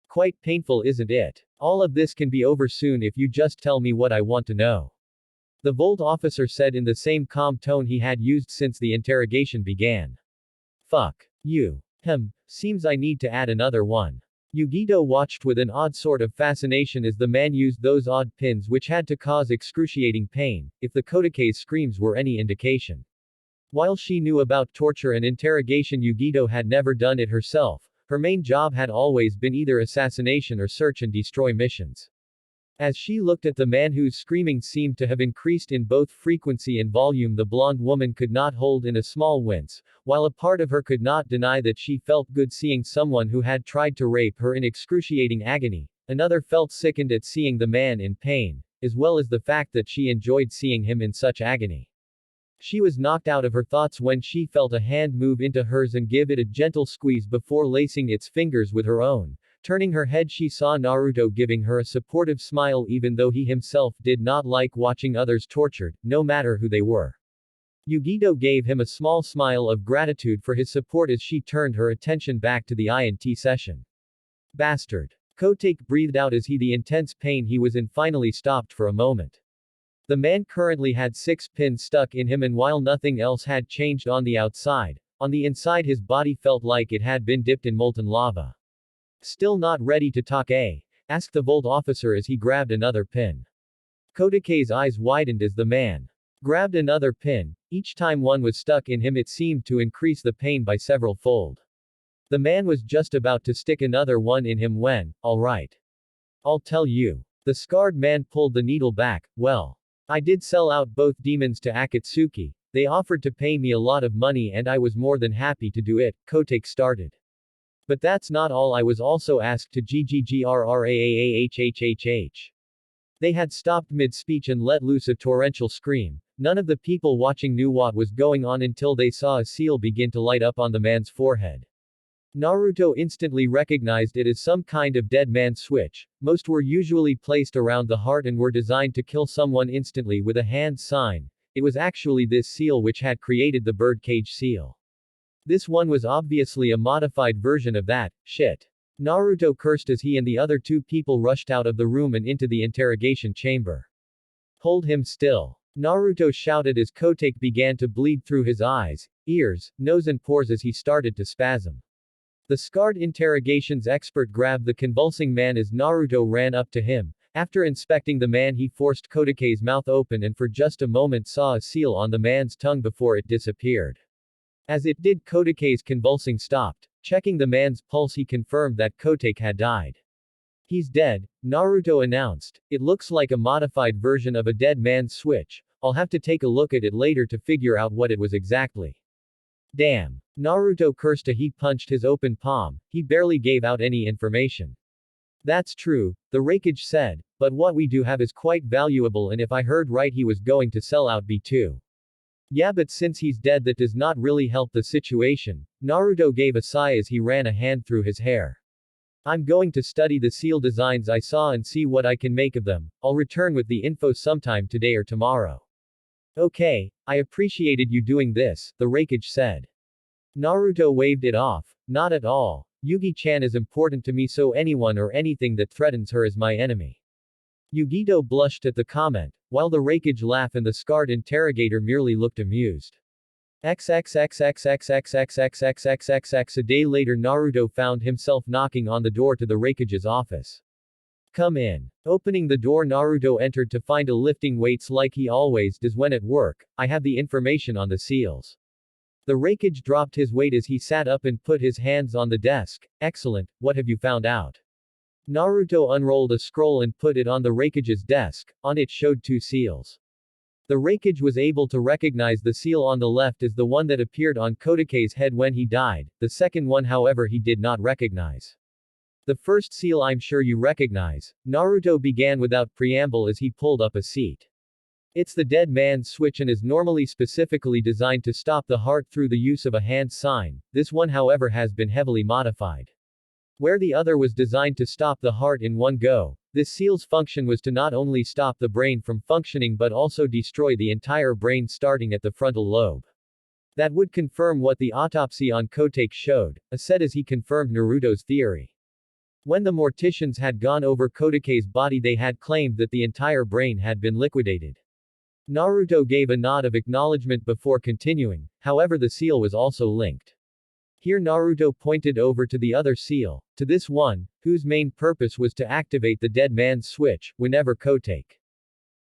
Quite painful, isn't it? All of this can be over soon if you just tell me what I want to know. The Volt officer said in the same calm tone he had used since the interrogation began. Fuck you. Seems I need to add another one. Yugito watched with an odd sort of fascination as the man used those odd pins which had to cause excruciating pain, if the Kodake's screams were any indication. While she knew about torture and interrogation, Yugito had never done it herself. Her main job had always been either assassination or search and destroy missions. As she looked at the man whose screaming seemed to have increased in both frequency and volume, the blonde woman could not hold in a small wince, while a part of her could not deny that she felt good seeing someone who had tried to rape her in excruciating agony. Another felt sickened at seeing the man in pain, as well as the fact that she enjoyed seeing him in such agony. She was knocked out of her thoughts when she felt a hand move into hers and give it a gentle squeeze before lacing its fingers with her own. Turning her head, she saw Naruto giving her a supportive smile, even though he himself did not like watching others tortured, no matter who they were. Yugito gave him a small smile of gratitude for his support as she turned her attention back to the INT session. Bastard. Kotake breathed out as the intense pain he was in finally stopped for a moment. The man currently had 6 pins stuck in him, and while nothing else had changed on the outside, on the inside his body felt like it had been dipped in molten lava. Still not ready to talk, asked the Volt officer as he grabbed another pin. Kodake's eyes widened as the man grabbed another pin. Each time one was stuck in him, it seemed to increase the pain by several fold. The man was just about to stick another one in him when, alright. I'll tell you. The scarred man pulled the needle back. Well, I did sell out both demons to Akatsuki. They offered to pay me a lot of money and I was more than happy to do it, Kotake started. But that's not all, I was also asked to gggrraahhhhh. They had stopped mid-speech and let loose a torrential scream. None of the people watching knew what was going on until they saw a seal begin to light up on the man's forehead. Naruto instantly recognized it as some kind of dead man switch. Most were usually placed around the heart and were designed to kill someone instantly with a hand sign. It was actually this seal which had created the birdcage seal. This one was obviously a modified version of that shit. Naruto cursed as he and the other 2 people rushed out of the room and into the interrogation chamber. Hold him still. Naruto shouted as Kotake began to bleed through his eyes, ears, nose and pores as he started to spasm. The scarred interrogations expert grabbed the convulsing man as Naruto ran up to him. After inspecting the man, he forced Kodake's mouth open and for just a moment saw a seal on the man's tongue before it disappeared. As it did, Kodake's convulsing stopped. Checking the man's pulse, he confirmed that Kotake had died. He's dead, Naruto announced. It looks like a modified version of a dead man's switch. I'll have to take a look at it later to figure out what it was exactly. Damn. Naruto cursed as he punched his open palm. He barely gave out any information. That's true, the Raikage said, but what we do have is quite valuable, and if I heard right, he was going to sell out B2. Yeah, but since he's dead, that does not really help the situation. Naruto gave a sigh as he ran a hand through his hair. I'm going to study the seal designs I saw and see what I can make of them. I'll return with the info sometime today or tomorrow. Okay, I appreciated you doing this, the Raikage said. Naruto waved it off. Not at all. Yugi-chan is important to me, so anyone or anything that threatens her is my enemy. Yugito blushed at the comment, while the Raikage laughed and the scarred interrogator merely looked amused. XXXXXXXXXXXXX. A day later, Naruto found himself knocking on the door to the Raikage's office. Come in. Opening the door, Naruto entered to find a lifting weights like he always does when at work. I have the information on the seals. The Raikage dropped his weight as he sat up and put his hands on the desk. Excellent, what have you found out? Naruto unrolled a scroll and put it on the Raikage's desk. On it showed 2 seals. The Raikage was able to recognize the seal on the left as the one that appeared on Kodake's head when he died. The second one, however, he did not recognize. The first seal I'm sure you recognize, Naruto began without preamble as he pulled up a seat. It's the dead man's switch and is normally specifically designed to stop the heart through the use of a hand sign. This one, however, has been heavily modified. Where the other was designed to stop the heart in one go, this seal's function was to not only stop the brain from functioning but also destroy the entire brain starting at the frontal lobe. That would confirm what the autopsy on Kotake showed, said as he confirmed Naruto's theory. When the morticians had gone over Kodake's body, they had claimed that the entire brain had been liquidated. Naruto gave a nod of acknowledgement before continuing, however the seal was also linked. Here Naruto pointed over to the other seal, to this one, whose main purpose was to activate the dead man's switch, whenever Kotake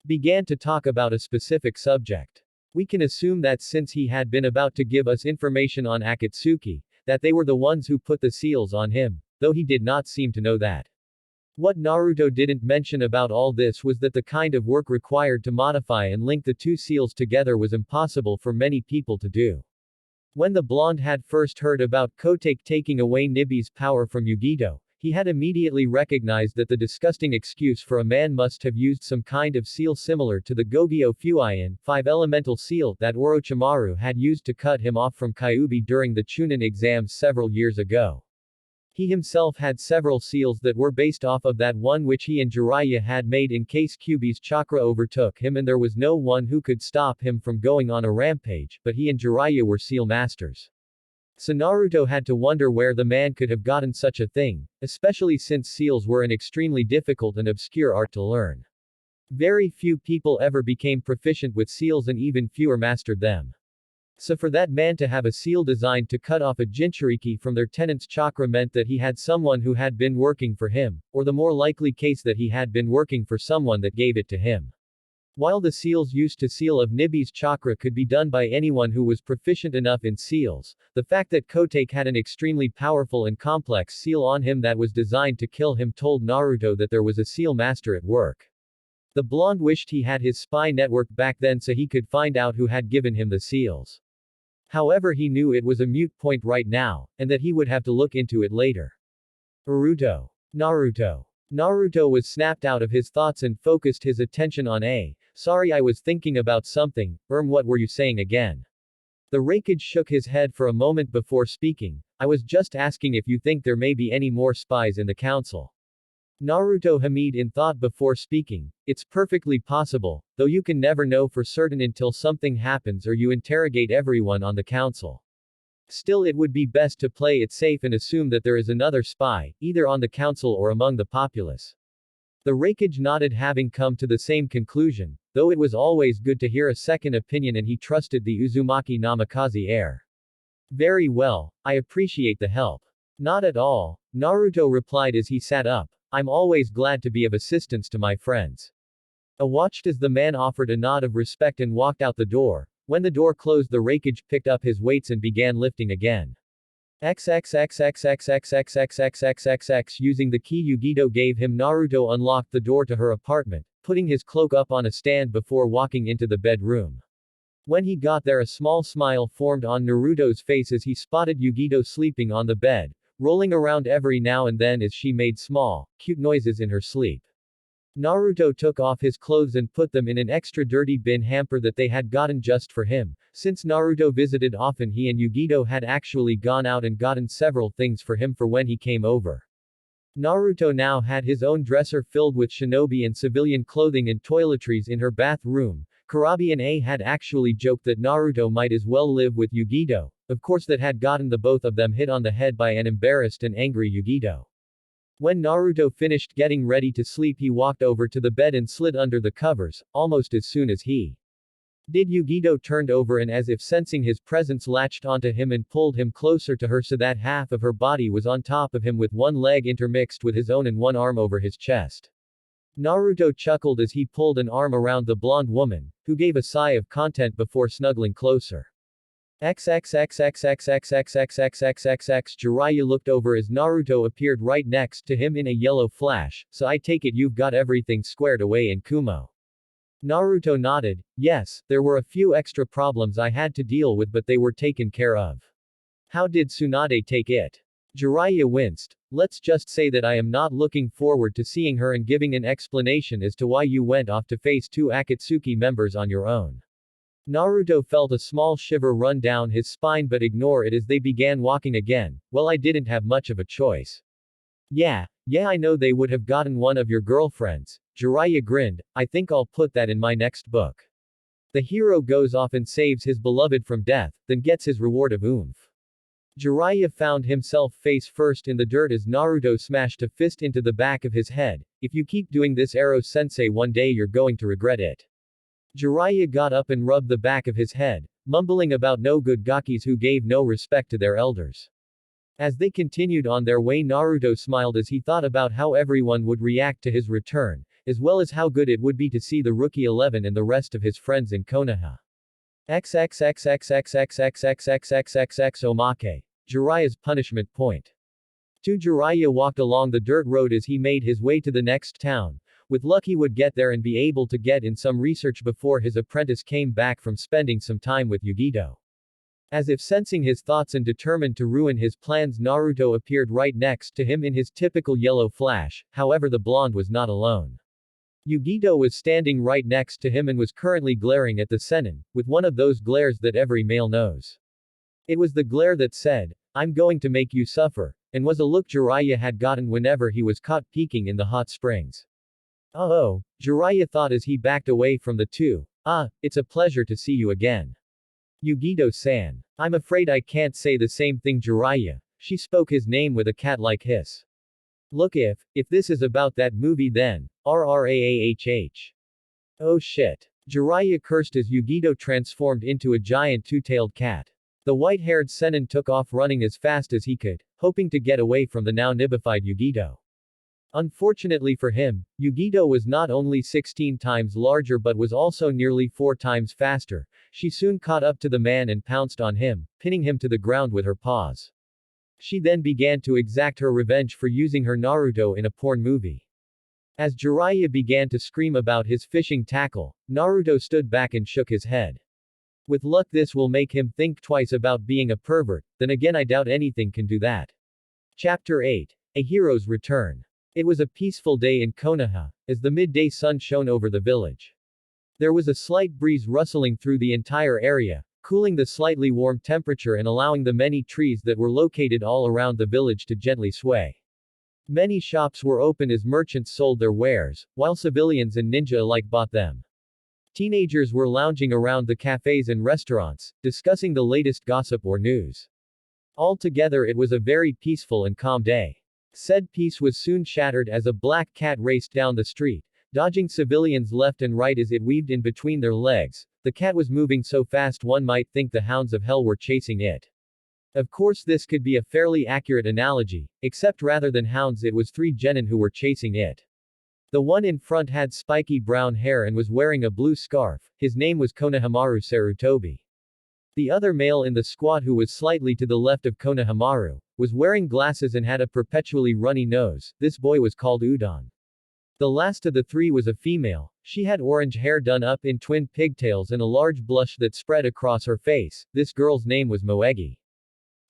began to talk about a specific subject. We can assume that since he had been about to give us information on Akatsuki, that they were the ones who put the seals on him, though he did not seem to know that. What Naruto didn't mention about all this was that the kind of work required to modify and link the two seals together was impossible for many people to do. When the blonde had first heard about Kotake taking away Nibi's power from Yugito, he had immediately recognized that the disgusting excuse for a man must have used some kind of seal similar to the Gogyo Fuiin, 5-elemental seal, that Orochimaru had used to cut him off from Kyuubi during the Chunin exams several years ago. He himself had several seals that were based off of that one which he and Jiraiya had made in case Kyuubi's chakra overtook him and there was no one who could stop him from going on a rampage, but he and Jiraiya were seal masters. So Naruto had to wonder where the man could have gotten such a thing, especially since seals were an extremely difficult and obscure art to learn. Very few people ever became proficient with seals and even fewer mastered them. So for that man to have a seal designed to cut off a Jinchuriki from their tenant's chakra meant that he had someone who had been working for him, or the more likely case that he had been working for someone that gave it to him. While the seals used to seal of Nibi's chakra could be done by anyone who was proficient enough in seals, the fact that Kotake had an extremely powerful and complex seal on him that was designed to kill him told Naruto that there was a seal master at work. The blonde wished he had his spy network back then so he could find out who had given him the seals. However, he knew it was a moot point right now, and that he would have to look into it later. Naruto was snapped out of his thoughts and focused his attention on sorry, I was thinking about something, what were you saying again? The Raikage shook his head for a moment before speaking, I was just asking if you think there may be any more spies in the council. Naruto hummed in thought before speaking, it's perfectly possible, though you can never know for certain until something happens or you interrogate everyone on the council. Still, it would be best to play it safe and assume that there is another spy, either on the council or among the populace. The Raikage nodded, having come to the same conclusion, though it was always good to hear a second opinion, and he trusted the Uzumaki Namikaze heir. Very well, I appreciate the help. Not at all, Naruto replied as he sat up. I'm always glad to be of assistance to my friends. I watched as the man offered a nod of respect and walked out the door. When the door closed, the Raikage picked up his weights and began lifting again. XXXXXXXXXXXXX. Using the key Yugito gave him, Naruto unlocked the door to her apartment, putting his cloak up on a stand before walking into the bedroom. When he got there, a small smile formed on Naruto's face as he spotted Yugito sleeping on the bed, rolling around every now and then as she made small, cute noises in her sleep. Naruto took off his clothes and put them in an extra dirty bin hamper that they had gotten just for him. Since Naruto visited often, he and Yugito had actually gone out and gotten several things for him for when he came over. Naruto now had his own dresser filled with shinobi and civilian clothing and toiletries in her bathroom. Karabi and A had actually joked that Naruto might as well live with Yugito, of course that had gotten the both of them hit on the head by an embarrassed and angry Yugito. When Naruto finished getting ready to sleep, he walked over to the bed and slid under the covers, almost as soon as he did. Yugito turned over and, as if sensing his presence, latched onto him and pulled him closer to her so that half of her body was on top of him with one leg intermixed with his own and one arm over his chest. Naruto chuckled as he pulled an arm around the blonde woman, who gave a sigh of content before snuggling closer. XXXXXXXXXXXXXX. Jiraiya looked over as Naruto appeared right next to him in a yellow flash. So I take it you've got everything squared away in Kumo. Naruto nodded. Yes, there were a few extra problems I had to deal with, but they were taken care of. How did Tsunade take it? Jiraiya winced. Let's just say that I am not looking forward to seeing her and giving an explanation as to why you went off to face two Akatsuki members on your own. Naruto felt a small shiver run down his spine, but ignore it as they began walking again. Well, I didn't have much of a choice. Yeah, I know they would have gotten one of your girlfriends. Jiraiya grinned. I think I'll put that in my next book. The hero goes off and saves his beloved from death, then gets his reward of oomph. Jiraiya found himself face first in the dirt as Naruto smashed a fist into the back of his head. If you keep doing this, Ero-sensei, one day you're going to regret it. Jiraiya got up and rubbed the back of his head, mumbling about no good gakis who gave no respect to their elders. As they continued on their way, Naruto smiled as he thought about how everyone would react to his return, as well as how good it would be to see the Rookie 11 and the rest of his friends in Konoha. XXXXXXXXXXXXX Omake. Jiraiya's punishment point. Jiraiya walked along the dirt road as he made his way to the next town. With luck he would get there and be able to get in some research before his apprentice came back from spending some time with Yugito. As if sensing his thoughts and determined to ruin his plans, Naruto appeared right next to him in his typical yellow flash, however the blonde was not alone. Yugito was standing right next to him and was currently glaring at the Sennin, with one of those glares that every male knows. It was the glare that said, "I'm going to make you suffer," and was a look Jiraiya had gotten whenever he was caught peeking in the hot springs. Oh, Jiraiya thought as he backed away from the two. It's a pleasure to see you again. Yugito-san. I'm afraid I can't say the same thing, Jiraiya. She spoke his name with a cat-like hiss. Look, if this is about that movie then, RRAAHH. Oh shit. Jiraiya cursed as Yugito transformed into a giant two-tailed cat. The white-haired Sennin took off running as fast as he could, hoping to get away from the now nibified Yugito. Unfortunately for him, Yugito was not only 16 times larger but was also nearly 4 times faster. She soon caught up to the man and pounced on him, pinning him to the ground with her paws. She then began to exact her revenge for using her Naruto in a porn movie. As Jiraiya began to scream about his fishing tackle, Naruto stood back and shook his head. With luck this will make him think twice about being a pervert, then again I doubt anything can do that. Chapter 8. A Hero's Return. It was a peaceful day in Konoha, as the midday sun shone over the village. There was a slight breeze rustling through the entire area, cooling the slightly warm temperature and allowing the many trees that were located all around the village to gently sway. Many shops were open as merchants sold their wares, while civilians and ninja alike bought them. Teenagers were lounging around the cafes and restaurants, discussing the latest gossip or news. Altogether it was a very peaceful and calm day. Said peace was soon shattered as a black cat raced down the street, dodging civilians left and right as it weaved in between their legs. The cat was moving so fast one might think the hounds of hell were chasing it. Of course this could be a fairly accurate analogy, except rather than hounds it was 3 genin who were chasing it. The one in front had spiky brown hair and was wearing a blue scarf. His name was Konohamaru Sarutobi. The other male in the squad, who was slightly to the left of Konohamaru, was wearing glasses and had a perpetually runny nose. This boy was called Udon. The last of the 3 was a female. She had orange hair done up in twin pigtails and a large blush that spread across her face. This girl's name was Moegi.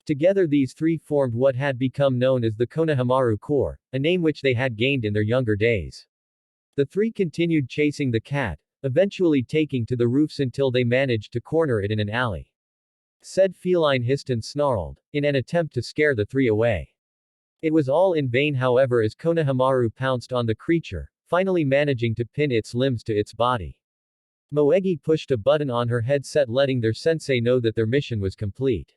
Together these 3 formed what had become known as the Konohamaru Corps, a name which they had gained in their younger days. The 3 continued chasing the cat, eventually taking to the roofs until they managed to corner it in an alley. Said feline hissed and snarled, in an attempt to scare the 3 away. It was all in vain however as Konohamaru pounced on the creature, finally managing to pin its limbs to its body. Moegi pushed a button on her headset letting their sensei know that their mission was complete.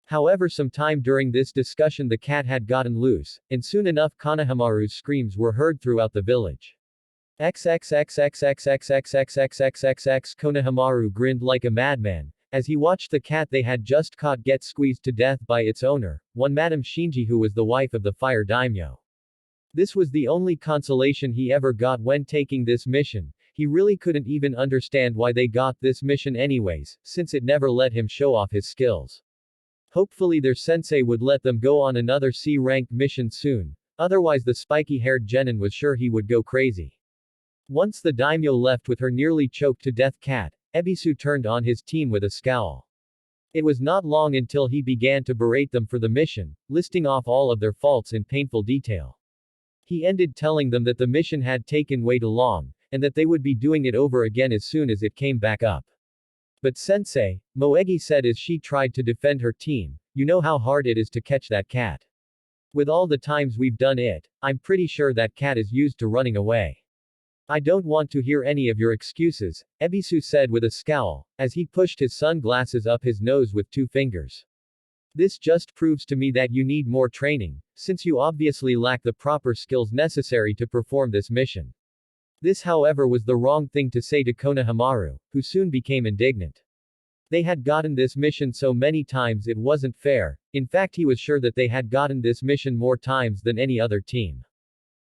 However, sometime during this discussion the cat had gotten loose, and soon enough Konohamaru's screams were heard throughout the village. XXXXXXXXXXXXX Konohamaru grinned like a madman, as he watched the cat they had just caught get squeezed to death by its owner, one Madame Shinji, who was the wife of the fire daimyo. This was the only consolation he ever got when taking this mission. He really couldn't even understand why they got this mission anyways, since it never let him show off his skills. Hopefully their sensei would let them go on another C-ranked mission soon, otherwise the spiky-haired genin was sure he would go crazy. Once the daimyo left with her nearly choked to death cat, Ebisu turned on his team with a scowl. It was not long until he began to berate them for the mission, listing off all of their faults in painful detail. He ended telling them that the mission had taken way too long, and that they would be doing it over again as soon as it came back up. But sensei, Moegi said as she tried to defend her team, you know how hard it is to catch that cat. With all the times we've done it, I'm pretty sure that cat is used to running away. I don't want to hear any of your excuses, Ebisu said with a scowl, as he pushed his sunglasses up his nose with 2 fingers. This just proves to me that you need more training, since you obviously lack the proper skills necessary to perform this mission. This however was the wrong thing to say to Konohamaru, who soon became indignant. They had gotten this mission so many times it wasn't fair. In fact, he was sure that they had gotten this mission more times than any other team.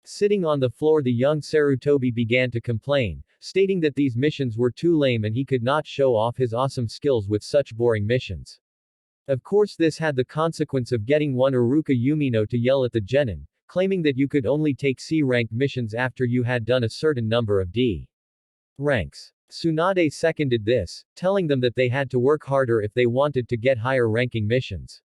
Sitting on the floor, the young Sarutobi began to complain, stating that these missions were too lame and he could not show off his awesome skills with such boring missions. Of course, this had the consequence of getting one Iruka Yumino to yell at the genin, claiming that you could only take C-rank missions after you had done a certain number of D ranks. Tsunade seconded this, telling them that they had to work harder if they wanted to get higher ranking missions.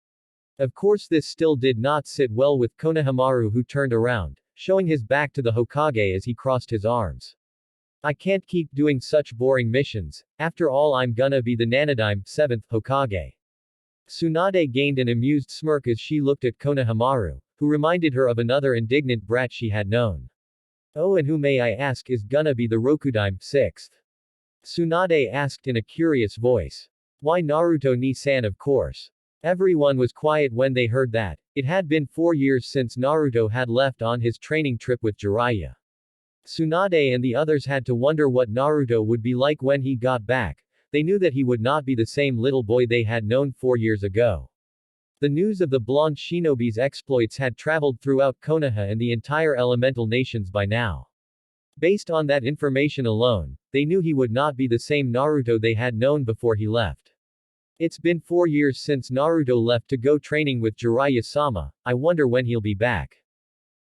Of course, this still did not sit well with Konohamaru, who turned around, showing his back to the Hokage as he crossed his arms. I can't keep doing such boring missions, after all I'm gonna be the Nanadime, 7th Hokage. Tsunade gained an amused smirk as she looked at Konohamaru, who reminded her of another indignant brat she had known. Oh, and who may I ask is gonna be the Rokudime, 6th? Tsunade asked in a curious voice. Why Naruto ni-san, of course. Everyone was quiet when they heard that. It had been 4 years since Naruto had left on his training trip with Jiraiya. Tsunade and the others had to wonder what Naruto would be like when he got back. They knew that he would not be the same little boy they had known 4 years ago. The news of the blonde shinobi's exploits had traveled throughout Konoha and the entire elemental nations by now. Based on that information alone, they knew he would not be the same Naruto they had known before he left. It's been 4 years since Naruto left to go training with Jiraiya-sama, I wonder when he'll be back.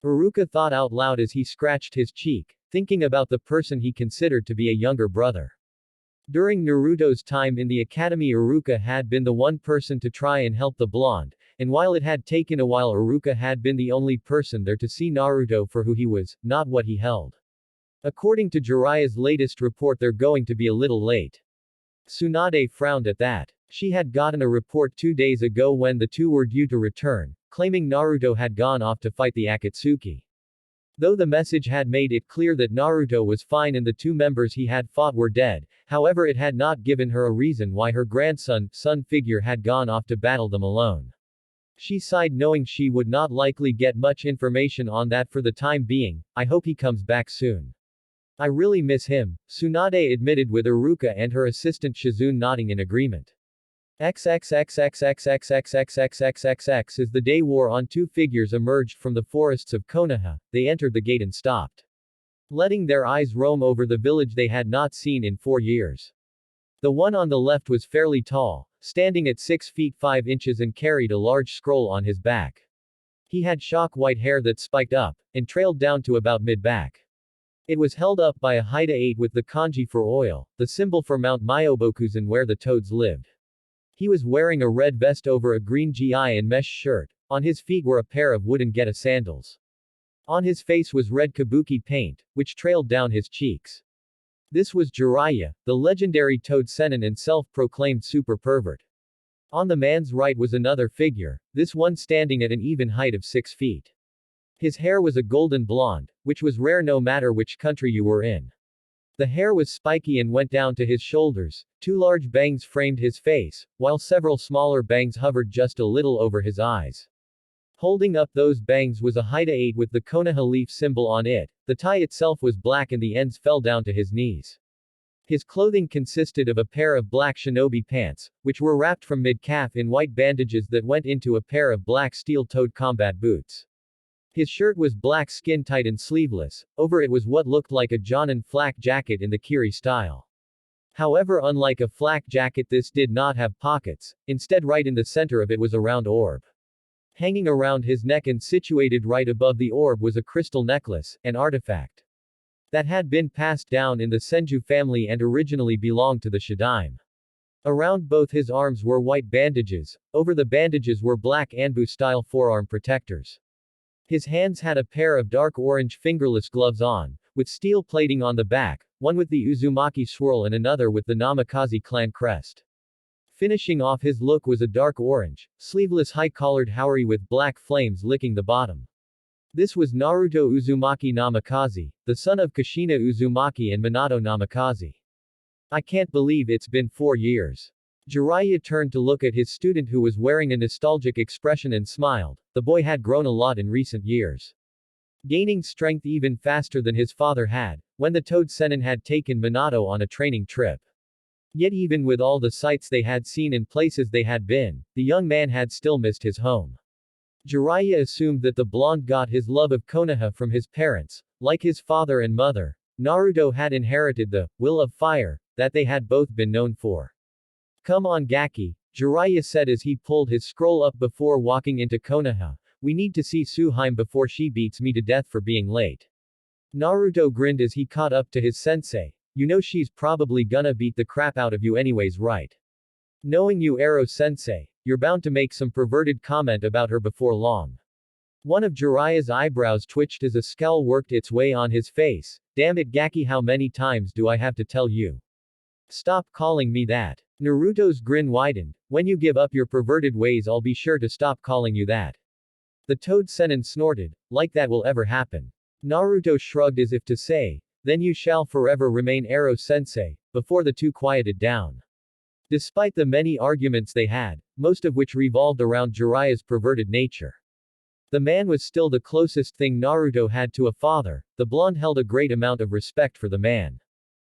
Iruka thought out loud as he scratched his cheek, thinking about the person he considered to be a younger brother. During Naruto's time in the academy, Iruka had been the one person to try and help the blonde, and while it had taken a while, Iruka had been the only person there to see Naruto for who he was, not what he held. According to Jiraiya's latest report, they're going to be a little late. Tsunade frowned at that. She had gotten a report 2 days ago when the two were due to return, claiming Naruto had gone off to fight the Akatsuki. Though the message had made it clear that Naruto was fine and the 2 members he had fought were dead, however, it had not given her a reason why her grandson, son figure had gone off to battle them alone. She sighed, knowing she would not likely get much information on that for the time being. I hope he comes back soon. I really miss him, Tsunade admitted, with Iruka and her assistant Shizune nodding in agreement. XXXXXXXXXXXXX as the day wore on, 2 figures emerged from the forests of Konoha. They entered the gate and stopped, letting their eyes roam over the village they had not seen in 4 years. The one on the left was fairly tall, standing at 6 feet 5 inches and carried a large scroll on his back. He had shock white hair that spiked up, and trailed down to about mid-back. It was held up by a Haida 8 with the kanji for oil, the symbol for Mount Myobokuzen where the toads lived. He was wearing a red vest over a green gi and mesh shirt. On his feet were a pair of wooden geta sandals. On his face was red kabuki paint, which trailed down his cheeks. This was Jiraiya, the legendary Toad Sennin and self-proclaimed super pervert. On the man's right was another figure, this one standing at an even height of 6 feet. His hair was a golden blonde, which was rare no matter which country you were in. The hair was spiky and went down to his shoulders, 2 large bangs framed his face, while several smaller bangs hovered just a little over his eyes. Holding up those bangs was a Haida 8 with the Konoha leaf symbol on it. The tie itself was black and the ends fell down to his knees. His clothing consisted of a pair of black shinobi pants, which were wrapped from mid-calf in white bandages that went into a pair of black steel-toed combat boots. His shirt was black skin-tight and sleeveless, over it was what looked like a Jonin flak jacket in the Kiri style. However, unlike a flak jacket, this did not have pockets, instead right in the center of it was a round orb. Hanging around his neck and situated right above the orb was a crystal necklace, an artifact that had been passed down in the Senju family and originally belonged to the Shadaime. Around both his arms were white bandages, over the bandages were black Anbu-style forearm protectors. His hands had a pair of dark orange fingerless gloves on, with steel plating on the back, one with the Uzumaki swirl and another with the Namikaze clan crest. Finishing off his look was a dark orange, sleeveless high-collared haori with black flames licking the bottom. This was Naruto Uzumaki Namikaze, the son of Kushina Uzumaki and Minato Namikaze. I can't believe it's been 4 years. Jiraiya turned to look at his student who was wearing a nostalgic expression and smiled. The boy had grown a lot in recent years, gaining strength even faster than his father had, when the Toad Sennin had taken Minato on a training trip. Yet even with all the sights they had seen and places they had been, the young man had still missed his home. Jiraiya assumed that the blonde got his love of Konoha from his parents. Like his father and mother, Naruto had inherited the will of fire that they had both been known for. Come on Gaki, Jiraiya said as he pulled his scroll up before walking into Konoha. We need to see Suheim before she beats me to death for being late. Naruto grinned as he caught up to his sensei. You know she's probably gonna beat the crap out of you anyways, right? Knowing you Ero-sensei, you're bound to make some perverted comment about her before long. One of Jiraiya's eyebrows twitched as a scowl worked its way on his face. Damn it Gaki, how many times do I have to tell you? Stop calling me that. Naruto's grin widened. When you give up your perverted ways I'll be sure to stop calling you that. The Toad Sennin snorted. Like that will ever happen. Naruto shrugged as if to say, then you shall forever remain Ero-sensei, before the two quieted down. Despite the many arguments they had, most of which revolved around Jiraiya's perverted nature. The man was still the closest thing Naruto had to a father. The blonde held a great amount of respect for the man.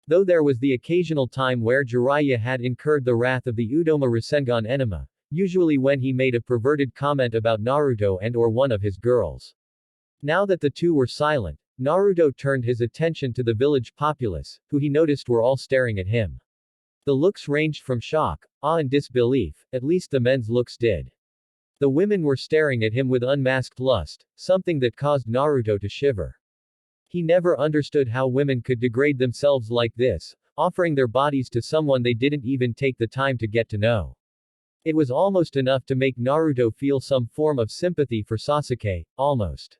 Though there was the occasional time where Jiraiya had incurred the wrath of the Udoma Rasengan enema, usually when he made a perverted comment about Naruto and or one of his girls. Now that the two were silent, Naruto turned his attention to the village populace, who he noticed were all staring at him. The looks ranged from shock, awe and disbelief, at least the men's looks did. The women were staring at him with unmasked lust, something that caused Naruto to shiver. He never understood how women could degrade themselves like this, offering their bodies to someone they didn't even take the time to get to know. It was almost enough to make Naruto feel some form of sympathy for Sasuke, almost.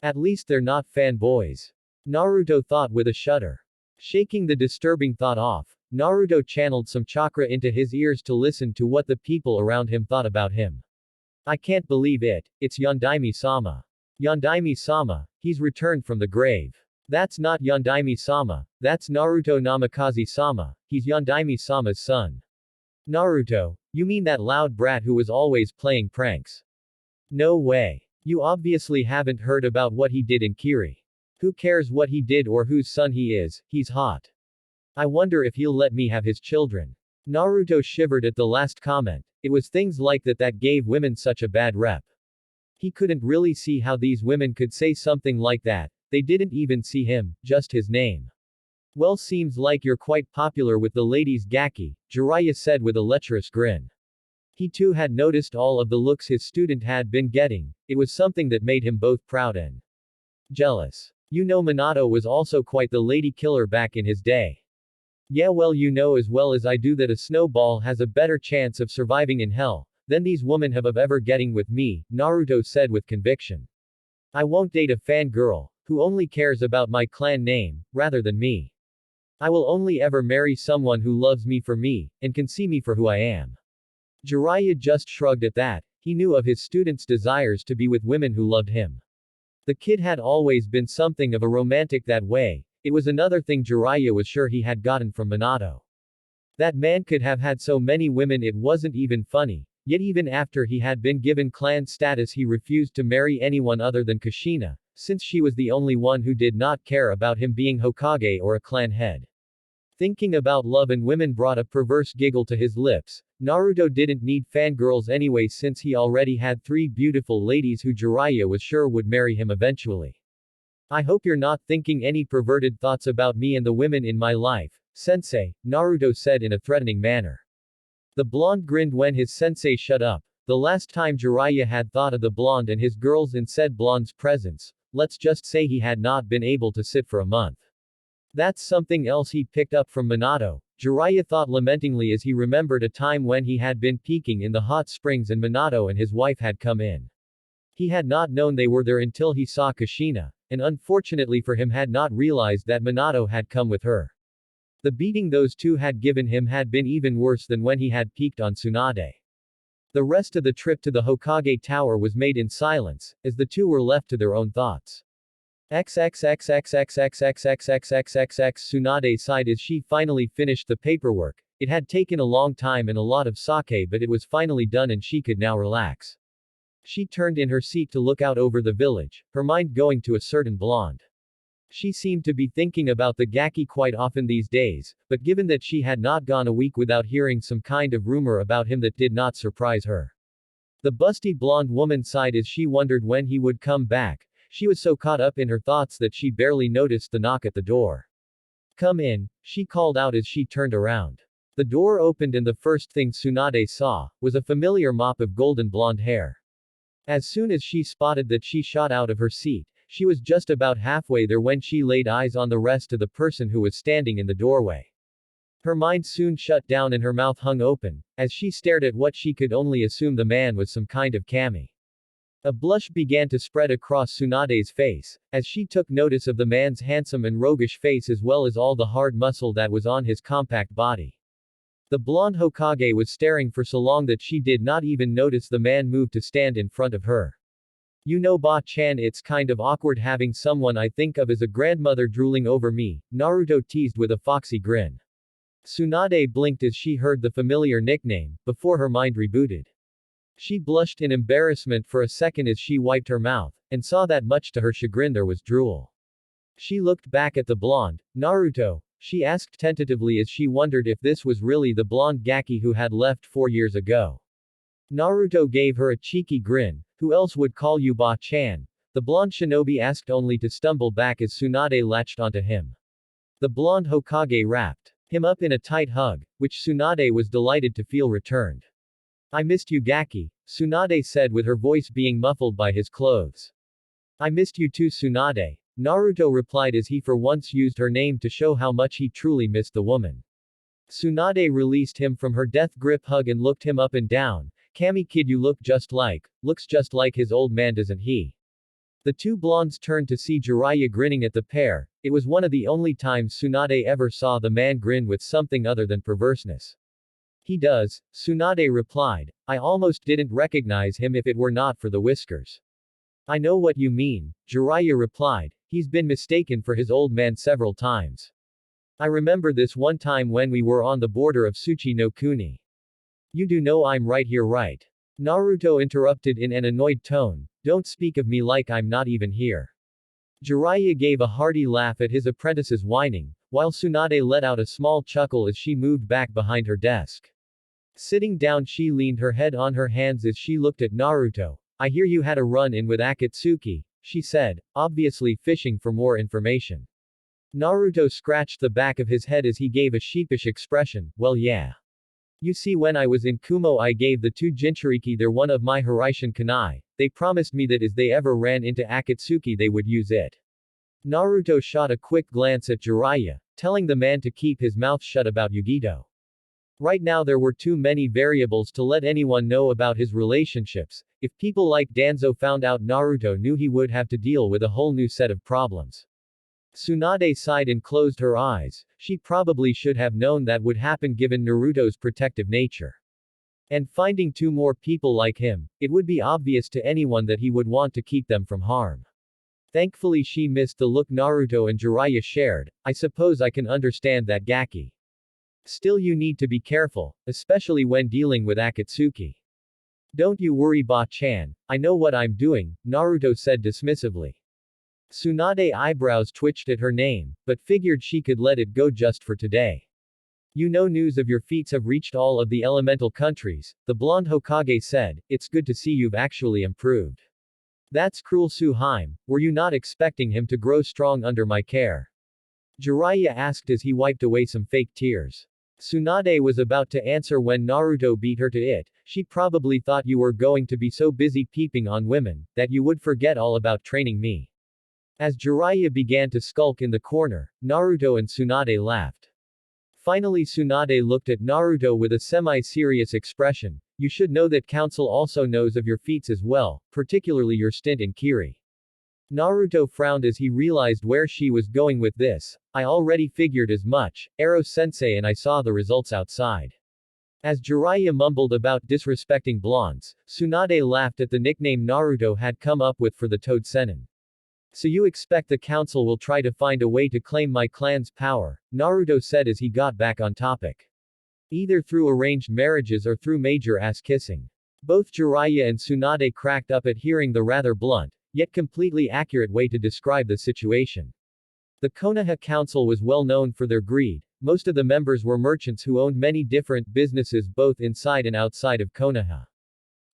At least they're not fanboys. Naruto thought with a shudder. Shaking the disturbing thought off, Naruto channeled some chakra into his ears to listen to what the people around him thought about him. I can't believe it, it's Yondaime-sama. Yondaime-sama, he's returned from the grave. That's not Yondaime-sama, that's Naruto Namikaze-sama, he's Yondaime-sama's son. Naruto, you mean that loud brat who was always playing pranks? No way. You obviously haven't heard about what he did in Kiri. Who cares what he did or whose son he is, he's hot. I wonder if he'll let me have his children. Naruto shivered at the last comment. It was things like that that gave women such a bad rep. He couldn't really see how these women could say something like that. They didn't even see him, just his name. Well, seems like you're quite popular with the ladies Gaki, Jiraiya said with a lecherous grin. He too had noticed all of the looks his student had been getting. It was something that made him both proud and jealous. You know Minato was also quite the lady killer back in his day. Yeah, well, you know as well as I do that a snowball has a better chance of surviving in hell than these women have of ever getting with me, Naruto said with conviction. I won't date a fangirl who only cares about my clan name, rather than me. I will only ever marry someone who loves me for me, and can see me for who I am. Jiraiya just shrugged at that. He knew of his student's desires to be with women who loved him. The kid had always been something of a romantic that way. It was another thing Jiraiya was sure he had gotten from Minato. That man could have had so many women it wasn't even funny, yet even after he had been given clan status he refused to marry anyone other than Kushina, since she was the only one who did not care about him being Hokage or a clan head. Thinking about love and women brought a perverse giggle to his lips. Naruto didn't need fangirls anyway since he already had 3 beautiful ladies who Jiraiya was sure would marry him eventually. I hope you're not thinking any perverted thoughts about me and the women in my life, sensei, Naruto said in a threatening manner. The blonde grinned when his sensei shut up. The last time Jiraiya had thought of the blonde and his girls in said blonde's presence, let's just say he had not been able to sit for a month. That's something else he picked up from Minato, Jiraiya thought lamentingly as he remembered a time when he had been peeking in the hot springs and Minato and his wife had come in. He had not known they were there until he saw Kushina, and unfortunately for him had not realized that Minato had come with her. The beating those two had given him had been even worse than when he had peeked on Tsunade. The rest of the trip to the Hokage Tower was made in silence, as the two were left to their own thoughts. XXXXXXXXXXXXXX Tsunade sighed as she finally finished the paperwork. It had taken a long time and a lot of sake, but it was finally done and she could now relax. She turned in her seat to look out over the village, her mind going to a certain blonde. She seemed to be thinking about the Gaki quite often these days, but given that she had not gone a week without hearing some kind of rumor about him, that did not surprise her. The busty blonde woman sighed as she wondered when he would come back. She was so caught up in her thoughts that she barely noticed the knock at the door. "Come in," she called out as she turned around. The door opened and the first thing Tsunade saw was a familiar mop of golden blonde hair. As soon as she spotted that, she shot out of her seat. She was just about halfway there when she laid eyes on the rest of the person who was standing in the doorway. Her mind soon shut down and her mouth hung open, as she stared at what she could only assume the man was some kind of kami. A blush began to spread across Tsunade's face, as she took notice of the man's handsome and roguish face as well as all the hard muscle that was on his compact body. The blonde Hokage was staring for so long that she did not even notice the man move to stand in front of her. "You know Ba-chan, it's kind of awkward having someone I think of as a grandmother drooling over me," Naruto teased with a foxy grin. Tsunade blinked as she heard the familiar nickname, before her mind rebooted. She blushed in embarrassment for a second as she wiped her mouth, and saw that much to her chagrin there was drool. She looked back at the blonde. "Naruto?" she asked tentatively as she wondered if this was really the blonde Gaki who had left 4 years ago. Naruto gave her a cheeky grin. "Who else would call you Ba-chan?" the blonde shinobi asked, only to stumble back as Tsunade latched onto him. The blonde Hokage wrapped him up in a tight hug, which Tsunade was delighted to feel returned. "I missed you, Gaki," Tsunade said with her voice being muffled by his clothes. "I missed you too, Tsunade," Naruto replied as he for once used her name to show how much he truly missed the woman. Tsunade released him from her death grip hug and looked him up and down. "Kami kid, you looks just like his old man, doesn't he?" The two blondes turned to see Jiraiya grinning at the pair. It was one of the only times Tsunade ever saw the man grin with something other than perverseness. "He does," Tsunade replied. "I almost didn't recognize him if it were not for the whiskers." "I know what you mean," Jiraiya replied. "He's been mistaken for his old man several times. I remember this one time when we were on the border of Tsuchi no Kuni. You do know I'm right here, right?" Naruto interrupted in an annoyed tone. "Don't speak of me like I'm not even here." Jiraiya gave a hearty laugh at his apprentice's whining, while Tsunade let out a small chuckle as she moved back behind her desk. Sitting down, she leaned her head on her hands as she looked at Naruto. "I hear you had a run-in with Akatsuki," she said, obviously fishing for more information. Naruto scratched the back of his head as he gave a sheepish expression. "Well, yeah. You see, when I was in Kumo, I gave the two Jinchuriki there one of my Hiraishin Kanai. They promised me that as they ever ran into Akatsuki they would use it." Naruto shot a quick glance at Jiraiya, telling the man to keep his mouth shut about Yugito. Right now there were too many variables to let anyone know about his relationships. If people like Danzo found out Naruto knew, he would have to deal with a whole new set of problems. Tsunade sighed and closed her eyes. She probably should have known that would happen given Naruto's protective nature. And finding two more people like him, it would be obvious to anyone that he would want to keep them from harm. Thankfully she missed the look Naruto and Jiraiya shared. "I suppose I can understand that, Gaki. Still, you need to be careful, especially when dealing with Akatsuki." "Don't you worry, Ba-chan. I know what I'm doing," Naruto said dismissively. Tsunade eyebrows twitched at her name, but figured she could let it go just for today. "You know, news of your feats have reached all of the elemental countries," the blonde Hokage said. "It's good to see you've actually improved." "That's cruel, Suheim. Were you not expecting him to grow strong under my care?" Jiraiya asked as he wiped away some fake tears. Tsunade was about to answer when Naruto beat her to it. "She probably thought you were going to be so busy peeping on women, that you would forget all about training me." As Jiraiya began to skulk in the corner, Naruto and Tsunade laughed. Finally Tsunade looked at Naruto with a semi-serious expression. "You should know that council also knows of your feats as well, particularly your stint in Kiri." Naruto frowned as he realized where she was going with this. "I already figured as much, Ero-sensei, and I saw the results outside." As Jiraiya mumbled about disrespecting blondes, Tsunade laughed at the nickname Naruto had come up with for the Toad Sennin. "So you expect the council will try to find a way to claim my clan's power," Naruto said as he got back on topic. "Either through arranged marriages or through major ass-kissing." Both Jiraiya and Tsunade cracked up at hearing the rather blunt, yet completely accurate way to describe the situation. The Konoha Council was well known for their greed. Most of the members were merchants who owned many different businesses both inside and outside of Konoha.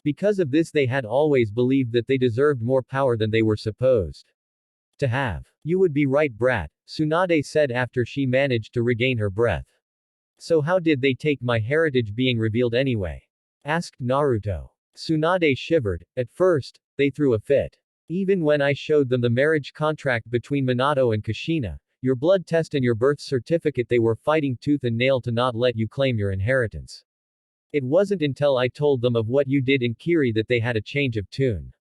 Because of this, they had always believed that they deserved more power than they were supposed to have. You would be right, brat, Tsunade said after she managed to regain her breath. So how did they take my heritage being revealed anyway? Asked Naruto. Tsunade shivered. At first, they threw a fit. Even when I showed them the marriage contract between Minato and Kushina, your blood test and your birth certificate, they were fighting tooth and nail to not let you claim your inheritance. It wasn't until I told them of what you did in Kiri that they had a change of tune.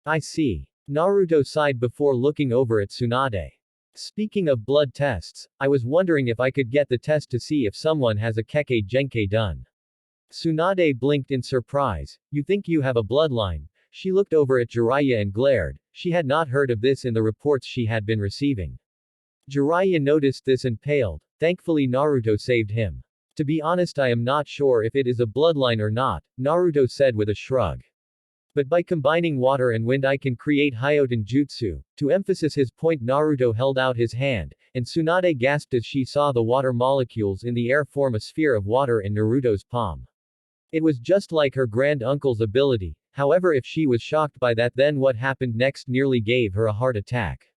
I see. Naruto sighed before looking over at Tsunade. Speaking of blood tests, I was wondering if I could get the test to see if someone has a Kekkei Genkai done. Tsunade blinked in surprise. You think you have a bloodline? She looked over at Jiraiya and glared. She had not heard of this in the reports she had been receiving. Jiraiya noticed this and paled. Thankfully Naruto saved him. To be honest, I am not sure if it is a bloodline or not, Naruto said with a shrug. But by combining water and wind I can create Hyoten Jutsu. To emphasize his point, Naruto held out his hand, and Tsunade gasped as she saw the water molecules in the air form a sphere of water in Naruto's palm. It was just like her grand uncle's ability. However, if she was shocked by that, then what happened next nearly gave her a heart attack.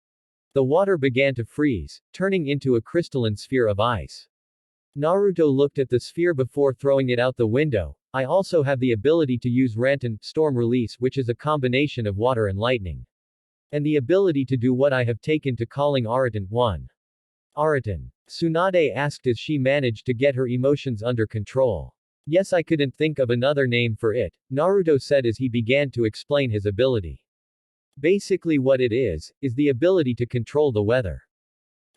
The water began to freeze, turning into a crystalline sphere of ice. Naruto looked at the sphere before throwing it out the window. I also have the ability to use Ranton, storm release, which is a combination of water and lightning. And the ability to do what I have taken to calling Araton 1. Araton. Tsunade asked as she managed to get her emotions under control. Yes, I couldn't think of another name for it, Naruto said as he began to explain his ability. Basically what it is the ability to control the weather.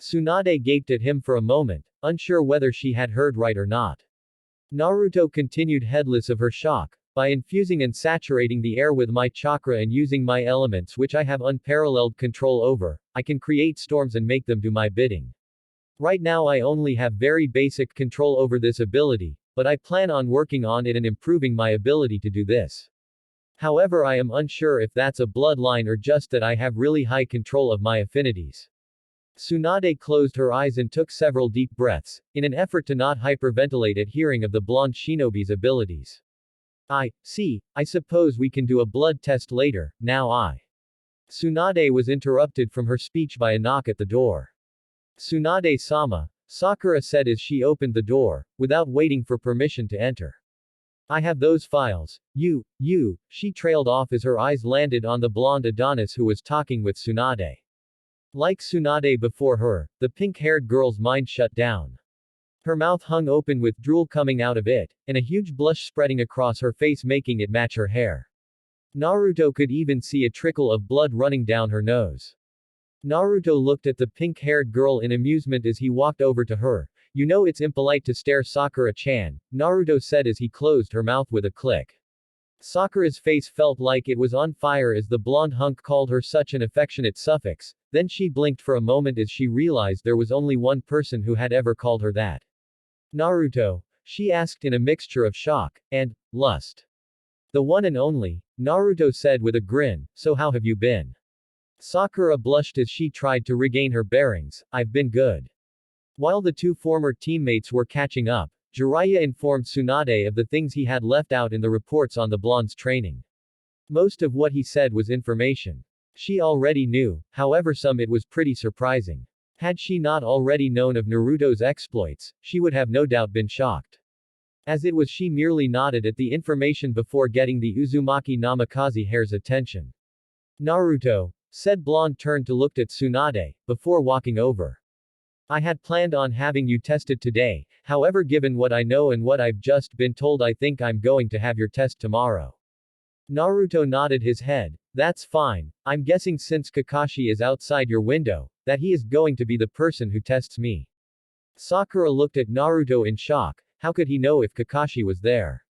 Tsunade gaped at him for a moment, unsure whether she had heard right or not. Naruto continued, heedless of her shock. By infusing and saturating the air with my chakra and using my elements which I have unparalleled control over, I can create storms and make them do my bidding. Right now I only have very basic control over this ability, but I plan on working on it and improving my ability to do this. However, I am unsure if that's a bloodline or just that I have really high control of my affinities. Tsunade closed her eyes and took several deep breaths, in an effort to not hyperventilate at hearing of the blonde shinobi's abilities. I see, I suppose we can do a blood test later, now. Tsunade was interrupted from her speech by a knock at the door. Tsunade-sama, Sakura said as she opened the door, without waiting for permission to enter. I have those files. You, she trailed off as her eyes landed on the blonde Adonis who was talking with Tsunade. Like Tsunade before her, the pink-haired girl's mind shut down. Her mouth hung open with drool coming out of it, and a huge blush spreading across her face making it match her hair. Naruto could even see a trickle of blood running down her nose. Naruto looked at the pink-haired girl in amusement as he walked over to her. You know it's impolite to stare, Sakura-chan, Naruto said as he closed her mouth with a click. Sakura's face felt like it was on fire as the blonde hunk called her such an affectionate suffix, then she blinked for a moment as she realized there was only one person who had ever called her that. Naruto? She asked in a mixture of shock and lust. The one and only, Naruto said with a grin, so how have you been? Sakura blushed as she tried to regain her bearings. I've been good. While the two former teammates were catching up, Jiraiya informed Tsunade of the things he had left out in the reports on the blonde's training. Most of what he said was information she already knew, however some it was pretty surprising. Had she not already known of Naruto's exploits, she would have no doubt been shocked. As it was, she merely nodded at the information before getting the Uzumaki Namikaze hair's attention. Naruto, said blonde turned to look at Tsunade, before walking over. I had planned on having you tested today, however given what I know and what I've just been told I think I'm going to have your test tomorrow. Naruto nodded his head. That's fine, I'm guessing since Kakashi is outside your window, that he is going to be the person who tests me. Sakura looked at Naruto in shock. How could he know if Kakashi was there?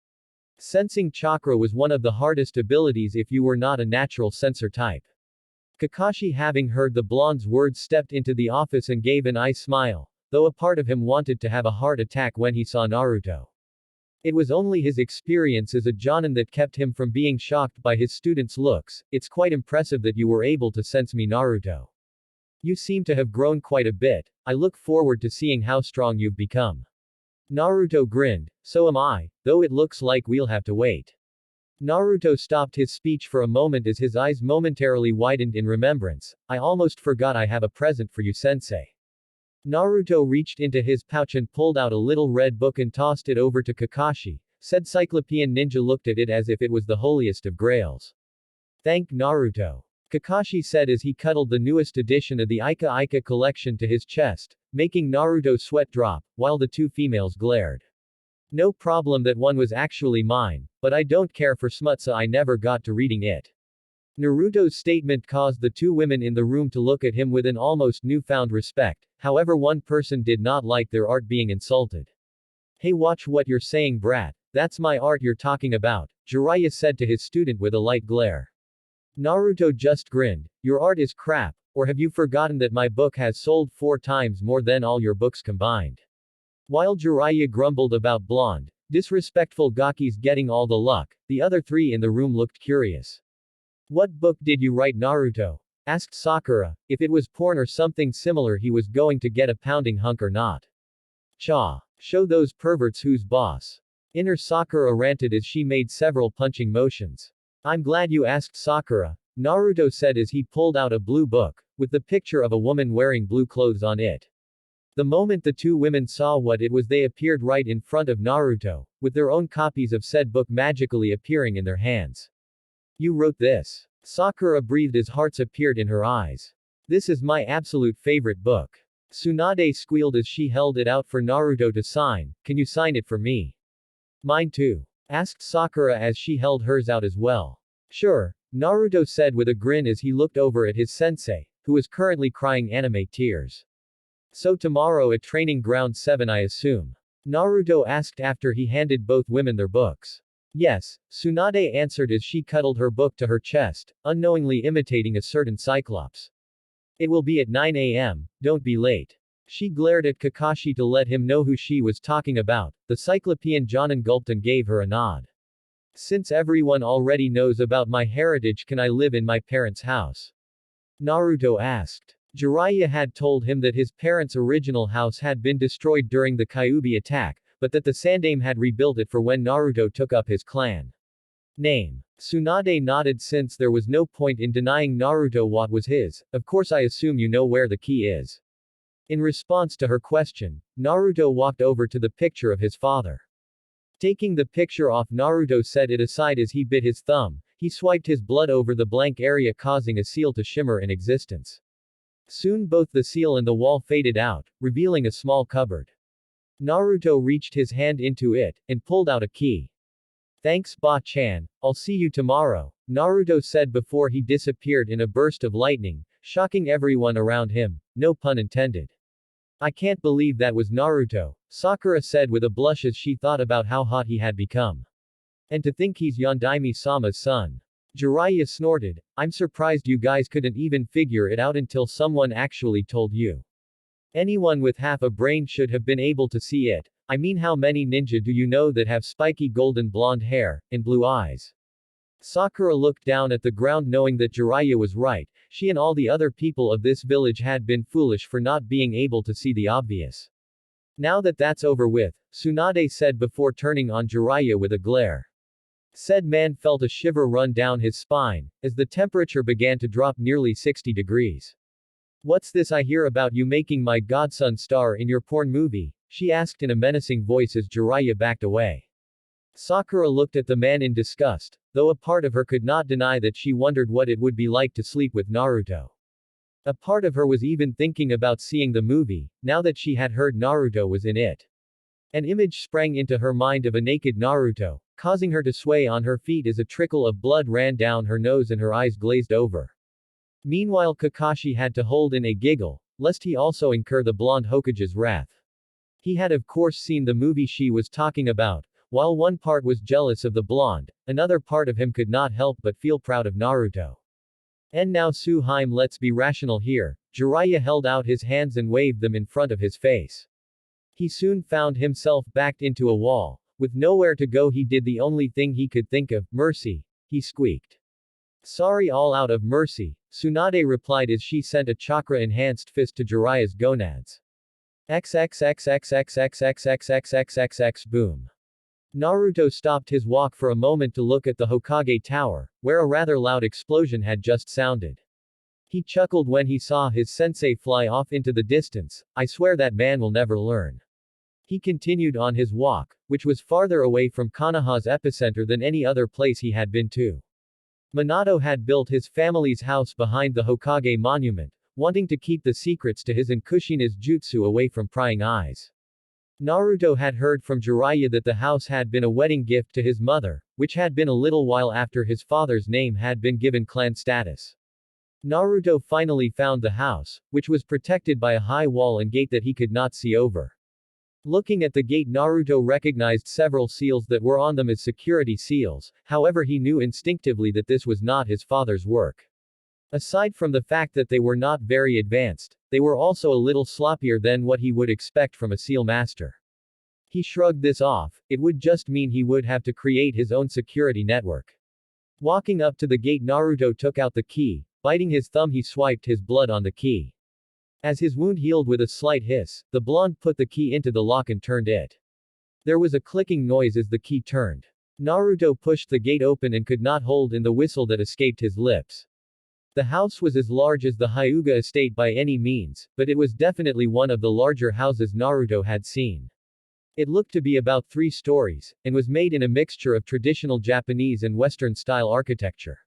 Sensing chakra was one of the hardest abilities if you were not a natural sensor type. Kakashi, having heard the blonde's words, stepped into the office and gave an eye smile, though a part of him wanted to have a heart attack when he saw Naruto. It was only his experience as a jonin that kept him from being shocked by his students' looks. It's quite impressive that you were able to sense me, Naruto. You seem to have grown quite a bit. I look forward to seeing how strong you've become. Naruto grinned. So am I, though it looks like we'll have to wait. Naruto stopped his speech for a moment as his eyes momentarily widened in remembrance. I almost forgot I have a present for you, sensei. Naruto reached into his pouch and pulled out a little red book and tossed it over to Kakashi. Said Cyclopean Ninja looked at it as if it was the holiest of grails. Thank Naruto. Kakashi said as he cuddled the newest edition of the Ika Ika collection to his chest, making Naruto's sweat drop, while the two females glared. No problem that one was actually mine, but I don't care for smutsa, I never got to reading it. Naruto's statement caused the two women in the room to look at him with an almost newfound respect, however one person did not like their art being insulted. Hey, watch what you're saying, brat, that's my art you're talking about, Jiraiya said to his student with a light glare. Naruto just grinned. Your art is crap, or have you forgotten that my book has sold 4 times more than all your books combined? While Jiraiya grumbled about blonde, disrespectful Gaki's getting all the luck, the other 3 in the room looked curious. What book did you write, Naruto? Asked Sakura. If it was porn or something similar he was going to get a pounding hunk or not. Cha. Show those perverts who's boss. Inner Sakura ranted as she made several punching motions. I'm glad you asked, Sakura, Naruto said as he pulled out a blue book, with the picture of a woman wearing blue clothes on it. The moment the two women saw what it was they appeared right in front of Naruto, with their own copies of said book magically appearing in their hands. You wrote this? Sakura breathed as hearts appeared in her eyes. This is my absolute favorite book. Tsunade squealed as she held it out for Naruto to sign. Can you sign it for me? Mine too. Asked Sakura as she held hers out as well. Sure, Naruto said with a grin as he looked over at his sensei, who was currently crying anime tears. So tomorrow at Training Ground 7 I assume? Naruto asked after he handed both women their books. Yes, Tsunade answered as she cuddled her book to her chest, unknowingly imitating a certain cyclops. It will be at 9 a.m., don't be late. She glared at Kakashi to let him know who she was talking about. The Cyclopean Jonin gulped and gave her a nod. Since everyone already knows about my heritage, can I live in my parents' house? Naruto asked. Jiraiya had told him that his parents' original house had been destroyed during the Kyuubi attack, but that the Sandaime had rebuilt it for when Naruto took up his clan name. Tsunade nodded since there was no point in denying Naruto what was his. Of course I assume you know where the key is. In response to her question, Naruto walked over to the picture of his father. Taking the picture off, Naruto set it aside as he bit his thumb. He swiped his blood over the blank area, causing a seal to shimmer in existence. Soon both the seal and the wall faded out, revealing a small cupboard. Naruto reached his hand into it, and pulled out a key. Thanks, Ba-chan, I'll see you tomorrow, Naruto said before he disappeared in a burst of lightning, shocking everyone around him, no pun intended. I can't believe that was Naruto, Sakura said with a blush as she thought about how hot he had become. And to think he's Yondaime-sama's son. Jiraiya snorted, I'm surprised you guys couldn't even figure it out until someone actually told you. Anyone with half a brain should have been able to see it. I mean, how many ninja do you know that have spiky golden blonde hair, and blue eyes? Sakura looked down at the ground knowing that Jiraiya was right. She and all the other people of this village had been foolish for not being able to see the obvious. Now that that's over with, Tsunade said before turning on Jiraiya with a glare. Said man felt a shiver run down his spine, as the temperature began to drop nearly 60 degrees. What's this I hear about you making my godson star in your porn movie? She asked in a menacing voice as Jiraiya backed away. Sakura looked at the man in disgust, though a part of her could not deny that she wondered what it would be like to sleep with Naruto. A part of her was even thinking about seeing the movie, now that she had heard Naruto was in it. An image sprang into her mind of a naked Naruto, causing her to sway on her feet as a trickle of blood ran down her nose and her eyes glazed over. Meanwhile Kakashi had to hold in a giggle, lest he also incur the blonde Hokage's wrath. He had of course seen the movie she was talking about. While one part was jealous of the blonde, another part of him could not help but feel proud of Naruto. And now Suheim, let's be rational here. Jiraiya held out his hands and waved them in front of his face. He soon found himself backed into a wall. With nowhere to go, he did the only thing he could think of, mercy, he squeaked. Sorry, all out of mercy, Tsunade replied as she sent a chakra-enhanced fist to Jiraiya's gonads. XXXXXXXXXXXXXX boom. Naruto stopped his walk for a moment to look at the Hokage Tower, where a rather loud explosion had just sounded. He chuckled when he saw his sensei fly off into the distance. I swear that man will never learn. He continued on his walk, which was farther away from Konoha's epicenter than any other place he had been to. Minato had built his family's house behind the Hokage monument, wanting to keep the secrets to his and Kushina's jutsu away from prying eyes. Naruto had heard from Jiraiya that the house had been a wedding gift to his mother, which had been a little while after his father's name had been given clan status. Naruto finally found the house, which was protected by a high wall and gate that he could not see over. Looking at the gate, Naruto recognized several seals that were on them as security seals, however he knew instinctively that this was not his father's work. Aside from the fact that they were not very advanced, they were also a little sloppier than what he would expect from a seal master. He shrugged this off, it would just mean he would have to create his own security network. Walking up to the gate, Naruto took out the key. Biting his thumb, he swiped his blood on the key. As his wound healed with a slight hiss, the blonde put the key into the lock and turned it. There was a clicking noise as the key turned. Naruto pushed the gate open and could not hold in the whistle that escaped his lips. The house was as large as the Hyuga estate by any means, but it was definitely one of the larger houses Naruto had seen. It looked to be about 3 stories, and was made in a mixture of traditional Japanese and Western-style architecture.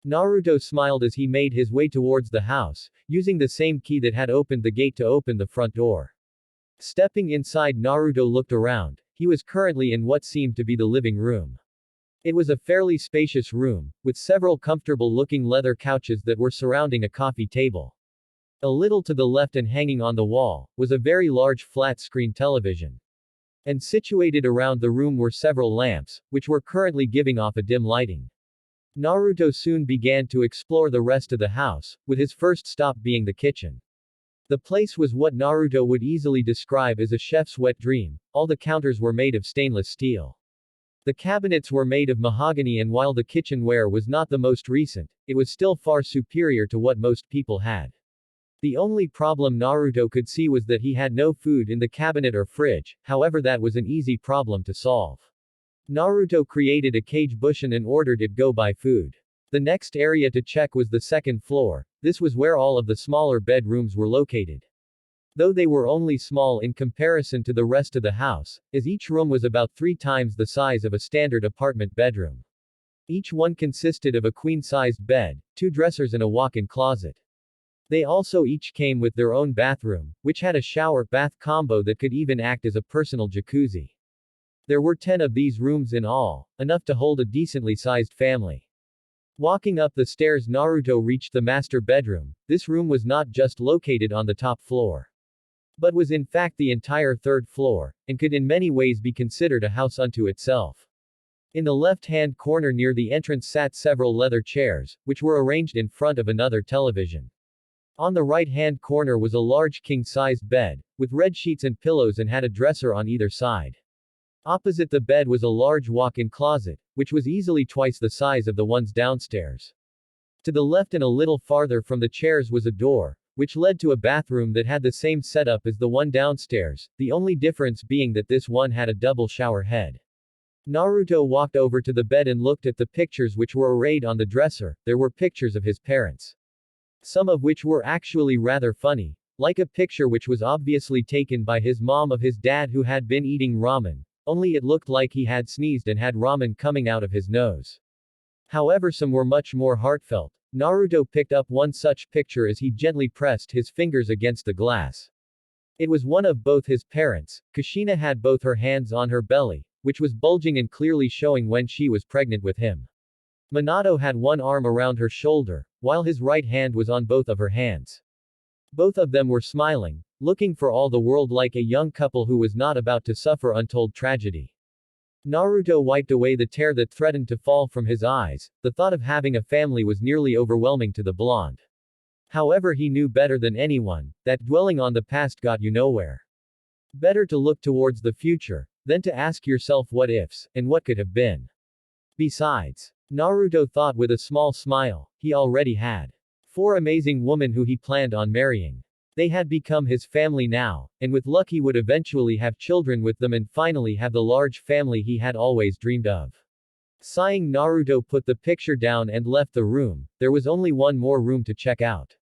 Naruto smiled as he made his way towards the house, using the same key that had opened the gate to open the front door. Stepping inside, Naruto looked around. He was currently in what seemed to be the living room. It was a fairly spacious room, with several comfortable-looking leather couches that were surrounding a coffee table. A little to the left and hanging on the wall, was a very large flat-screen television. And situated around the room were several lamps, which were currently giving off a dim lighting. Naruto soon began to explore the rest of the house, with his first stop being the kitchen. The place was what Naruto would easily describe as a chef's wet dream. All the counters were made of stainless steel. The cabinets were made of mahogany, and while the kitchenware was not the most recent, it was still far superior to what most people had. The only problem Naruto could see was that he had no food in the cabinet or fridge, however that was an easy problem to solve. Naruto created a cage bushin and ordered it go buy food. The next area to check was the second floor. This was where all of the smaller bedrooms were located. Though they were only small in comparison to the rest of the house, as each room was about 3 times the size of a standard apartment bedroom. Each one consisted of a queen-sized bed, 2 dressers and a walk-in closet. They also each came with their own bathroom, which had a shower-bath combo that could even act as a personal jacuzzi. There were 10 of these rooms in all, enough to hold a decently sized family. Walking up the stairs, Naruto reached the master bedroom. This room was not just located on the top floor, but was in fact the entire 3rd floor, and could in many ways be considered a house unto itself. In the left-hand corner near the entrance sat several leather chairs, which were arranged in front of another television. On the right-hand corner was a large king-sized bed, with red sheets and pillows, and had a dresser on either side. Opposite the bed was a large walk-in closet, which was easily twice the size of the ones downstairs. To the left and a little farther from the chairs was a door, which led to a bathroom that had the same setup as the one downstairs, the only difference being that this one had a double shower head. Naruto walked over to the bed and looked at the pictures which were arrayed on the dresser. There were pictures of his parents, some of which were actually rather funny, like a picture which was obviously taken by his mom of his dad who had been eating ramen, only it looked like he had sneezed and had ramen coming out of his nose. However, some were much more heartfelt. Naruto picked up one such picture as he gently pressed his fingers against the glass. It was one of both his parents. Kushina had both her hands on her belly, which was bulging and clearly showing when she was pregnant with him. Minato had one arm around her shoulder, while his right hand was on both of her hands. Both of them were smiling, looking for all the world like a young couple who was not about to suffer untold tragedy. Naruto wiped away the tear that threatened to fall from his eyes. The thought of having a family was nearly overwhelming to the blonde. However, he knew better than anyone that dwelling on the past got you nowhere. Better to look towards the future than to ask yourself what ifs and what could have been. Besides, Naruto thought with a small smile. He already had 4 amazing women who he planned on marrying. They had become his family now, and with luck he would eventually have children with them and finally have the large family he had always dreamed of. Sighing, Naruto put the picture down and left the room. There was only one more room to check out.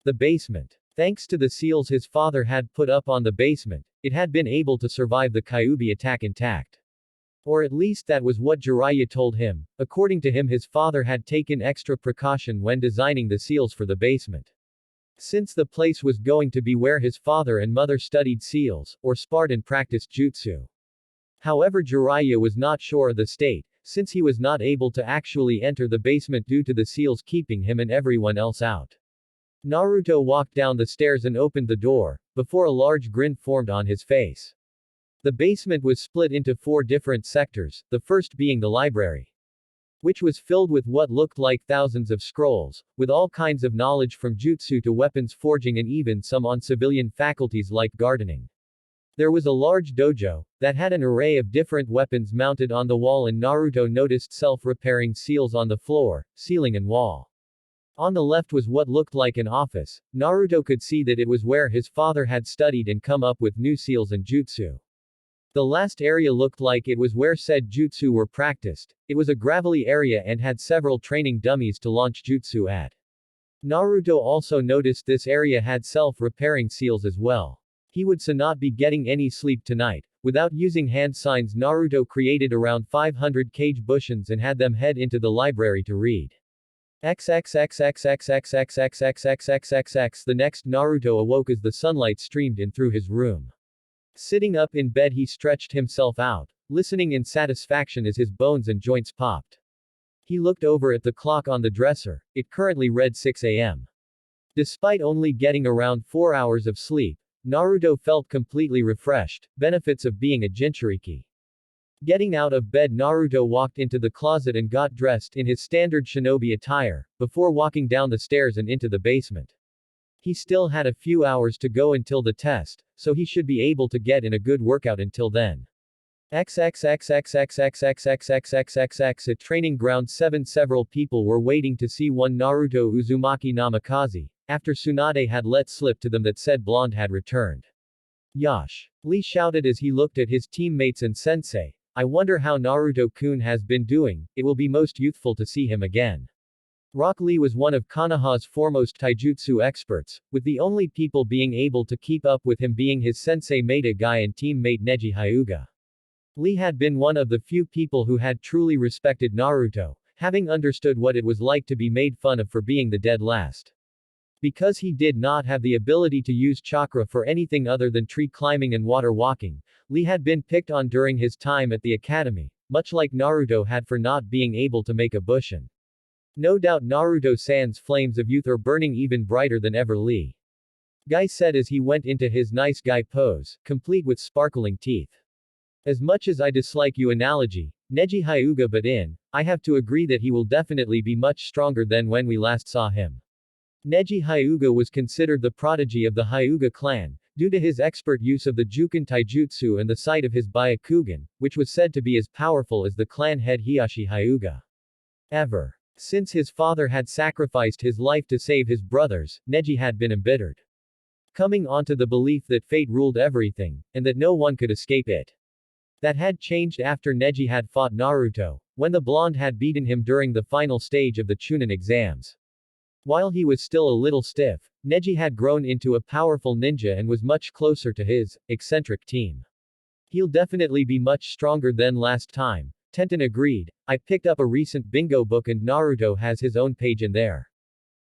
The basement. Thanks to the seals his father had put up on the basement, it had been able to survive the Kyuubi attack intact. Or at least that was what Jiraiya told him. According to him, his father had taken extra precaution when designing the seals for the basement. Since the place was going to be where his father and mother studied seals, or sparred and practiced jutsu. However, Jiraiya was not sure of the state, since he was not able to actually enter the basement due to the seals keeping him and everyone else out. Naruto walked down the stairs and opened the door, before a large grin formed on his face. The basement was split into 4 different sectors, the first being the library, which was filled with what looked like thousands of scrolls, with all kinds of knowledge from jutsu to weapons forging and even some on civilian faculties like gardening. There was a large dojo, that had an array of different weapons mounted on the wall, and Naruto noticed self-repairing seals on the floor, ceiling and wall. On the left was what looked like an office. Naruto could see that it was where his father had studied and come up with new seals and jutsu. The last area looked like it was where said jutsu were practiced. It was a gravelly area and had several training dummies to launch jutsu at. Naruto also noticed this area had self-repairing seals as well. He would not be getting any sleep tonight. Without using hand signs, Naruto created around 500 cage bushins and had them head into the library to read. XXXXXXXXXXXXXXXX. The next Naruto awoke as the sunlight streamed in through his room. Sitting up in bed, he stretched himself out, listening in satisfaction as his bones and joints popped. He looked over at the clock on the dresser. It currently read 6 a.m. Despite only getting around 4 hours of sleep, Naruto felt completely refreshed, benefits of being a Jinchuriki. Getting out of bed, Naruto walked into the closet and got dressed in his standard shinobi attire, before walking down the stairs and into the basement. He still had a few hours to go until the test, so he should be able to get in a good workout until then. XXXXXXXXXXXXXX. At Training Ground 7, several people were waiting to see one Naruto Uzumaki Namikaze, after Tsunade had let slip to them that said Blonde had returned. Yash. Lee shouted as he looked at his teammates and sensei. I wonder how Naruto-kun has been doing. It will be most youthful to see him again. Rock Lee was one of Konoha's foremost taijutsu experts, with the only people being able to keep up with him being his sensei Maeda Guy and teammate Neji Hyuga. Lee had been one of the few people who had truly respected Naruto, having understood what it was like to be made fun of for being the dead last. Because he did not have the ability to use chakra for anything other than tree climbing and water walking, Lee had been picked on during his time at the academy, much like Naruto had for not being able to make a bushin. No doubt Naruto-san's flames of youth are burning even brighter than ever, Lee Guy said as he went into his nice guy pose, complete with sparkling teeth. As much as I dislike you analogy, Neji Hyuga, but I have to agree that he will definitely be much stronger than when we last saw him. Neji Hyuga was considered the prodigy of the Hyuga clan, due to his expert use of the Juken Taijutsu and the sight of his Byakugan, which was said to be as powerful as the clan head Hiyashi Hyuga. Ever since his father had sacrificed his life to save his brothers, Neji had been embittered. Coming onto the belief that fate ruled everything, and that no one could escape it. That had changed after Neji had fought Naruto, when the blonde had beaten him during the final stage of the Chunin exams. While he was still a little stiff, Neji had grown into a powerful ninja and was much closer to his eccentric team. He'll definitely be much stronger than last time, Tenten agreed. I picked up a recent bingo book and Naruto has his own page in there.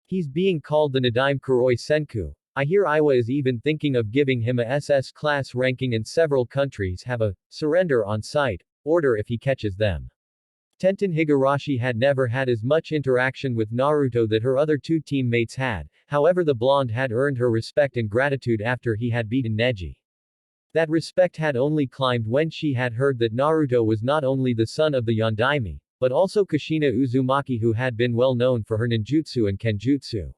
He's being called the Nadaime Kuroi Senku. I hear Iwa is even thinking of giving him a SS class ranking, and several countries have a surrender on site order if he catches them. Tenten Higurashi had never had as much interaction with Naruto that her other 2 teammates had, however the blonde had earned her respect and gratitude after he had beaten Neji. That respect had only climbed when she had heard that Naruto was not only the son of the Yondaime, but also Kushina Uzumaki, who had been well known for her ninjutsu and kenjutsu.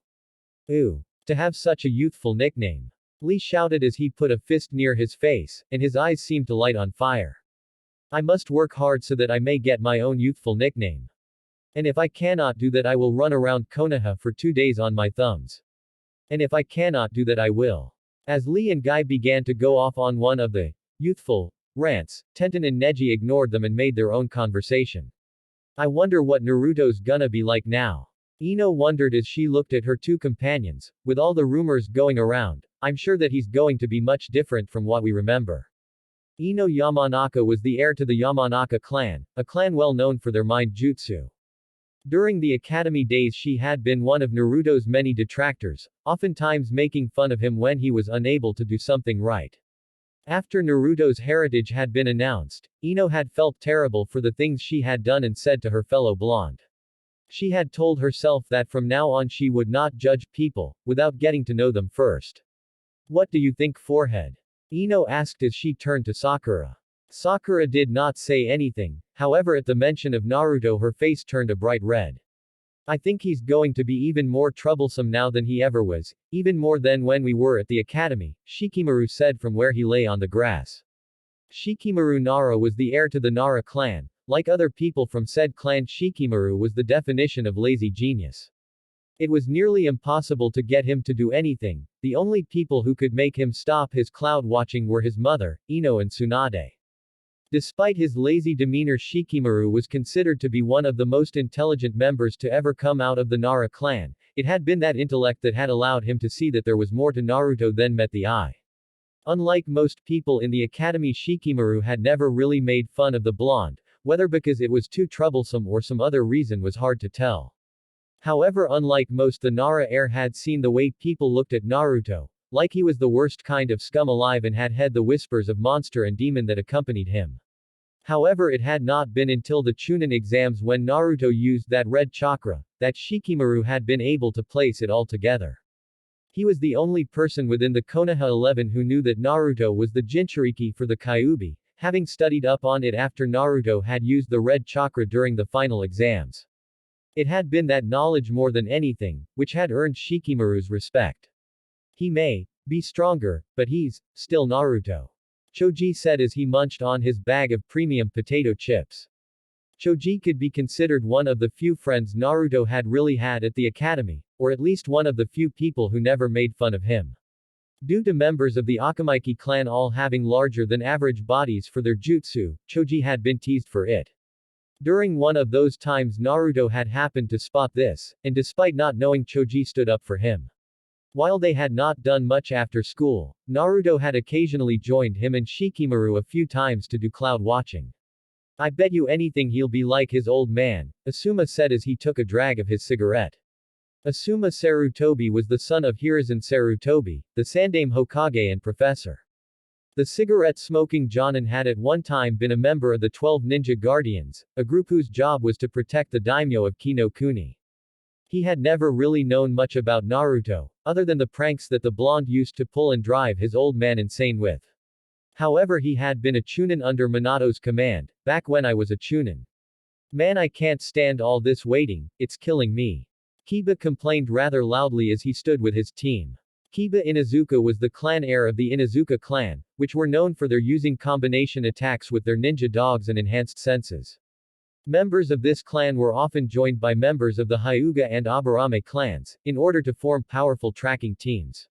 Ooh. To have such a youthful nickname. Lee shouted as he put a fist near his face, and his eyes seemed to light on fire. I must work hard so that I may get my own youthful nickname. And if I cannot do that, I will run around Konoha for 2 days on my thumbs. And if I cannot do that, I will. As Lee and Guy began to go off on one of the youthful rants, Tenten and Neji ignored them and made their own conversation. I wonder what Naruto's gonna be like now. Ino wondered as she looked at her two companions. With all the rumors going around, I'm sure that he's going to be much different from what we remember. Ino Yamanaka was the heir to the Yamanaka clan, a clan well known for their mind jutsu. During the academy days she had been one of Naruto's many detractors, oftentimes making fun of him when he was unable to do something right. After Naruto's heritage had been announced, Ino had felt terrible for the things she had done and said to her fellow blonde. She had told herself that from now on she would not judge people, without getting to know them first. What do you think, forehead? Ino asked as she turned to Sakura. Sakura did not say anything, however at the mention of Naruto her face turned a bright red. I think he's going to be even more troublesome now than he ever was, even more than when we were at the academy, Shikamaru said from where he lay on the grass. Shikamaru Nara was the heir to the Nara clan. Like other people from said clan, Shikamaru was the definition of lazy genius. It was nearly impossible to get him to do anything. The only people who could make him stop his cloud watching were his mother, Ino, and Tsunade. Despite his lazy demeanor, Shikamaru was considered to be one of the most intelligent members to ever come out of the Nara clan. It had been that intellect that had allowed him to see that there was more to Naruto than met the eye. Unlike most people in the academy, Shikamaru had never really made fun of the blonde, whether because it was too troublesome or some other reason was hard to tell. However, unlike most, the Nara heir had seen the way people looked at Naruto, like he was the worst kind of scum alive and had heard the whispers of monster and demon that accompanied him. However, it had not been until the Chunin exams when Naruto used that red chakra, that Shikamaru had been able to place it all together. He was the only person within the Konoha 11 who knew that Naruto was the Jinchuriki for the Kyuubi, having studied up on it after Naruto had used the red chakra during the final exams. It had been that knowledge more than anything, which had earned Shikamaru's respect. He may be stronger, but he's still Naruto. Choji said as he munched on his bag of premium potato chips. Choji could be considered one of the few friends Naruto had really had at the academy, or at least one of the few people who never made fun of him. Due to members of the Akamaiki clan all having larger than average bodies for their jutsu, Choji had been teased for it. During one of those times Naruto had happened to spot this, and despite not knowing, Choji stood up for him. While they had not done much after school, Naruto had occasionally joined him and Shikamaru a few times to do cloud watching. I bet you anything he'll be like his old man, Asuma said as he took a drag of his cigarette. Asuma Sarutobi was the son of Hiraishin Sarutobi, the Sandaime Hokage and professor. The cigarette-smoking Jonin had at one time been a member of the 12 Ninja Guardians, a group whose job was to protect the daimyo of Kinokuni. He had never really known much about Naruto, other than the pranks that the blonde used to pull and drive his old man insane with. However, he had been a Chunin under Minato's command, back when I was a Chunin. Man, I can't stand all this waiting, it's killing me. Kiba complained rather loudly as he stood with his team. Kiba Inuzuka was the clan heir of the Inuzuka clan, which were known for their using combination attacks with their ninja dogs and enhanced senses. Members of this clan were often joined by members of the Hyuga and Aburame clans, in order to form powerful tracking teams.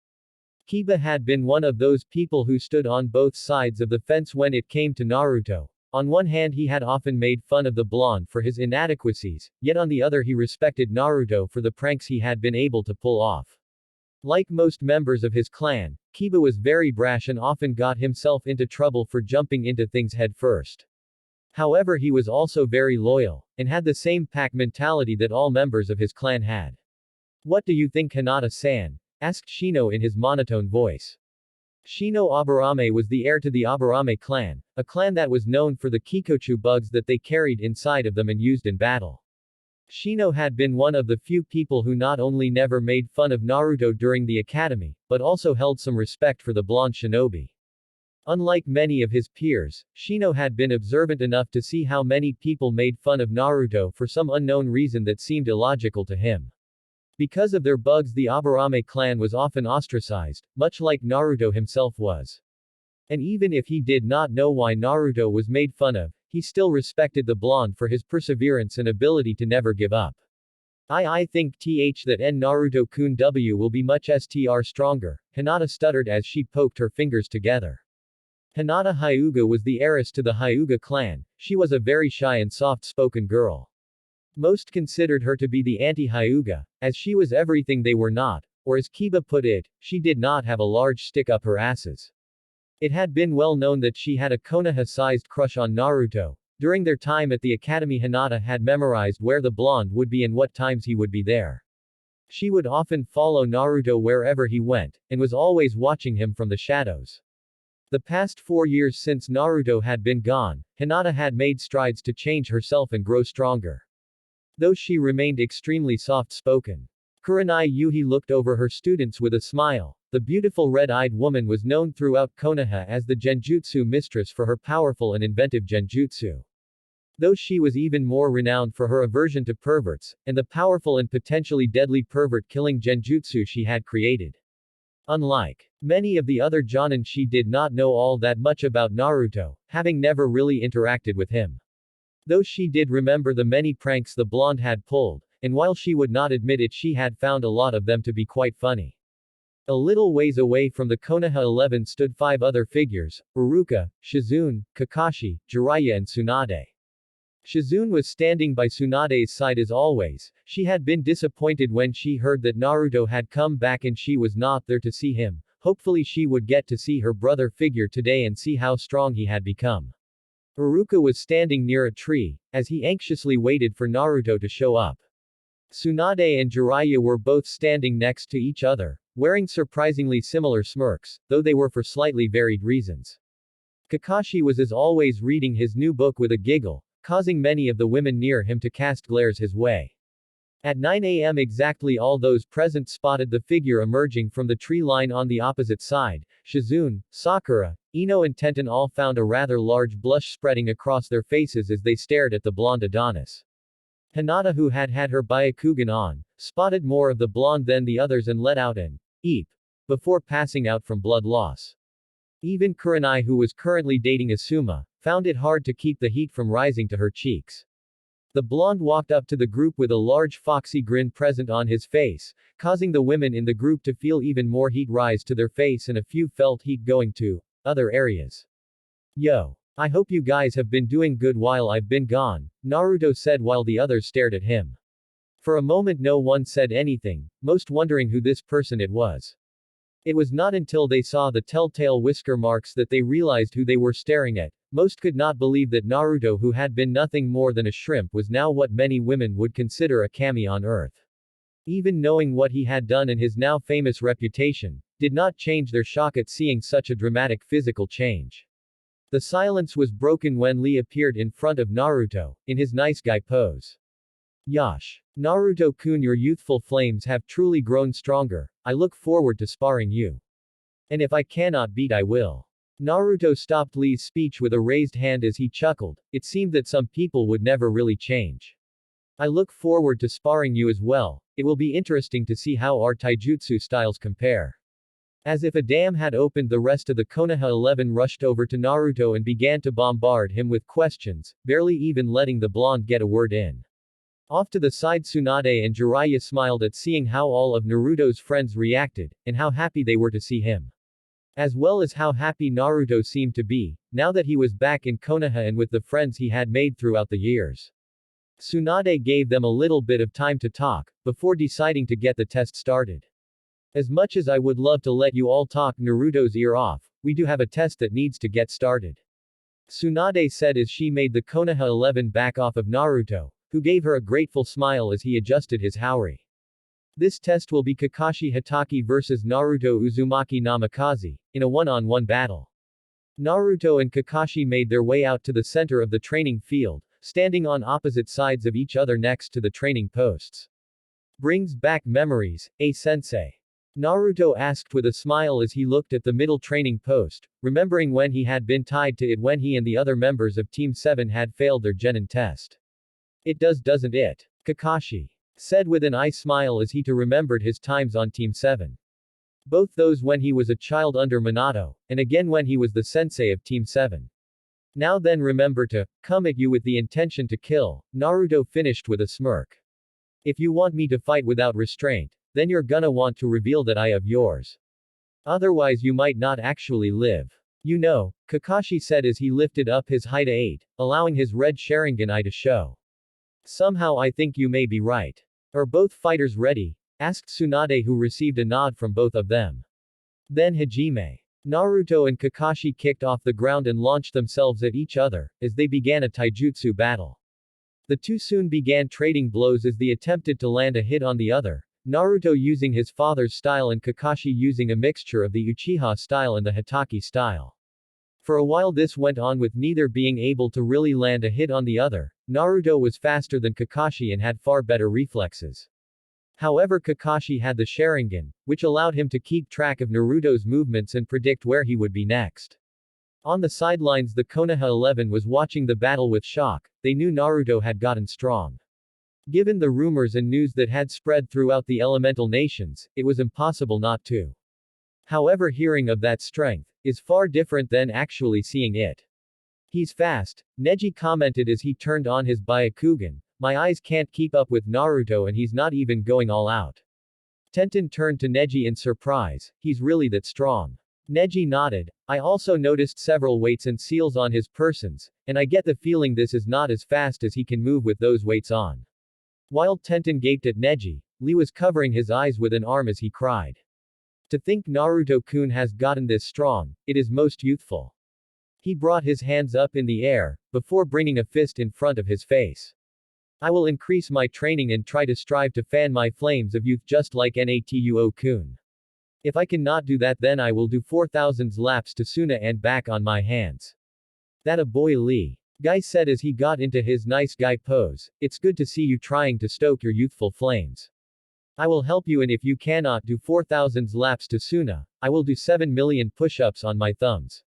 Kiba had been one of those people who stood on both sides of the fence when it came to Naruto. On one hand, he had often made fun of the blonde for his inadequacies, yet on the other he respected Naruto for the pranks he had been able to pull off. Like most members of his clan, Kiba was very brash and often got himself into trouble for jumping into things head first. However, he was also very loyal, and had the same pack mentality that all members of his clan had. What do you think, Hinata-san? Asked Shino in his monotone voice. Shino Aburame was the heir to the Aburame clan, a clan that was known for the Kikochu bugs that they carried inside of them and used in battle. Shino had been one of the few people who not only never made fun of Naruto during the academy, but also held some respect for the blonde shinobi. Unlike many of his peers, Shino had been observant enough to see how many people made fun of Naruto for some unknown reason that seemed illogical to him. Because of their bugs, the Aburame clan was often ostracized, much like Naruto himself was. And even if he did not know why Naruto was made fun of, he still respected the blonde for his perseverance and ability to never give up. I think that Naruto-kun will be much stronger, Hinata stuttered as she poked her fingers together. Hinata Hyuga was the heiress to the Hyuga clan, she was a very shy and soft-spoken girl. Most considered her to be the anti-Hyuga, as she was everything they were not, or as Kiba put it, she did not have a large stick up her asses. It had been well known that she had a Konoha-sized crush on Naruto. During their time at the academy, Hinata had memorized where the blonde would be and what times he would be there. She would often follow Naruto wherever he went, and was always watching him from the shadows. The past 4 years since Naruto had been gone, Hinata had made strides to change herself and grow stronger. Though she remained extremely soft-spoken. Kurenai Yuhi looked over her students with a smile. The beautiful red-eyed woman was known throughout Konoha as the Genjutsu mistress for her powerful and inventive Genjutsu. Though she was even more renowned for her aversion to perverts, and the powerful and potentially deadly pervert-killing Genjutsu she had created. Unlike many of the other Jonin, she did not know all that much about Naruto, having never really interacted with him. Though she did remember the many pranks the blonde had pulled, and while she would not admit it, she had found a lot of them to be quite funny. A little ways away from the Konoha 11 stood 5 other figures, Iruka, Shizune, Kakashi, Jiraiya and Tsunade. Shizune was standing by Tsunade's side as always. She had been disappointed when she heard that Naruto had come back and she was not there to see him. Hopefully she would get to see her brother figure today and see how strong he had become. Iruka was standing near a tree, as he anxiously waited for Naruto to show up. Tsunade and Jiraiya were both standing next to each other, wearing surprisingly similar smirks, though they were for slightly varied reasons. Kakashi was as always reading his new book with a giggle, causing many of the women near him to cast glares his way. At 9 a.m. exactly, all those present spotted the figure emerging from the tree line on the opposite side. Shizune, Sakura, Ino and Tenten all found a rather large blush spreading across their faces as they stared at the blonde Adonis. Hinata, who had had her Byakugan on, spotted more of the blonde than the others and let out an eep before passing out from blood loss. Even Kurenai, who was currently dating Asuma, found it hard to keep the heat from rising to her cheeks. The blonde walked up to the group with a large foxy grin present on his face, causing the women in the group to feel even more heat rise to their face, and a few felt heat going to other areas. Yo. I hope you guys have been doing good while I've been gone, Naruto said while the others stared at him. For a moment no one said anything, most wondering who this person it was. It was not until they saw the telltale whisker marks that they realized who they were staring at. Most could not believe that Naruto, who had been nothing more than a shrimp, was now what many women would consider a kami on Earth. Even knowing what he had done and his now famous reputation, did not change their shock at seeing such a dramatic physical change. The silence was broken when Lee appeared in front of Naruto, in his nice guy pose. Yash. Naruto-kun, your youthful flames have truly grown stronger, I look forward to sparring you. And if I cannot beat, I will. Naruto stopped Lee's speech with a raised hand as he chuckled. It seemed that some people would never really change. I look forward to sparring you as well, it will be interesting to see how our taijutsu styles compare. As if a dam had opened, the rest of the Konoha 11 rushed over to Naruto and began to bombard him with questions, barely even letting the blonde get a word in. Off to the side, Tsunade and Jiraiya smiled at seeing how all of Naruto's friends reacted, and how happy they were to see him. As well as how happy Naruto seemed to be, now that he was back in Konoha and with the friends he had made throughout the years. Tsunade gave them a little bit of time to talk, before deciding to get the test started. As much as I would love to let you all talk Naruto's ear off, we do have a test that needs to get started. Tsunade said as she made the Konoha 11 back off of Naruto, who gave her a grateful smile as he adjusted his haori. This test will be Kakashi Hatake vs Naruto Uzumaki Namikaze, in a one-on-one battle. Naruto and Kakashi made their way out to the center of the training field, standing on opposite sides of each other next to the training posts. Brings back memories, sensei? Naruto asked with a smile as he looked at the middle training post, remembering when he had been tied to it when he and the other members of Team 7 had failed their genin test. It does, doesn't it? Kakashi said with an eye smile as he too remembered his times on Team 7. Both those when he was a child under Minato, and again when he was the sensei of Team 7. Now then remember to come at you with the intention to kill, Naruto finished with a smirk. If you want me to fight without restraint, then you're gonna want to reveal that I of yours. Otherwise you might not actually live. You know, Kakashi said as he lifted up his Haida 8, allowing his red Sharingan eye to show. Somehow I think you may be right. Are both fighters ready? Asked Tsunade, who received a nod from both of them. Then Hajime. Naruto and Kakashi kicked off the ground and launched themselves at each other, as they began a taijutsu battle. The two soon began trading blows as they attempted to land a hit on the other, Naruto using his father's style and Kakashi using a mixture of the Uchiha style and the Hatake style. For a while this went on with neither being able to really land a hit on the other. Naruto was faster than Kakashi and had far better reflexes. However, Kakashi had the Sharingan, which allowed him to keep track of Naruto's movements and predict where he would be next. On the sidelines, the Konoha 11 was watching the battle with shock. They knew Naruto had gotten strong. Given the rumors and news that had spread throughout the elemental nations, it was impossible not to. However, hearing of that strength is far different than actually seeing it. He's fast, Neji commented as he turned on his Byakugan. My eyes can't keep up with Naruto and he's not even going all out. Tenten turned to Neji in surprise, he's really that strong. Neji nodded. I also noticed several weights and seals on his persons, and I get the feeling this is not as fast as he can move with those weights on. While Tenten gaped at Neji, Lee was covering his eyes with an arm as he cried. To think Naruto-kun has gotten this strong, it is most youthful. He brought his hands up in the air, before bringing a fist in front of his face. I will increase my training and try to strive to fan my flames of youth just like Natuo-kun. If I cannot do that, then I will do 4,000 laps to Suna and back on my hands. That a boy Lee. Guy said as he got into his nice guy pose, it's good to see you trying to stoke your youthful flames. I will help you, and if you cannot do 4,000 laps to Suna, I will do 7 million push-ups on my thumbs.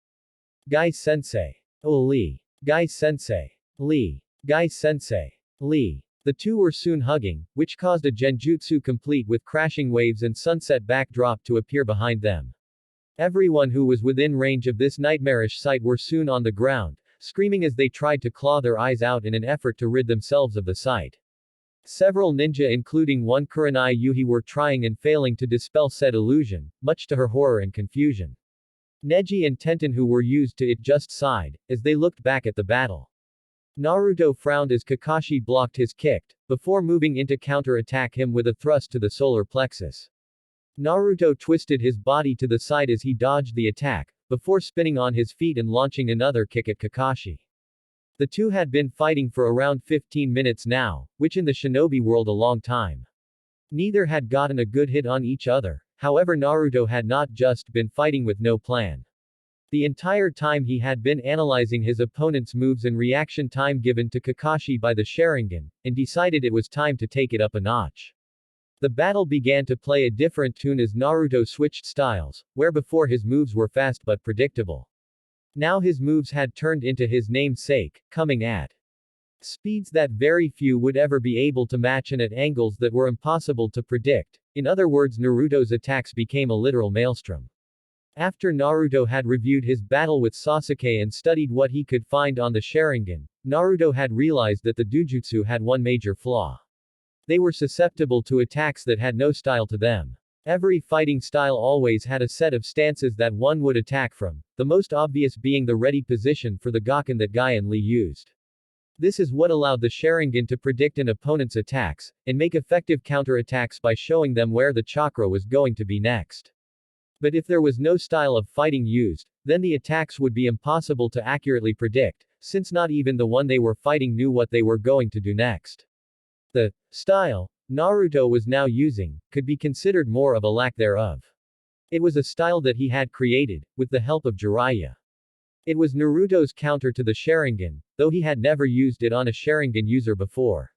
Guy sensei. Oh Lee. Guy sensei. Lee. Guy sensei. Lee. The two were soon hugging, which caused a genjutsu complete with crashing waves and sunset backdrop to appear behind them. Everyone who was within range of this nightmarish sight were soon on the ground, screaming as they tried to claw their eyes out in an effort to rid themselves of the sight. Several ninja including one Kurenai Yuhi were trying and failing to dispel said illusion, much to her horror and confusion. Neji and Tenten, who were used to it, just sighed, as they looked back at the battle. Naruto frowned as Kakashi blocked his kick, before moving in to counter-attack him with a thrust to the solar plexus. Naruto twisted his body to the side as he dodged the attack, before spinning on his feet and launching another kick at Kakashi. The two had been fighting for around 15 minutes now, which in the shinobi world a long time. Neither had gotten a good hit on each other, however Naruto had not just been fighting with no plan. The entire time he had been analyzing his opponent's moves and reaction time given to Kakashi by the Sharingan, and decided it was time to take it up a notch. The battle began to play a different tune as Naruto switched styles, where before his moves were fast but predictable. Now his moves had turned into his namesake, coming at speeds that very few would ever be able to match and at angles that were impossible to predict. In other words, Naruto's attacks became a literal maelstrom. After Naruto had reviewed his battle with Sasuke and studied what he could find on the Sharingan, Naruto had realized that the Dujutsu had one major flaw. They were susceptible to attacks that had no style to them. Every fighting style always had a set of stances that one would attack from, the most obvious being the ready position for the Gakken that Guy and Lee used. This is what allowed the Sharingan to predict an opponent's attacks, and make effective counterattacks by showing them where the chakra was going to be next. But if there was no style of fighting used, then the attacks would be impossible to accurately predict, since not even the one they were fighting knew what they were going to do next. The style Naruto was now using could be considered more of a lack thereof. It was a style that he had created, with the help of Jiraiya. It was Naruto's counter to the Sharingan, though he had never used it on a Sharingan user before.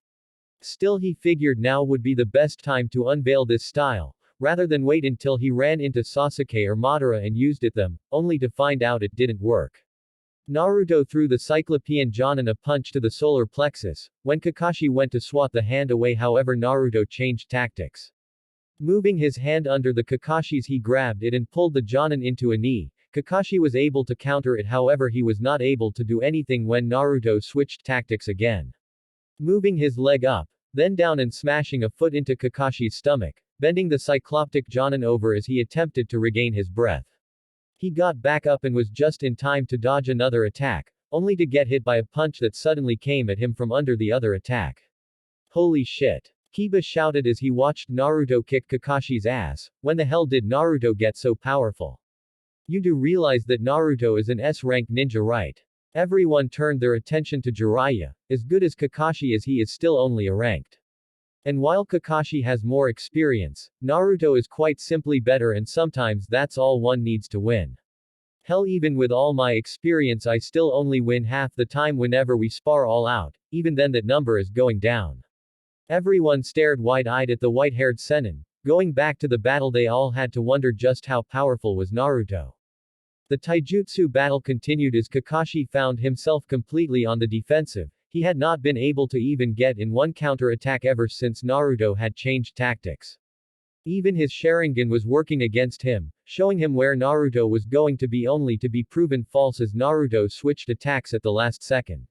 Still, he figured now would be the best time to unveil this style, rather than wait until he ran into Sasuke or Madara and used it them, only to find out it didn't work. Naruto threw the Cyclopean Jonin a punch to the solar plexus, when Kakashi went to swat the hand away. However, Naruto changed tactics. Moving his hand under the Kakashi's, he grabbed it and pulled the Jonin into a knee. Kakashi was able to counter it, however he was not able to do anything when Naruto switched tactics again. Moving his leg up, then down and smashing a foot into Kakashi's stomach, bending the cycloptic Jonin over as he attempted to regain his breath. He got back up and was just in time to dodge another attack, only to get hit by a punch that suddenly came at him from under the other attack. Holy shit! Kiba shouted as he watched Naruto kick Kakashi's ass. When the hell did Naruto get so powerful? You do realize that Naruto is an S-rank ninja, right? Everyone turned their attention to Jiraiya. As good as Kakashi is, he is still only a ranked. And while Kakashi has more experience, Naruto is quite simply better, and sometimes that's all one needs to win. Hell, even with all my experience I still only win half the time whenever we spar all out, even then that number is going down. Everyone stared wide-eyed at the white-haired Sennin. Going back to the battle, they all had to wonder just how powerful was Naruto. The taijutsu battle continued as Kakashi found himself completely on the defensive. He had not been able to even get in one counter-attack ever since Naruto had changed tactics. Even his Sharingan was working against him, showing him where Naruto was going to be, only to be proven false as Naruto switched attacks at the last second.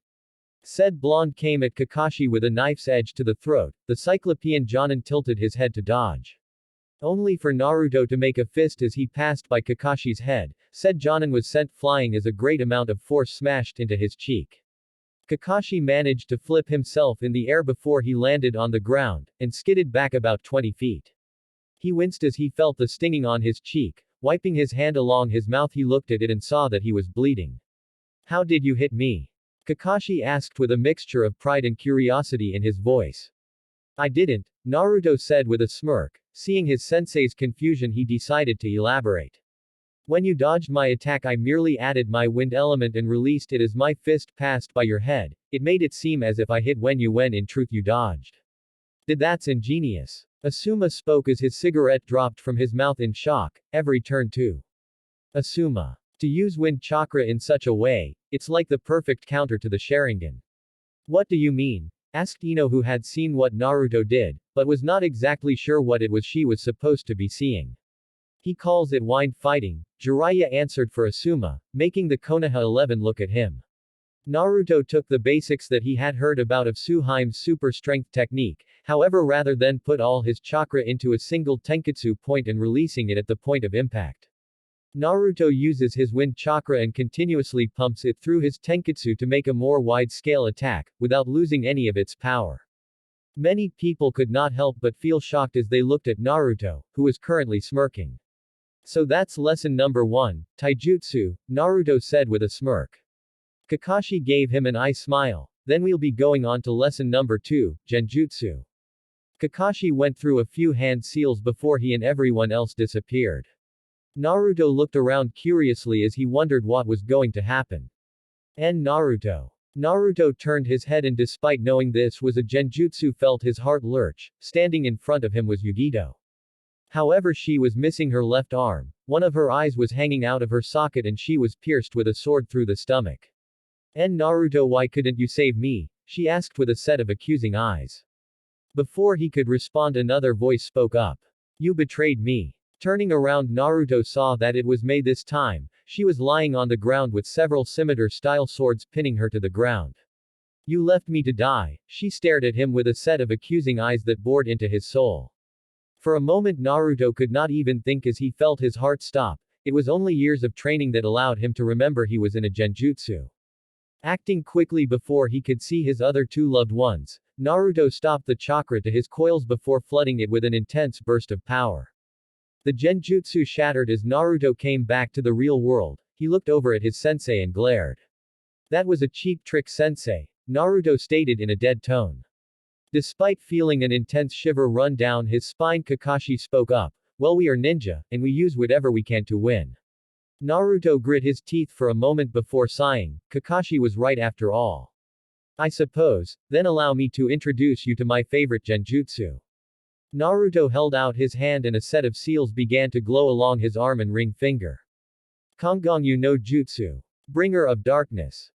Said blonde came at Kakashi with a knife's edge to the throat. The Cyclopean Jonin tilted his head to dodge. Only for Naruto to make a fist as he passed by Kakashi's head. Said Jonin was sent flying as a great amount of force smashed into his cheek. Kakashi managed to flip himself in the air before he landed on the ground, and skidded back about 20 feet. He winced as he felt the stinging on his cheek. Wiping his hand along his mouth, he looked at it and saw that he was bleeding. How did you hit me? Kakashi asked with a mixture of pride and curiosity in his voice. I didn't, Naruto said with a smirk. Seeing his sensei's confusion, he decided to elaborate. When you dodged my attack, I merely added my wind element and released it as my fist passed by your head. It made it seem as if I hit when in truth you dodged. That's ingenious. Asuma spoke as his cigarette dropped from his mouth in shock. Every turn to Asuma. To use wind chakra in such a way, it's like the perfect counter to the Sharingan. What do you mean? Asked Ino, who had seen what Naruto did, but was not exactly sure what it was she was supposed to be seeing. He calls it wind fighting, Jiraiya answered for Asuma, making the Konoha 11 look at him. Naruto took the basics that he had heard about of Suheim's super strength technique, however rather than put all his chakra into a single tenketsu point and releasing it at the point of impact. Naruto uses his wind chakra and continuously pumps it through his tenketsu to make a more wide-scale attack, without losing any of its power. Many people could not help but feel shocked as they looked at Naruto, who was currently smirking. So that's lesson number 1, taijutsu, Naruto said with a smirk. Kakashi gave him an eye smile. Then we'll be going on to lesson number 2, genjutsu. Kakashi went through a few hand seals before he and everyone else disappeared. Naruto looked around curiously as he wondered what was going to happen. Naruto. Naruto turned his head, and despite knowing this was a genjutsu, felt his heart lurch. Standing in front of him was Yugito. However, she was missing her left arm. One of her eyes was hanging out of her socket and she was pierced with a sword through the stomach. Naruto, why couldn't you save me? She asked with a set of accusing eyes. Before he could respond, another voice spoke up. You betrayed me. Turning around, Naruto saw that it was Mei this time. She was lying on the ground with several scimitar-style swords pinning her to the ground. You left me to die. She stared at him with a set of accusing eyes that bored into his soul. For a moment Naruto could not even think as he felt his heart stop. It was only years of training that allowed him to remember he was in a genjutsu. Acting quickly before he could see his other two loved ones, Naruto stopped the chakra to his coils before flooding it with an intense burst of power. The genjutsu shattered as Naruto came back to the real world. He looked over at his sensei and glared. That was a cheap trick, sensei, Naruto stated in a dead tone. Despite feeling an intense shiver run down his spine, Kakashi spoke up. Well, we are ninja, and we use whatever we can to win. Naruto grit his teeth for a moment before sighing. Kakashi was right after all. I suppose, then allow me to introduce you to my favorite genjutsu. Naruto held out his hand and a set of seals began to glow along his arm and ring finger. Kongongyu no Jutsu. Bringer of Darkness.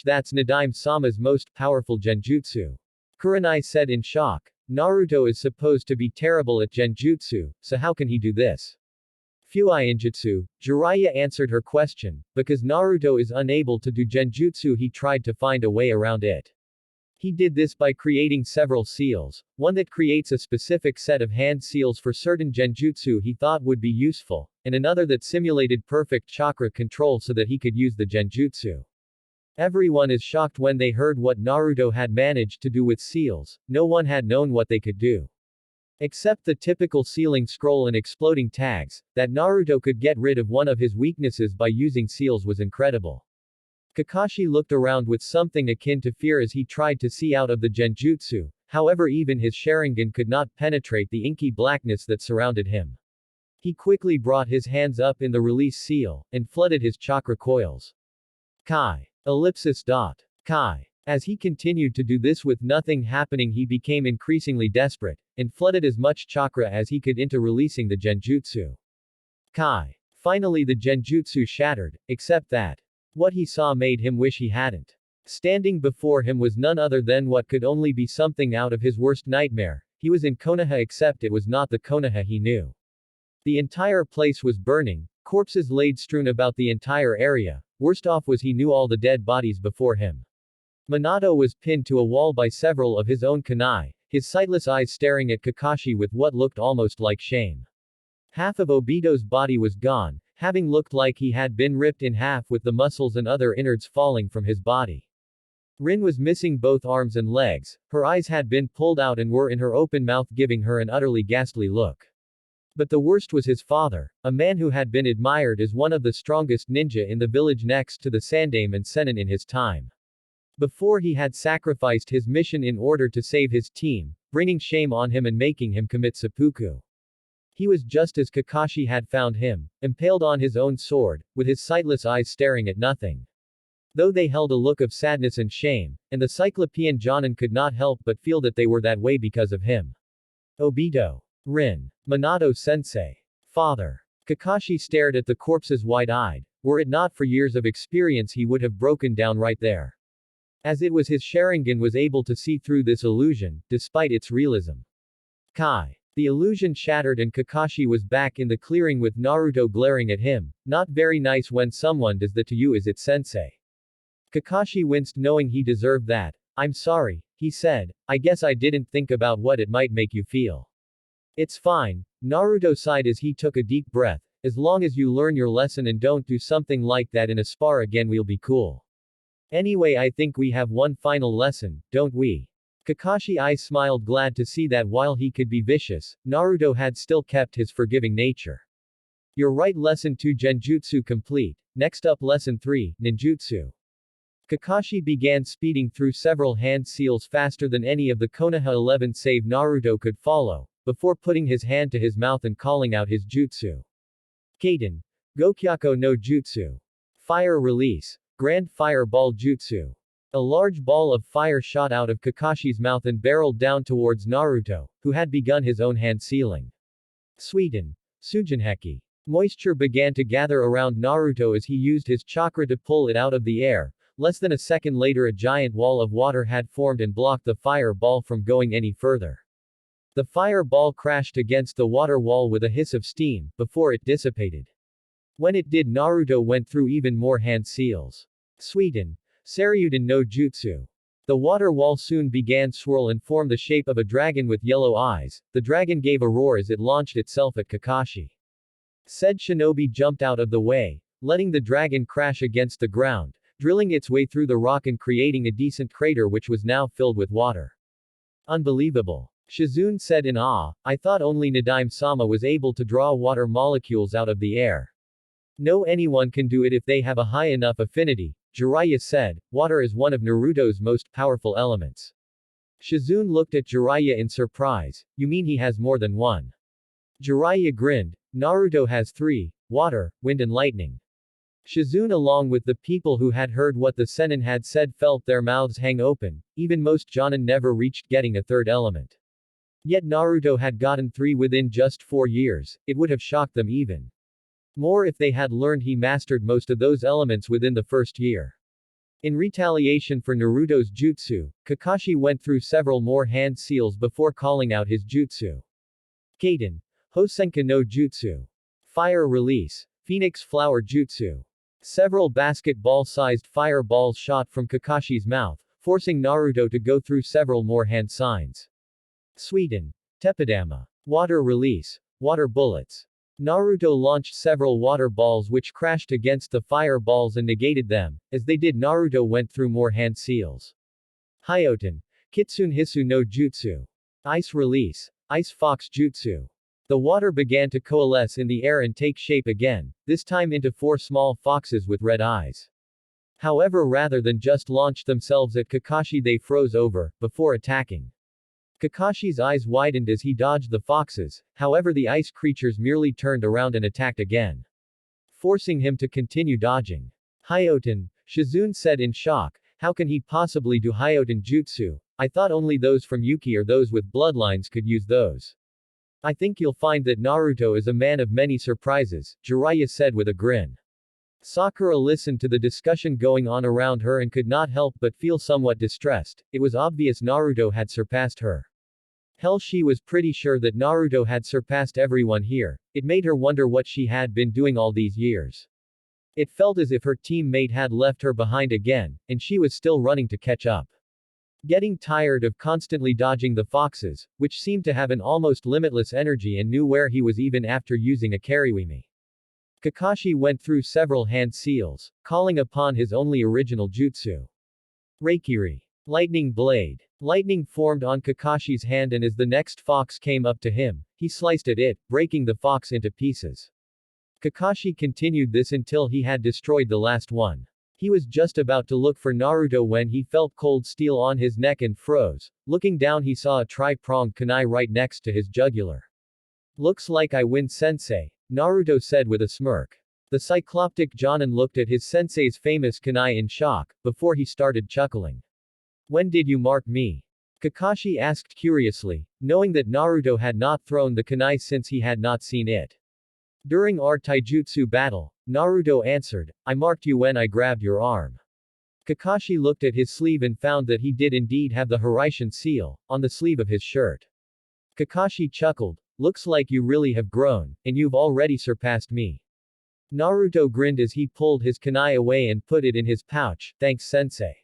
That's Nadaime-sama's most powerful genjutsu. Kurenai said in shock. Naruto is supposed to be terrible at genjutsu, so how can he do this? Fuiinjutsu, Jiraiya answered her question. Because Naruto is unable to do genjutsu, he tried to find a way around it. He did this by creating several seals, one that creates a specific set of hand seals for certain genjutsu he thought would be useful, and another that simulated perfect chakra control so that he could use the genjutsu. Everyone is shocked when they heard what Naruto had managed to do with seals. No one had known what they could do. Except the typical sealing scroll and exploding tags, that Naruto could get rid of one of his weaknesses by using seals was incredible. Kakashi looked around with something akin to fear as he tried to see out of the genjutsu, however even his Sharingan could not penetrate the inky blackness that surrounded him. He quickly brought his hands up in the release seal, and flooded his chakra coils. Kai. Ellipsis. Kai. As he continued to do this with nothing happening, he became increasingly desperate, and flooded as much chakra as he could into releasing the genjutsu. Kai. Finally the genjutsu shattered, except that what he saw made him wish he hadn't. Standing before him was none other than what could only be something out of his worst nightmare. He was in Konoha, except it was not the Konoha he knew. The entire place was burning, corpses laid strewn about the entire area. Worst off was he knew all the dead bodies before him. Minato was pinned to a wall by several of his own kunai, his sightless eyes staring at Kakashi with what looked almost like shame. Half of Obito's body was gone, having looked like he had been ripped in half with the muscles and other innards falling from his body. Rin was missing both arms and legs, her eyes had been pulled out and were in her open mouth, giving her an utterly ghastly look. But the worst was his father, a man who had been admired as one of the strongest ninja in the village next to the Sandaime and Sennin in his time. Before he had sacrificed his mission in order to save his team, bringing shame on him and making him commit seppuku. He was just as Kakashi had found him, impaled on his own sword, with his sightless eyes staring at nothing. Though they held a look of sadness and shame, and the Cyclopean Jonin could not help but feel that they were that way because of him. Obito. Rin. Minato sensei. Father. Kakashi stared at the corpses wide-eyed. Were it not for years of experience, he would have broken down right there. As it was, his Sharingan was able to see through this illusion, despite its realism. Kai. The illusion shattered and Kakashi was back in the clearing with Naruto glaring at him. Not very nice when someone does that to you, is it, sensei? Kakashi winced knowing he deserved that. I'm sorry, he said. I guess I didn't think about what it might make you feel. It's fine, Naruto sighed as he took a deep breath. As long as you learn your lesson and don't do something like that in a spar again, we'll be cool. Anyway, I think we have one final lesson, don't we? Kakashi eyes smiled, glad to see that while he could be vicious, Naruto had still kept his forgiving nature. You're right. Lesson 2 Genjutsu complete. Next up, Lesson 3, Ninjutsu. Kakashi began speeding through several hand seals faster than any of the Konoha 11 save Naruto could follow, before putting his hand to his mouth and calling out his jutsu. Kaden. Gokyaku no Jutsu. Fire release. Grand Fire Ball Jutsu. A large ball of fire shot out of Kakashi's mouth and barreled down towards Naruto, who had begun his own hand sealing. Suiten. Sujinheki. Moisture began to gather around Naruto as he used his chakra to pull it out of the air. Less than a second later, a giant wall of water had formed and blocked the fire ball from going any further. The fire ball crashed against the water wall with a hiss of steam, before it dissipated. When it did, Naruto went through even more hand seals. Suiten. Saryuden no Jutsu. The water wall soon began swirl and form the shape of a dragon with yellow eyes. The dragon gave a roar as it launched itself at Kakashi. Said shinobi jumped out of the way, letting the dragon crash against the ground, drilling its way through the rock and creating a decent crater which was now filled with water. Unbelievable. Shizune said in awe, I thought only Nadaime-sama was able to draw water molecules out of the air. No, anyone can do it if they have a high enough affinity. Jiraiya said, water is one of Naruto's most powerful elements. Shizune looked at Jiraiya in surprise, you mean he has more than one? Jiraiya grinned, Naruto has 3, water, wind and lightning. Shizune along with the people who had heard what the Sennin had said felt their mouths hang open, even most Jonin never reached getting a third element. Yet Naruto had gotten 3 within just 4 years, it would have shocked them even more if they had learned he mastered most of those elements within the first year. In retaliation for Naruto's jutsu, Kakashi went through several more hand seals before calling out his jutsu. Kaden. Hosenka no Jutsu. Fire release. Phoenix flower jutsu. Several basketball-sized fireballs shot from Kakashi's mouth, forcing Naruto to go through several more hand signs. Sweeten. Tepidama. Water release. Water bullets. Naruto launched several water balls which crashed against the fireballs and negated them. As they did, Naruto went through more hand seals. Hyoten. Kitsune Hisu no Jutsu. Ice release. Ice Fox Jutsu. The water began to coalesce in the air and take shape again, this time into 4 small foxes with red eyes. However, rather than just launch themselves at Kakashi, they froze over, before attacking. Kakashi's eyes widened as he dodged the foxes, however the ice creatures merely turned around and attacked again, forcing him to continue dodging. Hyoten, Shizune said in shock, how can he possibly do Hyoten Jutsu? I thought only those from Yuki or those with bloodlines could use those. I think you'll find that Naruto is a man of many surprises, Jiraiya said with a grin. Sakura listened to the discussion going on around her and could not help but feel somewhat distressed. It was obvious Naruto had surpassed her. Hell, she was pretty sure that Naruto had surpassed everyone here. It made her wonder what she had been doing all these years. It felt as if her teammate had left her behind again, and she was still running to catch up. Getting tired of constantly dodging the foxes, which seemed to have an almost limitless energy and knew where he was even after using a Kariwimi. Kakashi went through several hand seals, calling upon his only original jutsu. Reikiri. Lightning blade. Lightning formed on Kakashi's hand, and as the next fox came up to him, he sliced at it, breaking the fox into pieces. Kakashi continued this until he had destroyed the last one. He was just about to look for Naruto when he felt cold steel on his neck and froze. Looking down, he saw a tri-pronged kunai right next to his jugular. Looks like I win, sensei, Naruto said with a smirk. The cycloptic Jonin looked at his sensei's famous kunai in shock, before he started chuckling. When did you mark me? Kakashi asked curiously, knowing that Naruto had not thrown the kunai since he had not seen it. During our taijutsu battle, Naruto answered, I marked you when I grabbed your arm. Kakashi looked at his sleeve and found that he did indeed have the Hiraishin seal, on the sleeve of his shirt. Kakashi chuckled, looks like you really have grown, and you've already surpassed me. Naruto grinned as he pulled his kunai away and put it in his pouch, thanks sensei.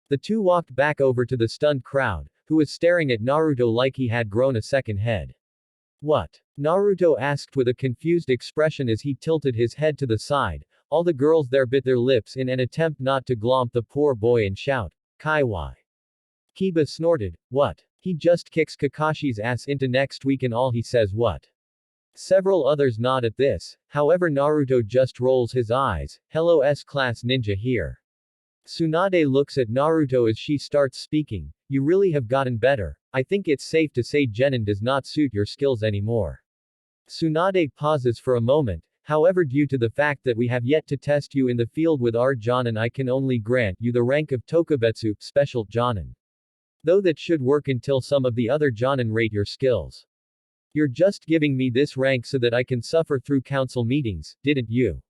The two walked back over to the stunned crowd, who was staring at Naruto like he had grown a second head. What? Naruto asked with a confused expression as he tilted his head to the side. All the girls there bit their lips in an attempt not to glomp the poor boy and shout, Kaiwai. Kiba snorted, what? He just kicks Kakashi's ass into next week and all he says what? Several others nod at this, however Naruto just rolls his eyes, hello S-class ninja here. Tsunade looks at Naruto as she starts speaking, you really have gotten better. I think it's safe to say Genin does not suit your skills anymore. Tsunade pauses for a moment, however due to the fact that we have yet to test you in the field with our Jonin, I can only grant you the rank of Tokubetsu, special Jonin. Though that should work until some of the other Jonin rate your skills. You're just giving me this rank so that I can suffer through council meetings, didn't you?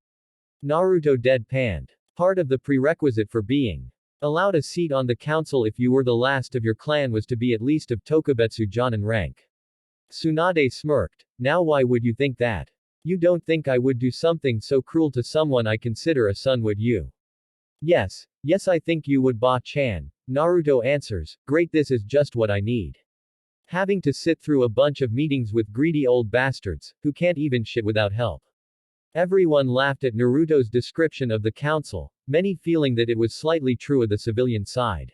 Naruto deadpanned. Part of the prerequisite for being allowed a seat on the council if you were the last of your clan was to be at least of Tokubetsu Jonin rank. Tsunade smirked. Now why would you think that? You don't think I would do something so cruel to someone I consider a son, would you? Yes I think you would, Ba-chan. Naruto answers, great, this is just what I need. Having to sit through a bunch of meetings with greedy old bastards, who can't even shit without help. Everyone laughed at Naruto's description of the council, many feeling that it was slightly true of the civilian side.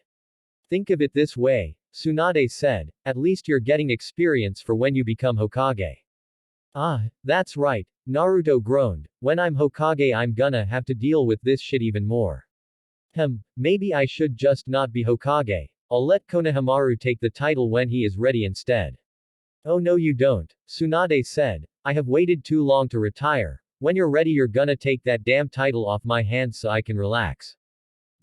Think of it this way, Tsunade said, at least you're getting experience for when you become Hokage. Ah, that's right, Naruto groaned, when I'm Hokage I'm gonna have to deal with this shit even more. Maybe I should just not be Hokage. I'll let Konohamaru take the title when he is ready instead. Oh no you don't, Tsunade said, I have waited too long to retire. When you're ready you're gonna take that damn title off my hands so I can relax.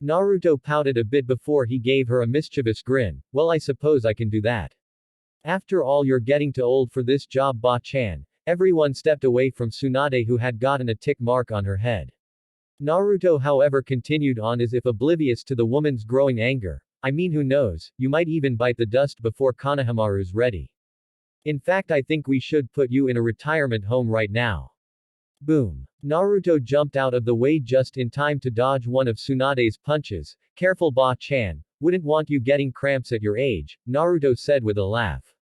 Naruto pouted a bit before he gave her a mischievous grin, well I suppose I can do that. After all you're getting too old for this job, Ba-chan. Everyone stepped away from Tsunade who had gotten a tick mark on her head. Naruto however continued on as if oblivious to the woman's growing anger. I mean who knows, you might even bite the dust before Konohamaru's ready. In fact I think we should put you in a retirement home right now. Boom. Naruto jumped out of the way just in time to dodge one of Tsunade's punches. Careful Ba-chan, wouldn't want you getting cramps at your age, Naruto said with a laugh.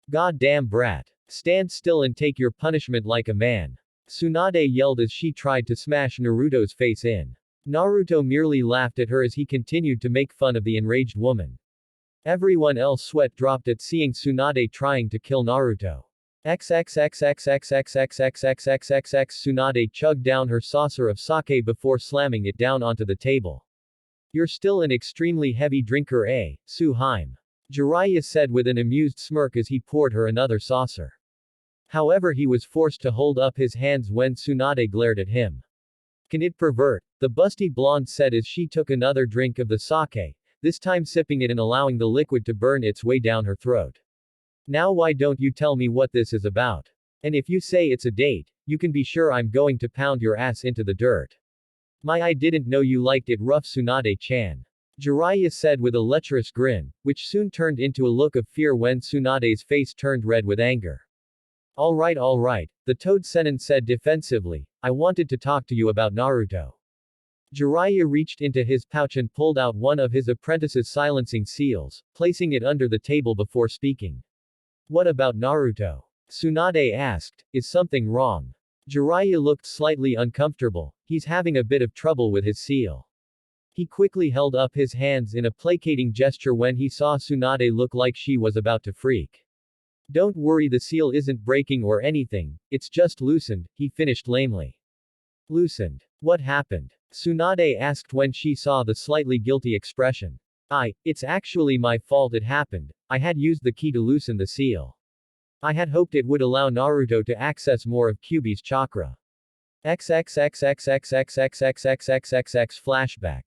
God damn brat. Stand still and take your punishment like a man. Tsunade yelled as she tried to smash Naruto's face in. Naruto merely laughed at her as he continued to make fun of the enraged woman. Everyone else sweat dropped at seeing Tsunade trying to kill Naruto. XXXXXXXXXXXXXX Tsunade chugged down her saucer of sake before slamming it down onto the table. You're still an extremely heavy drinker, eh, Suheim? Jiraiya said with an amused smirk as he poured her another saucer. However, he was forced to hold up his hands when Tsunade glared at him. Can it pervert? The busty blonde said as she took another drink of the sake, this time sipping it and allowing the liquid to burn its way down her throat. Now why don't you tell me what this is about? And if you say it's a date, you can be sure I'm going to pound your ass into the dirt. I didn't know you liked it rough, Tsunade-chan. Jiraiya said with a lecherous grin, which soon turned into a look of fear when Tsunade's face turned red with anger. Alright, the Toad Sennin said defensively, I wanted to talk to you about Naruto. Jiraiya reached into his pouch and pulled out one of his apprentice's silencing seals, placing it under the table before speaking. What about Naruto? Tsunade asked, is something wrong? Jiraiya looked slightly uncomfortable, he's having a bit of trouble with his seal. He quickly held up his hands in a placating gesture when he saw Tsunade look like she was about to freak. Don't worry, the seal isn't breaking or anything, it's just loosened, he finished lamely. Loosened? What happened? Tsunade asked when she saw the slightly guilty expression. It's actually my fault it happened, I had used the key to loosen the seal. I had hoped it would allow Naruto to access more of Kyuubi's chakra. XXXXXXXXXXXXXX flashback.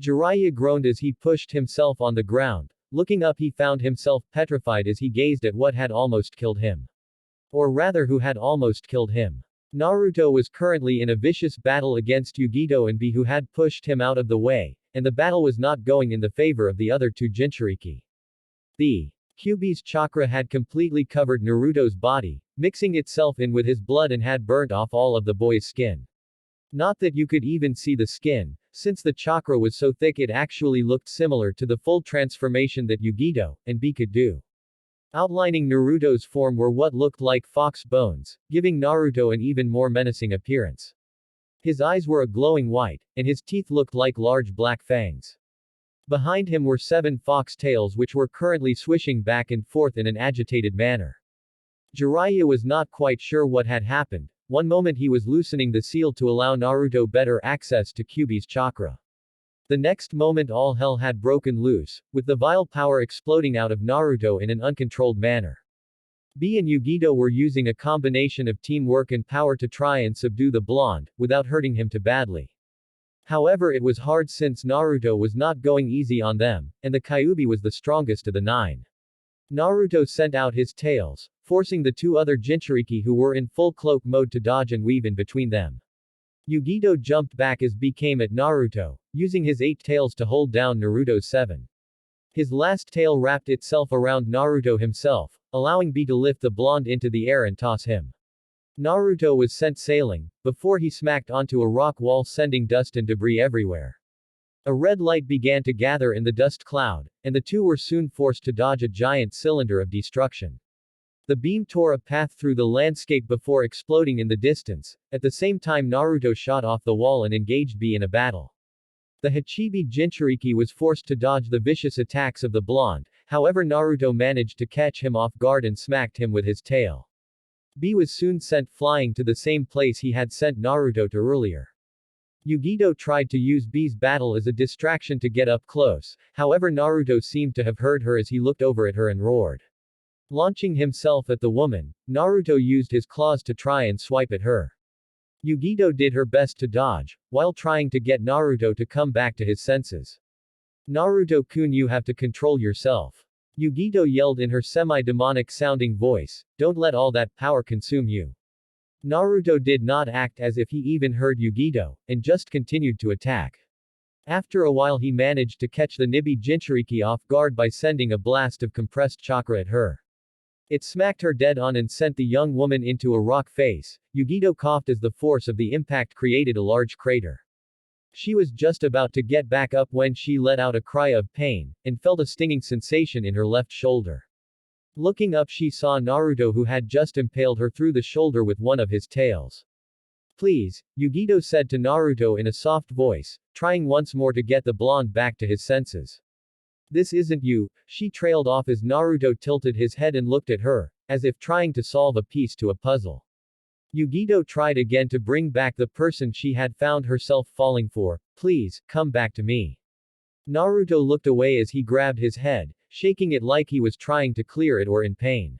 Jiraiya groaned as he pushed himself on the ground. Looking up, he found himself petrified as he gazed at what had almost killed him. Or rather, who had almost killed him. Naruto was currently in a vicious battle against Yugito and B, who had pushed him out of the way, and the battle was not going in the favor of the other two Jinchuriki. The Kyuubi's chakra had completely covered Naruto's body, mixing itself in with his blood and had burnt off all of the boy's skin. Not that you could even see the skin, since the chakra was so thick it actually looked similar to the full transformation that Yugito and B could do. Outlining Naruto's form were what looked like fox bones, giving Naruto an even more menacing appearance. His eyes were a glowing white, and his teeth looked like large black fangs. Behind him were 7 fox tails which were currently swishing back and forth in an agitated manner. Jiraiya was not quite sure what had happened. One moment he was loosening the seal to allow Naruto better access to Kyuubi's chakra. The next moment all hell had broken loose, with the vile power exploding out of Naruto in an uncontrolled manner. B and Yugito were using a combination of teamwork and power to try and subdue the blonde, without hurting him too badly. However, it was hard since Naruto was not going easy on them, and the Kyuubi was the strongest of the 9. Naruto sent out his tails, forcing the 2 other Jinchuriki who were in full cloak mode to dodge and weave in between them. Yugito jumped back as B came at Naruto, using his 8 tails to hold down Naruto's 7. His last tail wrapped itself around Naruto himself, allowing B to lift the blonde into the air and toss him. Naruto was sent sailing, before he smacked onto a rock wall sending dust and debris everywhere. A red light began to gather in the dust cloud, and the 2 were soon forced to dodge a giant cylinder of destruction. The beam tore a path through the landscape before exploding in the distance. At the same time, Naruto shot off the wall and engaged B in a battle. The Hachibi Jinchuriki was forced to dodge the vicious attacks of the blonde, however Naruto managed to catch him off guard and smacked him with his tail. B was soon sent flying to the same place he had sent Naruto to earlier. Yugito tried to use B's battle as a distraction to get up close, however Naruto seemed to have heard her as he looked over at her and roared. Launching himself at the woman, Naruto used his claws to try and swipe at her. Yugito did her best to dodge, while trying to get Naruto to come back to his senses. Naruto-kun, you have to control yourself. Yugito yelled in her semi-demonic sounding voice, don't let all that power consume you. Naruto did not act as if he even heard Yugito, and just continued to attack. After a while he managed to catch the Nibi Jinchuriki off guard by sending a blast of compressed chakra at her. It smacked her dead on and sent the young woman into a rock face. Yugito coughed as the force of the impact created a large crater. She was just about to get back up when she let out a cry of pain, and felt a stinging sensation in her left shoulder. Looking up, she saw Naruto, who had just impaled her through the shoulder with one of his tails. Please, Yugito said to Naruto in a soft voice, trying once more to get the blonde back to his senses. This isn't you, she trailed off as Naruto tilted his head and looked at her, as if trying to solve a piece to a puzzle. Yugito tried again to bring back the person she had found herself falling for. Please, come back to me. Naruto looked away as he grabbed his head, shaking it like he was trying to clear it or in pain.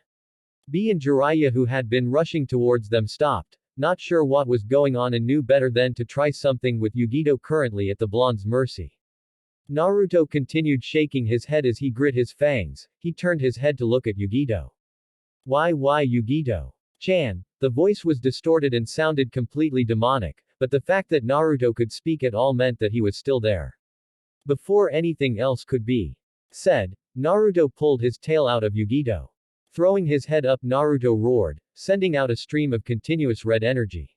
B and Jiraiya, who had been rushing towards them, stopped, not sure what was going on and knew better than to try something with Yugito currently at the blonde's mercy. Naruto continued shaking his head as he grit his fangs. He turned his head to look at Yugito. Why Yugito? Chan, the voice was distorted and sounded completely demonic, but the fact that Naruto could speak at all meant that he was still there. Before anything else could be said, Naruto pulled his tail out of Yugito. Throwing his head up, Naruto roared, sending out a stream of continuous red energy.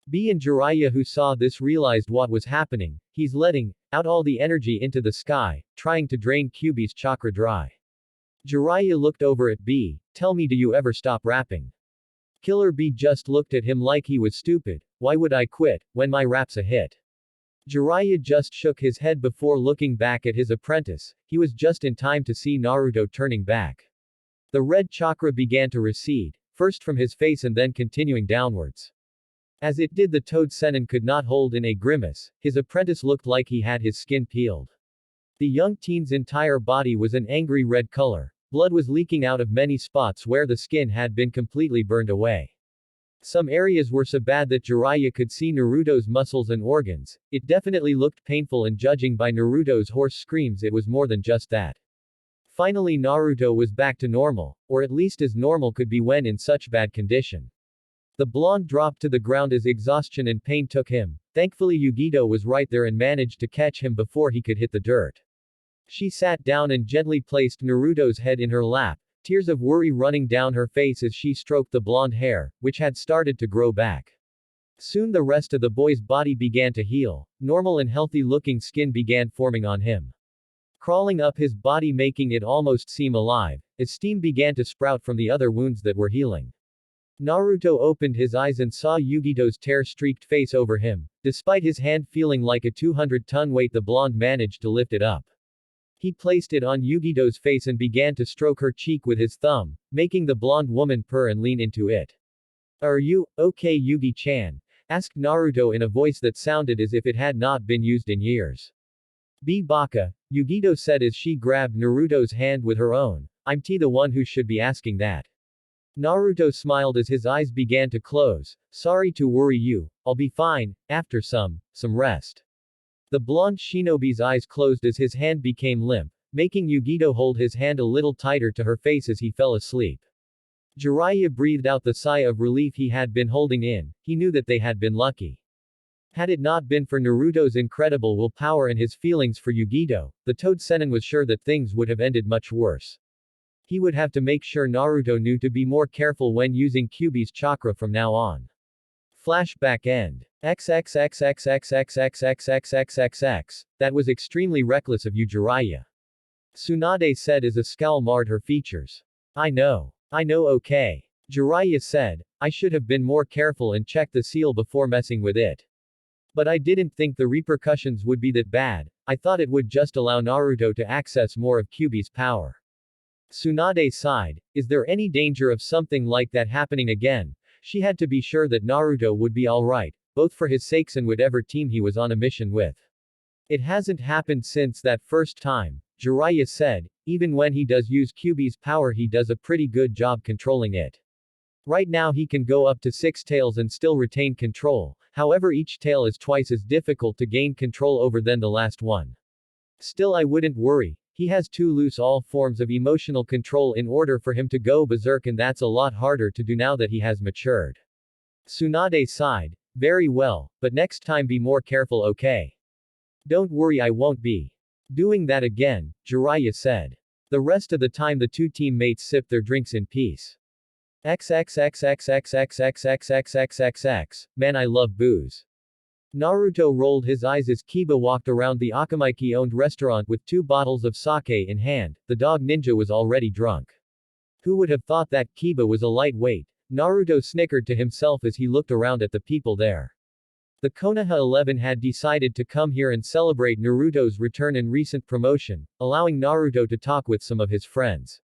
B and Jiraiya, who saw this, realized what was happening. He's letting out all the energy into the sky, trying to drain Kyuubi's chakra dry. Jiraiya looked over at B. Tell me, do you ever stop rapping? Killer B just looked at him like he was stupid. Why would I quit, when my rap's a hit? Jiraiya just shook his head before looking back at his apprentice. He was just in time to see Naruto turning back. The red chakra began to recede, first from his face and then continuing downwards. As it did, the Toad Sennin could not hold in a grimace. His apprentice looked like he had his skin peeled. The young teen's entire body was an angry red color. Blood was leaking out of many spots where the skin had been completely burned away. Some areas were so bad that Jiraiya could see Naruto's muscles and organs. It definitely looked painful, and judging by Naruto's hoarse screams, it was more than just that. Finally, Naruto was back to normal, or at least as normal could be when in such bad condition. The blonde dropped to the ground as exhaustion and pain took him. Thankfully, Yugito was right there and managed to catch him before he could hit the dirt. She sat down and gently placed Naruto's head in her lap, tears of worry running down her face as she stroked the blonde hair, which had started to grow back. Soon the rest of the boy's body began to heal. Normal and healthy-looking skin began forming on him, crawling up his body, making it almost seem alive, as steam began to sprout from the other wounds that were healing. Naruto opened his eyes and saw Yugito's tear-streaked face over him. Despite his hand feeling like a 200-ton weight, the blonde managed to lift it up. He placed it on Yugito's face and began to stroke her cheek with his thumb, making the blonde woman purr and lean into it. Are you okay, Yugi-chan? Asked Naruto in a voice that sounded as if it had not been used in years. Be baka, Yugito said as she grabbed Naruto's hand with her own. I'm the one who should be asking that. Naruto smiled as his eyes began to close. Sorry to worry you, I'll be fine, after some rest. The blonde shinobi's eyes closed as his hand became limp, making Yugito hold his hand a little tighter to her face as he fell asleep. Jiraiya breathed out the sigh of relief he had been holding in. He knew that they had been lucky. Had it not been for Naruto's incredible willpower and his feelings for Yugito, the Toad Sennin was sure that things would have ended much worse. He would have to make sure Naruto knew to be more careful when using Kyuubi's chakra from now on. Flashback end. XXXXXXXXXXXXXX. That was extremely reckless of you, Jiraiya. Tsunade said as a scowl marred her features. I know, okay. Jiraiya said, I should have been more careful and checked the seal before messing with it. But I didn't think the repercussions would be that bad. I thought it would just allow Naruto to access more of Kyuubi's power. Tsunade sighed. Is there any danger of something like that happening again? She had to be sure that Naruto would be alright, both for his sakes and whatever team he was on a mission with. It hasn't happened since that first time, Jiraiya said. Even when he does use Kyuubi's power, he does a pretty good job controlling it. Right now he can go up to 6 tails and still retain control, however each tail is twice as difficult to gain control over than the last one. Still, I wouldn't worry. He has to lose all forms of emotional control in order for him to go berserk, and that's a lot harder to do now that he has matured. Tsunade sighed. Very well, but next time be more careful, okay? Don't worry, I won't be doing that again, Jiraiya said. The rest of the time the two teammates sipped their drinks in peace. XXXXXXXXXXXXX, man I love booze. Naruto rolled his eyes as Kiba walked around the Akamaiki-owned restaurant with 2 bottles of sake in hand. The dog ninja was already drunk. Who would have thought that Kiba was a lightweight? Naruto snickered to himself as he looked around at the people there. The Konoha 11 had decided to come here and celebrate Naruto's return and recent promotion, allowing Naruto to talk with some of his friends.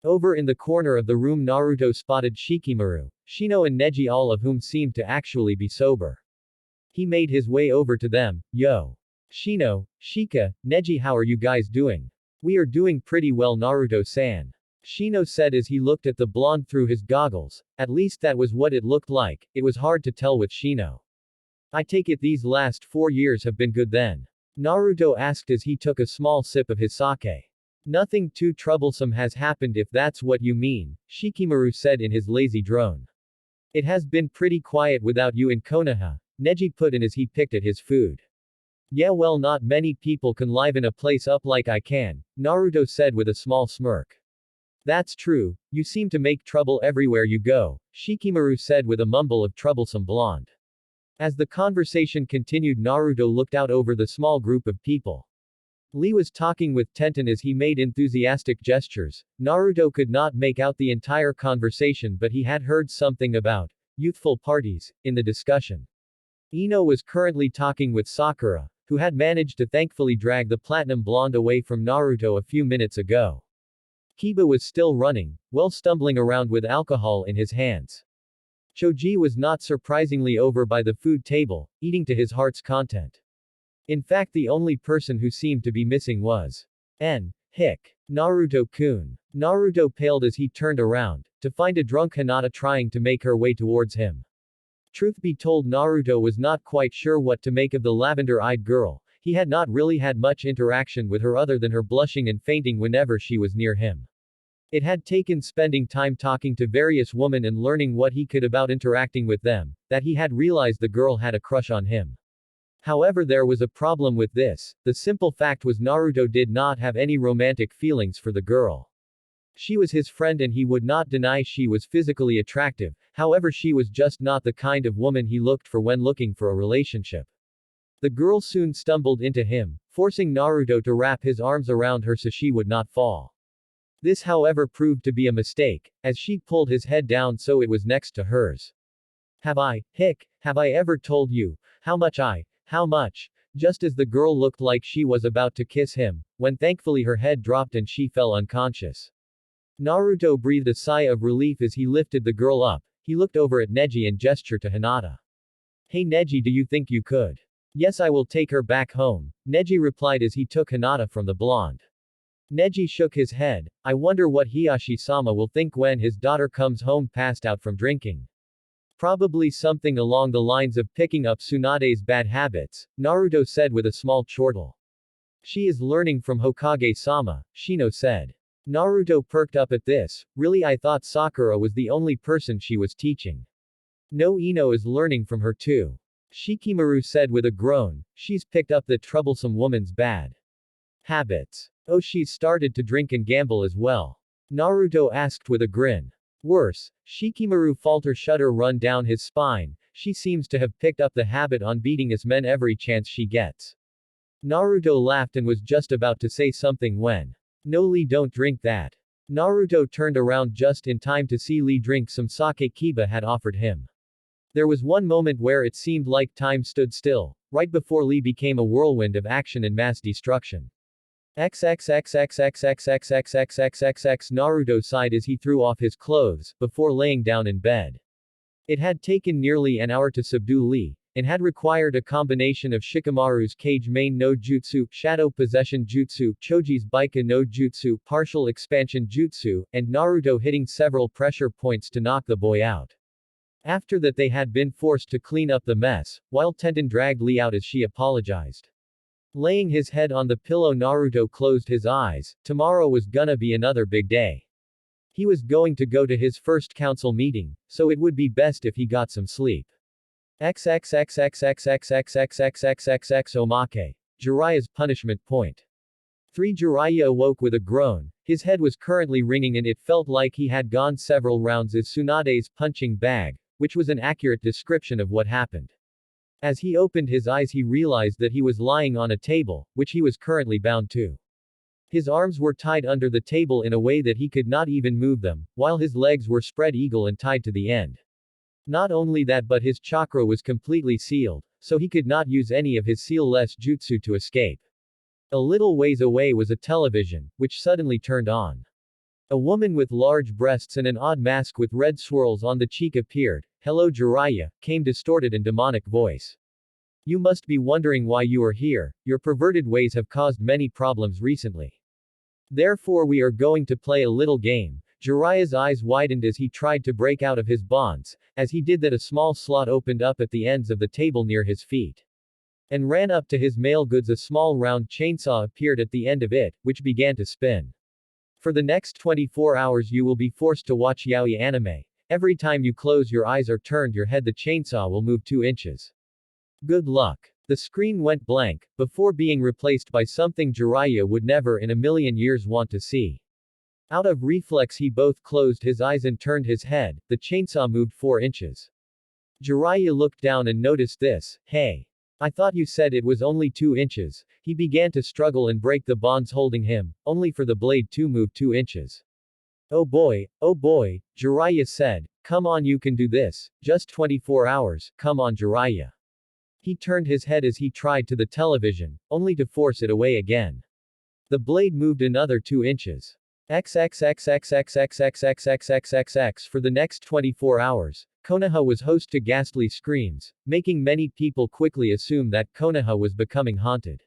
Over in the corner of the room Naruto spotted Shikamaru, Shino and Neji, all of whom seemed to actually be sober. He made his way over to them. Yo. Shino, Shika, Neji, how are you guys doing? We are doing pretty well, Naruto-san. Shino said as he looked at the blonde through his goggles. At least that was what it looked like. It was hard to tell with Shino. I take it these last 4 years have been good then? Naruto asked as he took a small sip of his sake. Nothing too troublesome has happened if that's what you mean, Shikamaru said in his lazy drone. It has been pretty quiet without you in Konoha, Neji put in as he picked at his food. Yeah, well, not many people can liven a place up like I can, Naruto said with a small smirk. That's true, you seem to make trouble everywhere you go, Shikamaru said with a mumble of troublesome blonde. As the conversation continued, Naruto looked out over the small group of people. Lee was talking with Tenten as he made enthusiastic gestures. Naruto could not make out the entire conversation, but he had heard something about youthful parties in the discussion. Ino was currently talking with Sakura, who had managed to thankfully drag the platinum blonde away from Naruto a few minutes ago. Kiba was still running, stumbling around with alcohol in his hands. Choji was not surprisingly over by the food table, eating to his heart's content. In fact, the only person who seemed to be missing was Hick. Naruto-kun. Naruto paled as he turned around, to find a drunk Hinata trying to make her way towards him. Truth be told, Naruto was not quite sure what to make of the lavender-eyed girl. He had not really had much interaction with her other than her blushing and fainting whenever she was near him. It had taken spending time talking to various women and learning what he could about interacting with them, that he had realized the girl had a crush on him. However, there was a problem with this. The simple fact was Naruto did not have any romantic feelings for the girl. She was his friend and he would not deny she was physically attractive, however she was just not the kind of woman he looked for when looking for a relationship. The girl soon stumbled into him, forcing Naruto to wrap his arms around her so she would not fall. This, however, proved to be a mistake, as she pulled his head down so it was next to hers. Have I ever told you, how much, just as the girl looked like she was about to kiss him, when thankfully her head dropped and she fell unconscious. Naruto breathed a sigh of relief as he lifted the girl up. He looked over at Neji and gestured to Hinata. Hey Neji, do you think you could? Yes, I will take her back home, Neji replied as he took Hinata from the blonde. Neji shook his head. I wonder what Hiyashi-sama will think when his daughter comes home passed out from drinking. Probably something along the lines of picking up Tsunade's bad habits, Naruto said with a small chortle. She is learning from Hokage-sama, Shino said. Naruto perked up at this. Really, I thought Sakura was the only person she was teaching. No, Ino is learning from her too. Shikamaru said with a groan. She's picked up that troublesome woman's bad habits. Oh, she's started to drink and gamble as well. Naruto asked with a grin. Worse, Shikamaru falter shudder run down his spine. She seems to have picked up the habit on beating us men every chance she gets. Naruto laughed and was just about to say something when. No, Lee, don't drink that. Naruto turned around just in time to see Lee drink some sake Kiba had offered him. There was one moment where it seemed like time stood still, right before Lee became a whirlwind of action and mass destruction. XXXXXXXXXXXXXX Naruto sighed as he threw off his clothes, before laying down in bed. It had taken nearly an hour to subdue Lee, and had required a combination of Shikamaru's Kage Main no Jutsu, Shadow Possession Jutsu, Choji's Baika no Jutsu, Partial Expansion Jutsu, and Naruto hitting several pressure points to knock the boy out. After that they had been forced to clean up the mess, while Tenten dragged Lee out as she apologized. Laying his head on the pillow, Naruto closed his eyes. Tomorrow was gonna be another big day. He was going to go to his first council meeting, so it would be best if he got some sleep. XXXXXXXXXXXXXX Omake. Jiraiya's punishment point. 3 Jiraiya awoke with a groan. His head was currently ringing and it felt like he had gone several rounds as Tsunade's punching bag, which was an accurate description of what happened. As he opened his eyes he realized that he was lying on a table, which he was currently bound to. His arms were tied under the table in a way that he could not even move them, while his legs were spread eagle and tied to the end. Not only that but his chakra was completely sealed, so he could not use any of his seal-less jutsu to escape. A little ways away was a television, which suddenly turned on. A woman with large breasts and an odd mask with red swirls on the cheek appeared. "Hello Jiraiya," came distorted and demonic voice. "You must be wondering why you are here, your perverted ways have caused many problems recently. Therefore we are going to play a little game." Jiraiya's eyes widened as he tried to break out of his bonds. As he did that a small slot opened up at the ends of the table near his feet. And ran up to his mail goods. A small round chainsaw appeared at the end of it, which began to spin. For the next 24 hours you will be forced to watch yaoi anime. Every time you close your eyes or turned your head the chainsaw will move 2 inches. Good luck. The screen went blank, before being replaced by something Jiraiya would never in a million years want to see. Out of reflex he both closed his eyes and turned his head. The chainsaw moved 4 inches. Jiraiya looked down and noticed this. "Hey. I thought you said it was only 2 inches. He began to struggle and break the bonds holding him, only for the blade to move 2 inches. Oh boy, Jiraiya said. "Come on, you can do this. Just 24 hours, come on Jiraiya." He turned his head as he tried to the television, only to force it away again. The blade moved another 2 inches. XXXXXXXXXXXXX. For the next 24 hours, Konoha was host to ghastly screams, making many people quickly assume that Konoha was becoming haunted.